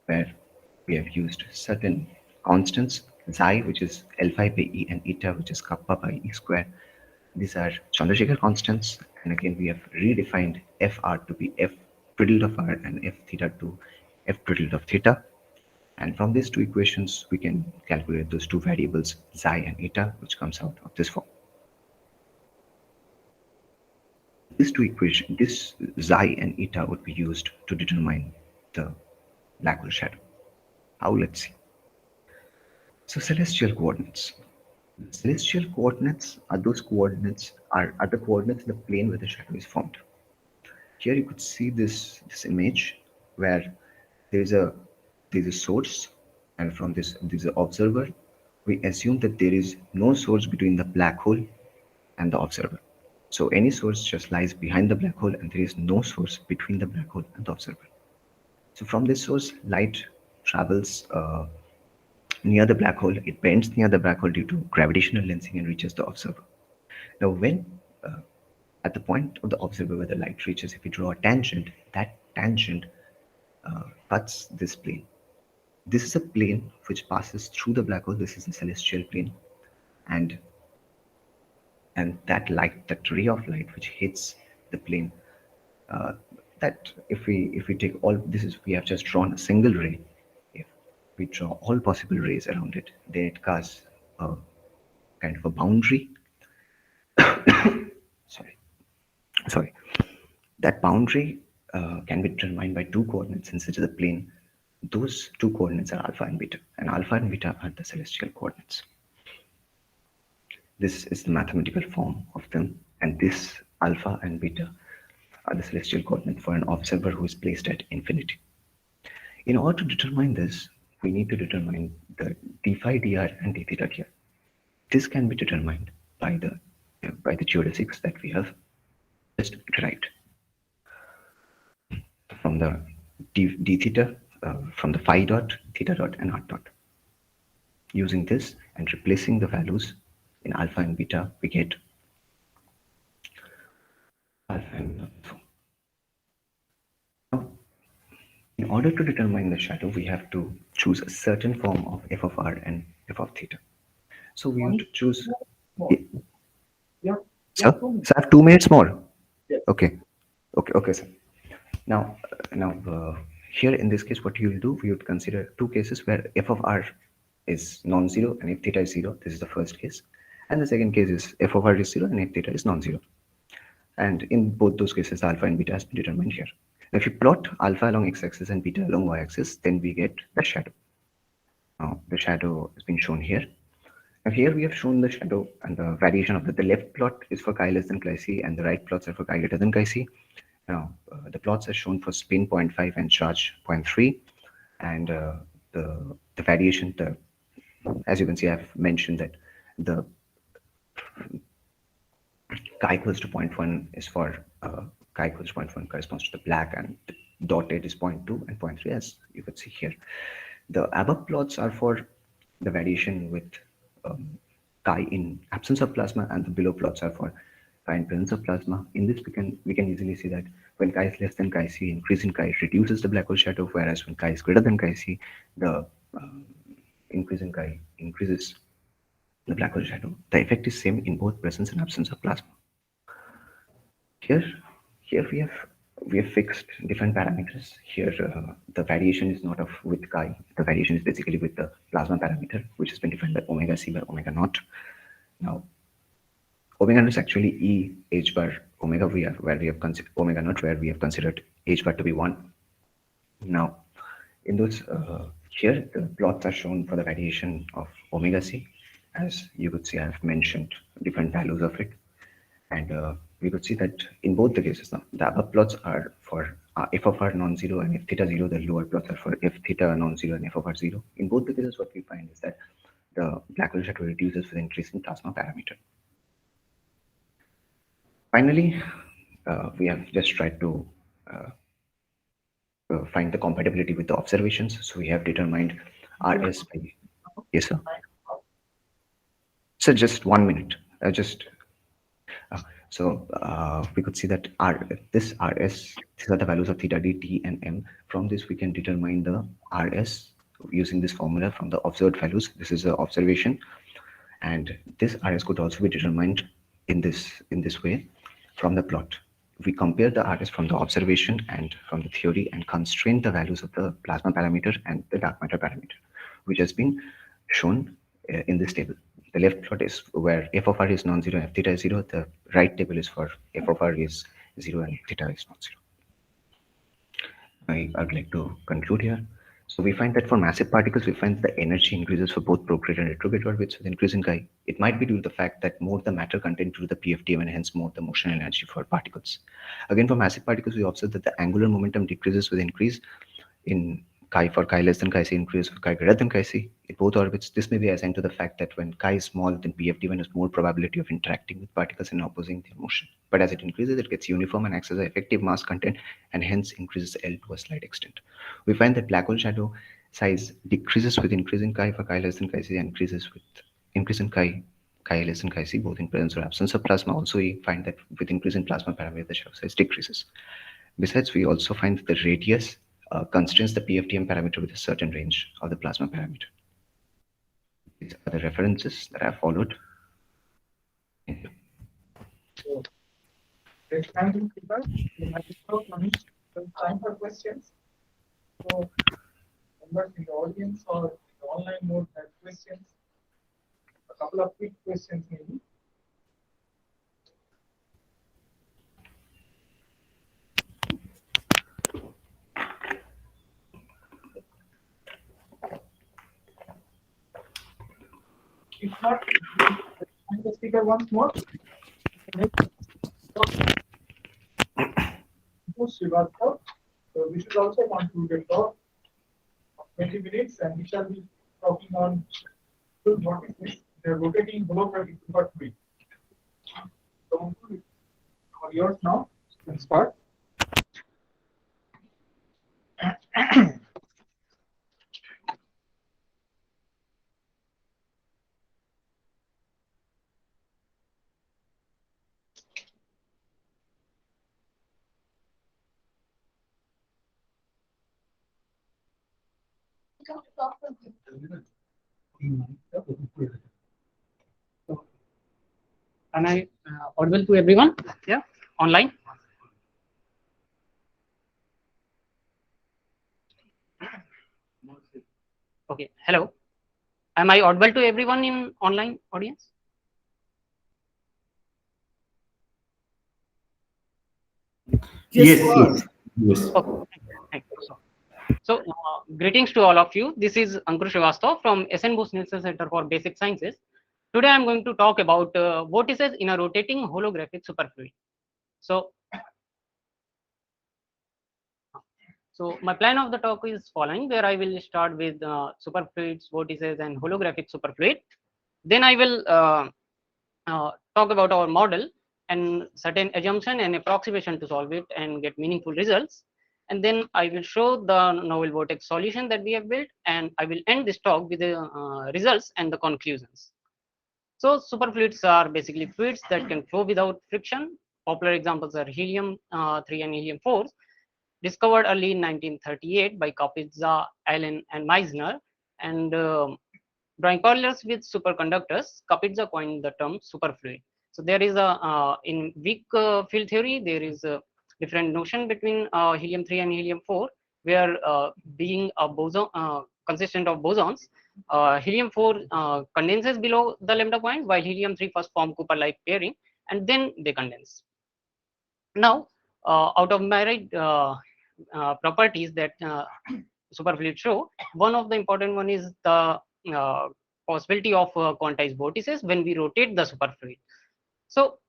where we have used certain constants, xi, which is L phi by E, and eta, which is kappa by E square. These are Chandrasekhar constants, and again we have redefined fr to be f f tilde of r and f theta to f tilde of theta. And from these two equations, we can calculate those two variables, xi and eta, which comes out of this form. These two equations, this xi and eta would be used to determine the black hole shadow. How? Let's see. So celestial coordinates. Celestial coordinates are those coordinates are the coordinates in the plane where the shadow is formed. Here you could see this image where there's a source, and from this observer. We assume that there is no source between the black hole and the observer. So any source just lies behind the black hole, and there is no source between the black hole and the observer. So from this source, light travels near the black hole. It bends near the black hole due to gravitational lensing and reaches the observer. Now, when at the point of the observer where the light reaches, if we draw a tangent, that tangent cuts this plane. This is a plane which passes through the black hole. This is the celestial plane, and that light, that ray of light which hits the plane, that if we take all this is, we have just drawn a single ray. If we draw all possible rays around it, then it casts a kind of a boundary. sorry. That boundary can be determined by two coordinates, since it is a plane. Those two coordinates are alpha and beta, and alpha and beta are the celestial coordinates. This is the mathematical form of them, and this alpha and beta are the celestial coordinates for an observer who is placed at infinity. In order to determine this, we need to determine the d phi dr and d theta dr. This can be determined by the geodesics that we have just derived from the d theta, from the phi dot, theta dot, and r dot. Using this and replacing the values in alpha and beta, we get alpha and beta. Now, in order to determine the shadow, we have to choose a certain form of f of r and f of theta. So we have to choose. Yeah. Sir, I have 2 minutes more. Yes. Okay, sir. Now, here in this case, what you will do, we would consider two cases where f of r is non-zero and f theta is 0. This is the first case. And the second case is f of r is 0 and f theta is non-zero. And in both those cases, alpha and beta has been determined here. Now, if you plot alpha along x-axis and beta along y-axis, then we get the shadow. Now, the shadow has been shown here. Now, here we have shown the shadow and the variation of the left plot is for chi less than chi c, and the right plots are for chi greater than chi c. Now, the plots are shown for spin 0.5 and charge 0.3, and the variation, as you can see, I've mentioned that the chi equals to 0.1 is for chi equals to 0.1 corresponds to the black, and the dotted is 0.2 and 0.3, as you can see here. The above plots are for the variation with chi in absence of plasma, and the below plots are for chi in presence of plasma. In this, we can easily see that when chi is less than chi c, increase in chi reduces the black hole shadow, whereas when chi is greater than chi c, the increase in chi increases the black hole shadow. The effect is same in both presence and absence of plasma. Here we have fixed different parameters. Here the variation is not with chi. The variation is basically with the plasma parameter, which has been defined by omega c by omega naught. Now, omega naught is actually e h bar omega where we have considered omega naught, where we have considered h bar to be 1. Now, in those here the plots are shown for the variation of omega c. As you could see, I have mentioned different values of it, and we could see that in both the cases now, the above plots are for f of r non-zero and f theta 0. The lower plots are for f theta non-zero and f of r 0. In both the cases, what we find is that the black hole shadow reduces with increase in plasma parameter. Finally, we have just tried to find the compatibility with the observations. So we have determined RS by, yes sir. So just 1 minute. We could see that this RS, these are the values of theta d, t, and m. From this, we can determine the RS using this formula from the observed values. This is the observation, and this RS could also be determined in this way from the plot. we compare the artist from the observation and from the theory and constrain the values of the plasma parameter and the dark matter parameter, which has been shown in this table. The left plot is where f of r is non-zero and f theta is 0. The right table is for f of r is 0 and theta is non-zero. I'd like to conclude here. So we find that for massive particles, we find the energy increases for both prograde and retrograde orbits with increase in chi. It might be due to the fact that more the matter content through the PFDM and hence more the motional energy for particles. Again, for massive particles, we observe that the angular momentum decreases with increase in chi for chi less than chi c, increase for chi greater than chi c. In both orbits, this may be assigned to the fact that when chi is small, then PFD1 has more probability of interacting with particles and opposing their motion. But as it increases, it gets uniform and acts as an effective mass content and hence increases L to a slight extent. We find that black hole shadow size decreases with increase in chi for chi less than chi c and increases with increase in chi less than chi c, both in presence or absence of plasma. Also, we find that with increase in plasma parameter, the shadow size decreases. Besides, we also find that the radius constrains the PFDM parameter with a certain range of the plasma parameter. These are the references that I have followed. Thank you. So, let's thank you, Peter. We have time for questions. So, members in the audience or in the online mode have questions. A couple of quick questions, maybe. If not, thank the speaker once more. So we should also conclude a talk of 20 minutes, and we shall be talking on what is this? The rotating holographic superfluid. So, all yours now. Let's start. Am I audible to everyone? Yeah, online. Okay. Hello. Am I audible to everyone in online audience? Yes. Okay. Thank you. So, greetings to all of you. This is Ankur Srivastava from SN Bose-Nielsen Center for Basic Sciences. Today, I'm going to talk about vortices in a rotating holographic superfluid. So my plan of the talk is following, where I will start with superfluids, vortices, and holographic superfluid. Then I will talk about our model and certain assumption and approximation to solve it and get meaningful results. And then I will show the novel vortex solution that we have built, and I will end this talk with the results and the conclusions. So superfluids are basically fluids that can flow without friction. Popular examples are helium-3 and helium-4, discovered early in 1938 by Kapitsa, Allen, and Meissner. And drawing parallels with superconductors, Kapitsa coined the term superfluid. So there is a in weak field theory, there is a different notion between helium-3 and helium-4, where being a boson consistent of bosons, helium-4 condenses below the lambda point, while helium-3 first form Cooper-like pairing, and then they condense. Now, out of myriad properties that superfluid show, one of the important one is the possibility of quantized vortices when we rotate the superfluid. So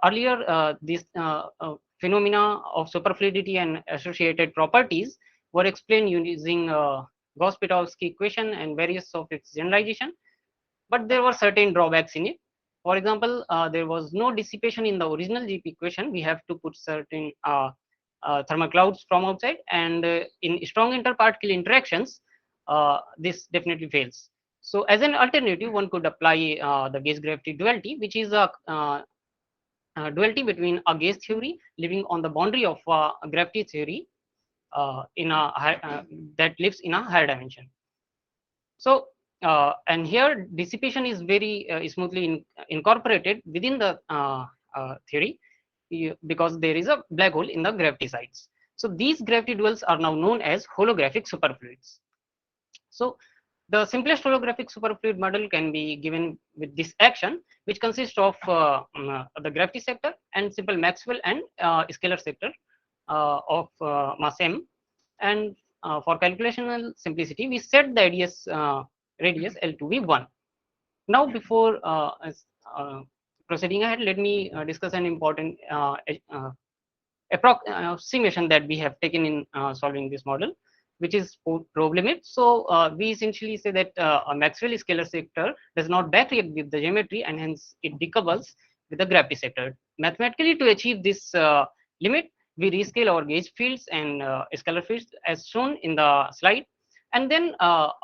earlier, these phenomena of superfluidity and associated properties were explained using Gauss-Pitowski equation and various of its generalization, but there were certain drawbacks in it. For example, there was no dissipation in the original GP equation. We have to put certain thermal clouds from outside, and in strong interparticle interactions, this definitely fails. So as an alternative, one could apply the gauge gravity duality, which is a duality between a gauge theory living on the boundary of a gravity theory that lives in a higher dimension. So and here dissipation is very smoothly incorporated within the theory. because there is a black hole in the gravity sides. So these gravity duals are now known as holographic superfluids. So the simplest holographic superfluid model can be given with this action, which consists of the gravity sector and simple Maxwell and scalar sector of mass m. And for calculational simplicity, we set the radius L to be 1. Now, before proceeding ahead, let me discuss an important approximation that we have taken in solving this model, which is probe limit. So we essentially say that a Maxwell scalar sector does not backreact with the geometry, and hence it decouples with the gravity sector. Mathematically, to achieve this limit, we rescale our gauge fields and scalar fields as shown in the slide, and then our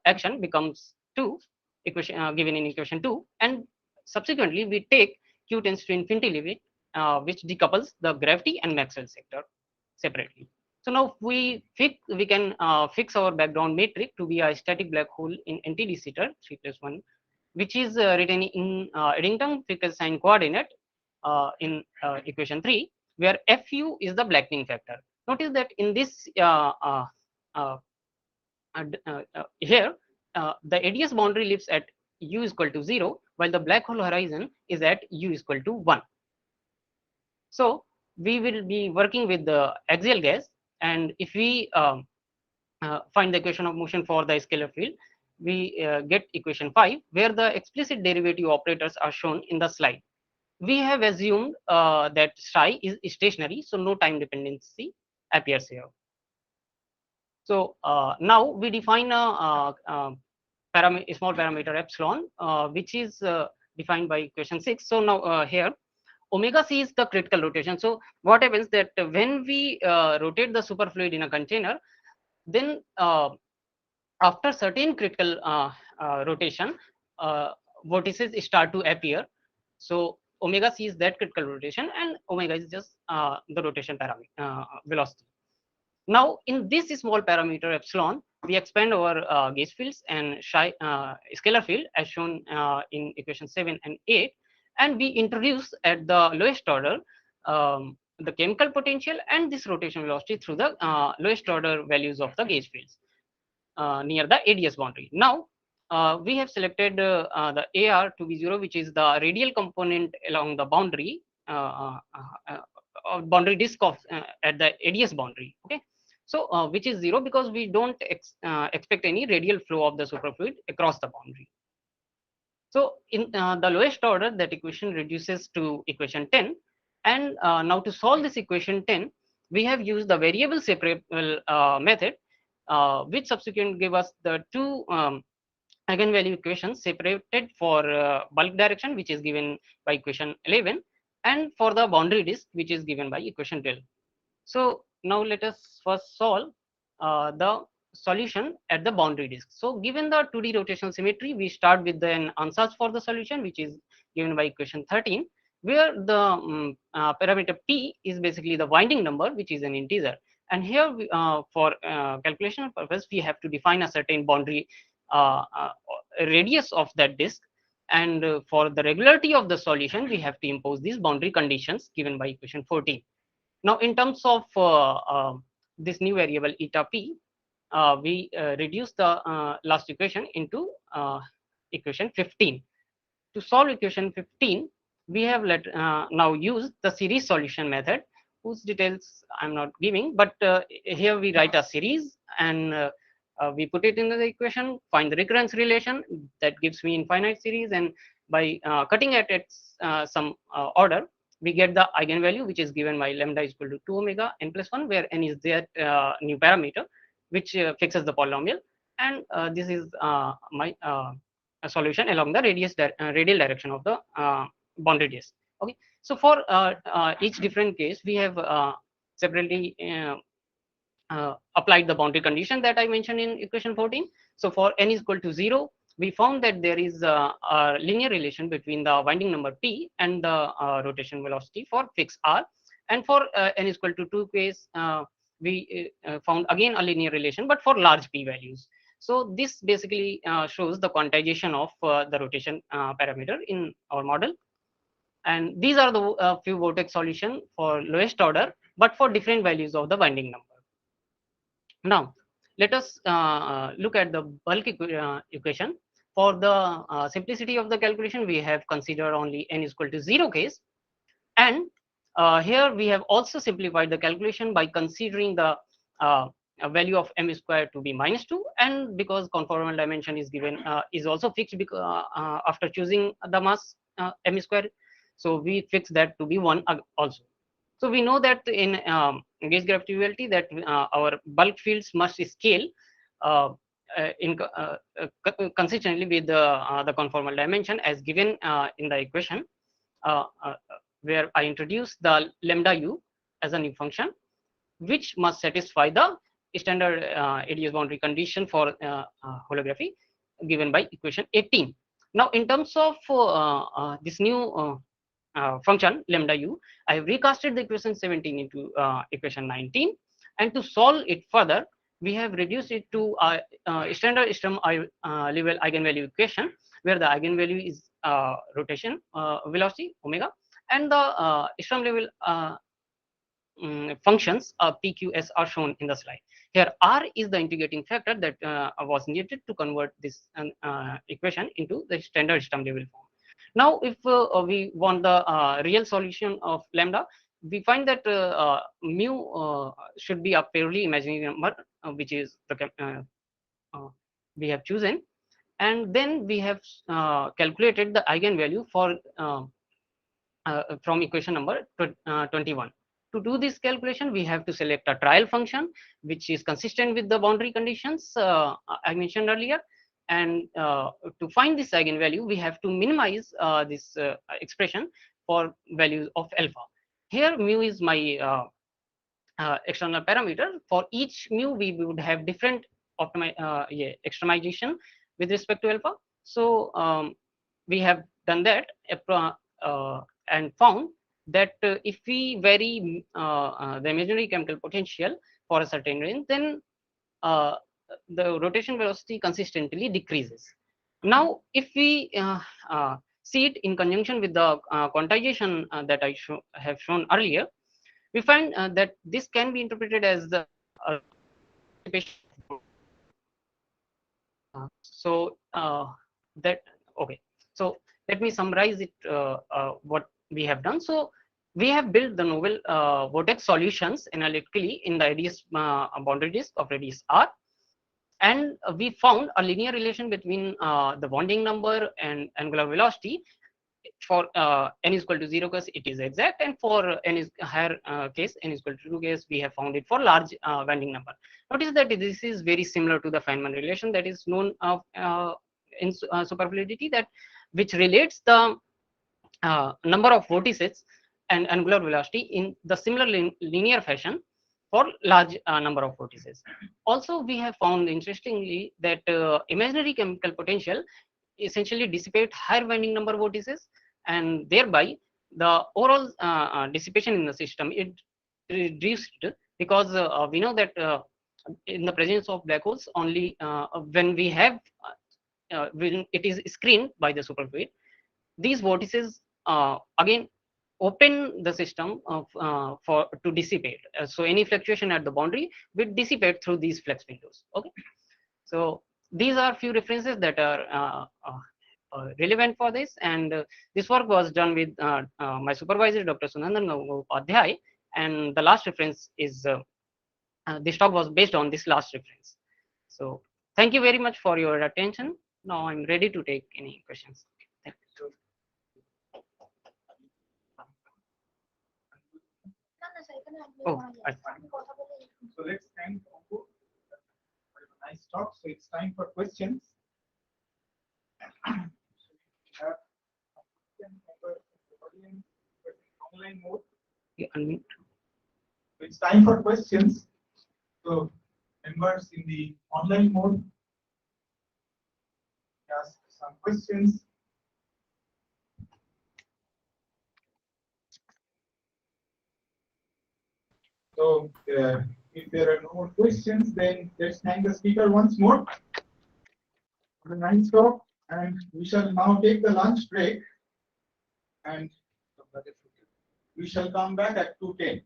action becomes 2, equation given in equation 2, and subsequently we take q tends to infinity limit, which decouples the gravity and Maxwell sector separately. So now we can fix our background metric to be a static black hole in NT de Sitter 3+1, which is written in Eddington-Fickel sign coordinate in equation 3, where Fu is the blackening factor. Notice that in this here the ADS boundary lives at u is equal to 0, while the black hole horizon is at u is equal to 1. So we will be working with the axial gas, and if we find the equation of motion for the scalar field, we get equation 5, where the explicit derivative operators are shown in the slide. We have assumed that psi is stationary, so no time dependency appears here. So now we define a small parameter epsilon, which is defined by equation 6. So now here omega c is the critical rotation. So what happens that when we rotate the superfluid in a container, then after certain critical rotation, vortices start to appear. So omega c is that critical rotation, and omega is just the rotation parameter velocity. Now in this small parameter epsilon, we expand our gauge fields and scalar field as shown in equation 7 and 8, and we introduce at the lowest order the chemical potential and this rotation velocity through the lowest order values of the gauge fields near the ADS boundary. Now we have selected the AR to be 0, which is the radial component along the boundary boundary disk of at the ADS boundary. Okay, so which is 0 because we don't expect any radial flow of the superfluid across the boundary. So in the lowest order, that equation reduces to equation 10, and now to solve this equation 10, we have used the variable separable method, which subsequently give us the two eigenvalue equations separated for bulk direction, which is given by equation 11, and for the boundary disk, which is given by equation 12. So now let us first solve the solution at the boundary disk. So given the 2D rotational symmetry, we start with an ansatz for the solution, which is given by equation 13, where the parameter p is basically the winding number, which is an integer. And here we, for calculation purpose, we have to define a certain boundary radius of that disk, and for the regularity of the solution, we have to impose these boundary conditions given by equation 14. Now in terms of this new variable eta p, we reduce the last equation into equation 15. To solve equation 15, we have now used the series solution method, whose details I'm not giving, but here we write a series and we put it in the equation, find the recurrence relation that gives me infinite series, and by cutting at its some order, we get the eigenvalue, which is given by lambda is equal to 2 omega n plus 1, where n is that new parameter which fixes the polynomial, and this is my solution along the radial direction of the boundary disk. Okay, so for each different case, we have separately applied the boundary condition that I mentioned in equation 14. So for n is equal to 0, we found that there is a linear relation between the winding number p and the rotation velocity for fixed r, and for n is equal to 2 case, we found again a linear relation, but for large p values. So this basically shows the quantization of the rotation parameter in our model. And these are the few vortex solution for lowest order, but for different values of the binding number. Now, let us look at the bulk equation. For the simplicity of the calculation, we have considered only n is equal to 0 case. And here we have also simplified the calculation by considering the a value of m square to be -2, and because conformal dimension is given is also fixed after choosing the mass m square, so we fix that to be 1 also. So we know that in gauge gravity that our bulk fields must scale consistently with the conformal dimension as given in the equation, where I introduce the lambda u as a new function, which must satisfy the standard ADS boundary condition for holography given by equation 18. Now, in terms of this new function lambda u, I have recasted the equation 17 into equation 19, and to solve it further, we have reduced it to standard Sturm level eigenvalue equation, where the eigenvalue is rotation velocity omega, and the Sturm level functions p, q, s are shown in the slide. Here r is the integrating factor that was needed to convert this equation into the standard Sturm level form. Now, if we want the real solution of lambda, we find that mu should be a purely imaginary number, which is the we have chosen, and then we have calculated the eigenvalue for from equation number 21. To do this calculation, we have to select a trial function which is consistent with the boundary conditions I mentioned earlier. And to find this eigenvalue, we have to minimize this expression for values of alpha. Here, mu is my external parameter. For each mu, we would have different extremization with respect to alpha. So we have done that and found that if we vary the imaginary chemical potential for a certain range, then the rotation velocity consistently decreases. Now, if we see it in conjunction with the quantization that I have shown earlier, we find that this can be interpreted as the So let me summarize it what we have done. So we have built the novel vortex solutions analytically in the ADS boundary disk of radius r, and we found a linear relation between the bonding number and angular velocity. For n is equal to 0 case, it is exact, and for n is higher case, n is equal to 2 case, we have found it for large bonding number. Notice that this is very similar to the Feynman relation that is known in superfluidity, that which relates the number of vortices and angular velocity in the similar linear fashion for large number of vortices. Also, we have found interestingly that imaginary chemical potential essentially dissipate higher binding number vortices, and thereby the overall dissipation in the system is reduced, because we know that in the presence of black holes, only when we have when it is screened by the superfluid, these vortices again open the system for to dissipate. So any fluctuation at the boundary will dissipate through these flex windows. Okay, so these are few references that are relevant for this, and this work was done with my supervisor, Dr. Sunandan Upadhyay, and the last reference is this talk was based on this last reference. So thank you very much for your attention. Now I'm ready to take any questions. Thank you. So let's thank Ompu for a nice talk. So it's time for questions. We have online mode. Yeah, unmute. So it's time for questions. So members in the online mode, ask some questions. So if there are no more questions, then let's thank the speaker once more for a nice talk, and we shall now take the lunch break. And We shall come back at 2:10.